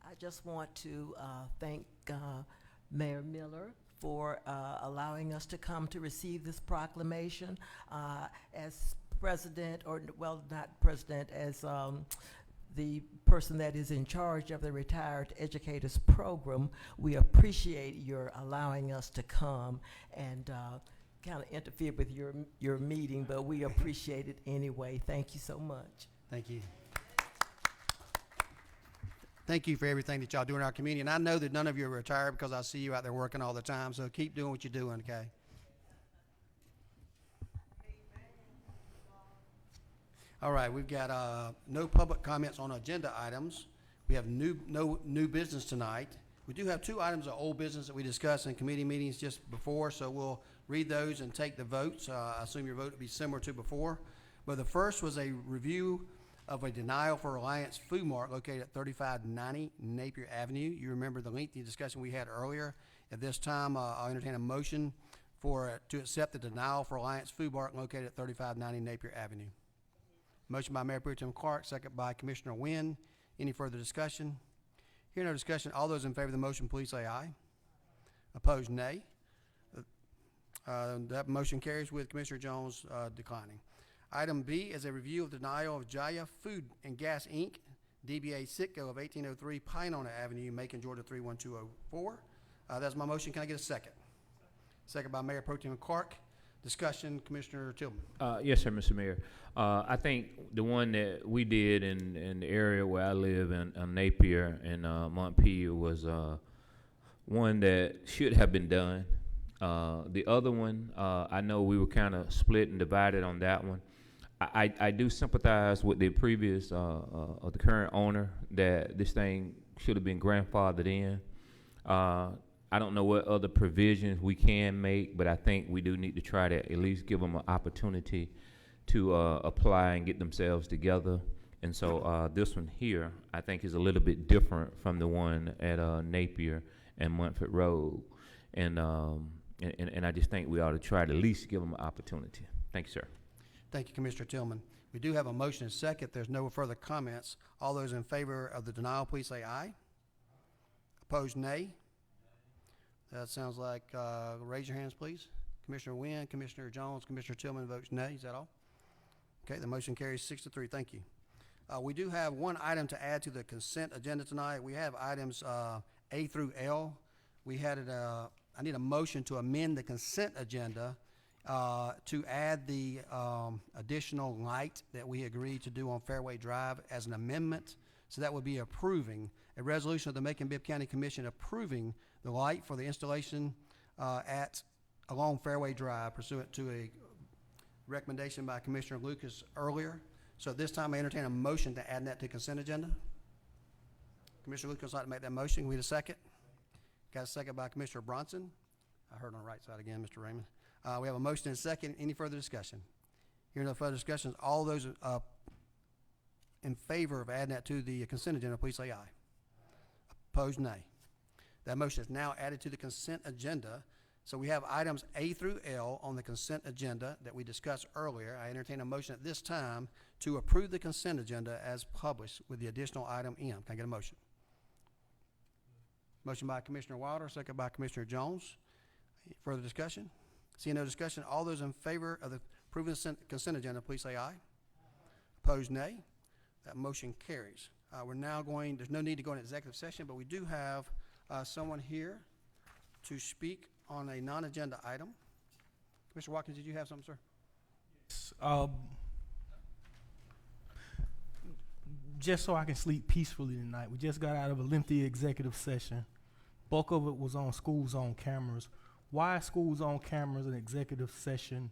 I just want to thank Mayor Miller for allowing us to come to receive this proclamation. As president, or well, not president, as the person that is in charge of the Retired Educators Program, we appreciate your allowing us to come and kind of interfere with your meeting, but we appreciate it anyway. Thank you so much. Thank you. Thank you for everything that y'all do in our community. And I know that none of you are retired because I see you out there working all the time, so keep doing what you're doing, okay? All right, we've got no public comments on agenda items. We have no new business tonight. We do have 2 items of old business that we discussed in committee meetings just before, so we'll read those and take the votes. I assume your vote will be similar to before. But the first was a review of a denial for Reliance Food Mart located at 3590 Napier Avenue. You remember the lengthy discussion we had earlier. At this time, I'll entertain a motion to accept the denial for Reliance Food Mart located at 3590 Napier Avenue. Motion by Mayor Pro Tem Clark, second by Commissioner Wynn. Any further discussion? Hearing no discussion, all those in favor of the motion, please say aye. Opposed, nay. That motion carries with Commissioner Jones declining. Item B is a review of denial of Jaya Food and Gas, Inc., DBA Sitco of 1803 Pinona Avenue, Macon, Georgia 31204. That's my motion. Can I get a second? Second by Mayor Pro Tem Clark. Discussion, Commissioner Tillman. Yes, sir, Mr. Mayor. I think the one that we did in the area where I live in Napier and Montpelier was one that should have been done. The other one, I know we were kind of split and divided on that one. I do sympathize with the previous, or the current owner, that this thing should have been grandfathered in. I don't know what other provisions we can make, but I think we do need to try to at least give them an opportunity to apply and get themselves together. And so this one here, I think, is a little bit different from the one at Napier and Montford Road. And I just think we ought to try to at least give them an opportunity. Thank you, sir. Thank you, Commissioner Tillman. We do have a motion and second. If there's no further comments, all those in favor of the denial, please say aye. Opposed, nay. That sounds like, raise your hands, please. Commissioner Wynn, Commissioner Jones, Commissioner Tillman votes nay. Is that all? Okay, the motion carries 6-3. Thank you. We do have one item to add to the consent agenda tonight. We have items A through L. We had I need a motion to amend the consent agenda to add the additional light that we agreed to do on Fairway Drive as an amendment. So that would be approving a resolution of the Macon-Bibb County Commission approving the light for the installation along Fairway Drive pursuant to a recommendation by Commissioner Lucas earlier. So at this time, I entertain a motion to add that to consent agenda. Commissioner Lucas would like to make that motion. Can we get a second? Got a second by Commissioner Bronson. I heard on the right side again, Mr. Raymond. We have a motion and a second. Any further discussion? Hearing no further discussion, all those in favor of adding that to the consent agenda, please say aye. Opposed, nay. That motion is now added to the consent agenda. So we have items A through L on the consent agenda that we discussed earlier. I entertain a motion at this time to approve the consent agenda as published with the additional item M. Can I get a motion? Motion by Commissioner Wilder, second by Commissioner Jones. Any further discussion? Seeing no discussion, all those in favor of the approving the consent agenda, please say aye. Opposed, nay. That motion carries. We're now there's no need to go into executive session, but we do have someone here to speak on a non-agenda item. Commissioner Watkins, did you have something, sir? Just so I can sleep peacefully tonight, we just got out of a lengthy executive session. Bulk of it was on school zone cameras. Why school zone cameras and executive session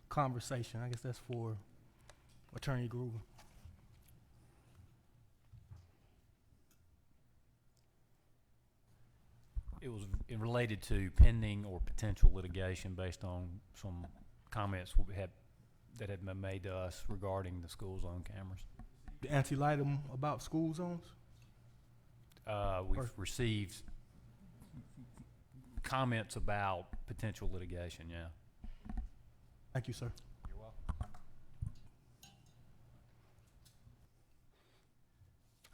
conversation? I guess that's for Attorney Gruber. It was related to pending or potential litigation based on some comments that had been made to us regarding the school zone cameras. The anti-litem about school zones? We've received comments about potential litigation, yeah. Thank you, sir. You're welcome.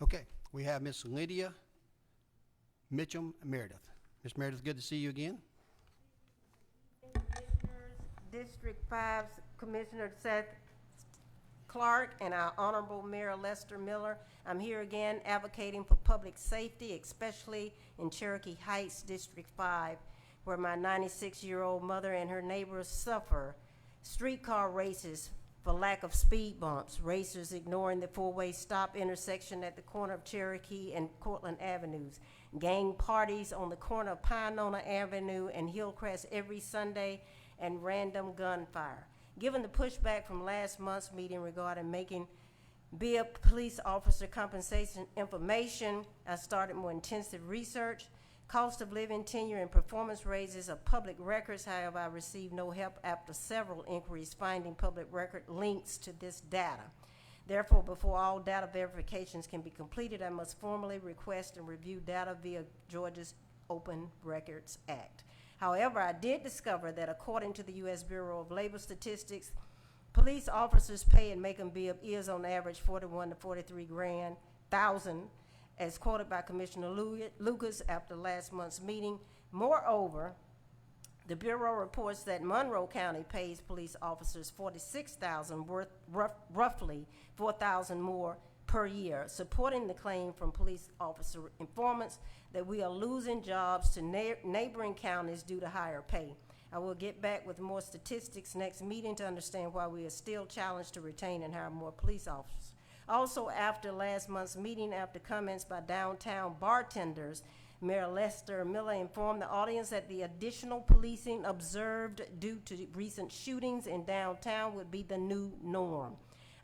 Okay, we have Miss Lydia Mitchum Meredith. Ms. Meredith, good to see you again. District 5's Commissioner Seth Clark and our Honorable Mayor Lester Miller. I'm here again advocating for public safety, especially in Cherokee Heights, District 5, where my 96-year-old mother and her neighbors suffer streetcar races for lack of speed bumps, racers ignoring the four-way stop intersection at the corner of Cherokee and Cortland Avenues, gang parties on the corner of Pinona Avenue and Hillcrest every Sunday, and random gunfire. Given the pushback from last month's meeting regarding Macon-Bibb police officer compensation information, I started more intensive research. Cost of living, tenure, and performance raises of public records. However, I received no help after several inquiries finding public record links to this data. Therefore, before all data verifications can be completed, I must formally request and review data via Georgia's Open Records Act. However, I did discover that according to the U.S. Bureau of Labor Statistics, police officers' pay in Macon-Bibb is on average $41,000 to $43,000, as quoted by Commissioner Lucas after last month's meeting. Moreover, the Bureau reports that Monroe County pays police officers $46,000, worth roughly $4,000 more per year, supporting the claim from police officer informants that we are losing jobs to neighboring counties due to higher pay. I will get back with more statistics next meeting to understand why we are still challenged to retain and hire more police officers. Also, after last month's meeting, after comments by downtown bartenders, Mayor Lester Miller informed the audience that the additional policing observed due to recent shootings in downtown would be the new norm.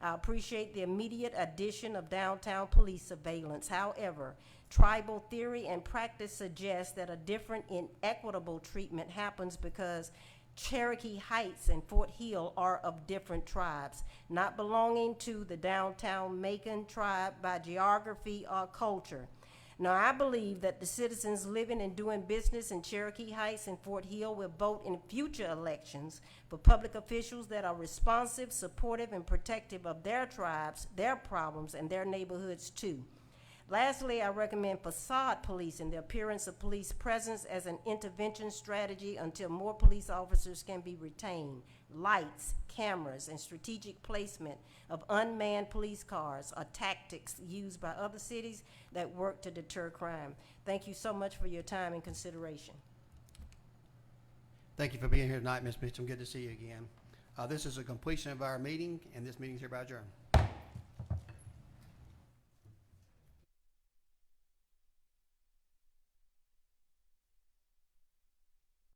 I appreciate the immediate addition of downtown police surveillance. However, tribal theory and practice suggest that a different inequitable treatment happens because Cherokee Heights and Fort Hill are of different tribes, not belonging to the downtown Macon tribe by geography or culture. Now, I believe that the citizens living and doing business in Cherokee Heights and Fort Hill will vote in future elections for public officials that are responsive, supportive, and protective of their tribes, their problems, and their neighborhoods too. Lastly, I recommend facade policing, the appearance of police presence as an intervention strategy until more police officers can be retained. Lights, cameras, and strategic placement of unmanned police cars are tactics used by other cities that work to deter crime. Thank you so much for your time and consideration. Thank you for being here tonight, Ms. Mitchum. Good to see you again. This is a completion of our meeting, and this meeting is hereby adjourned.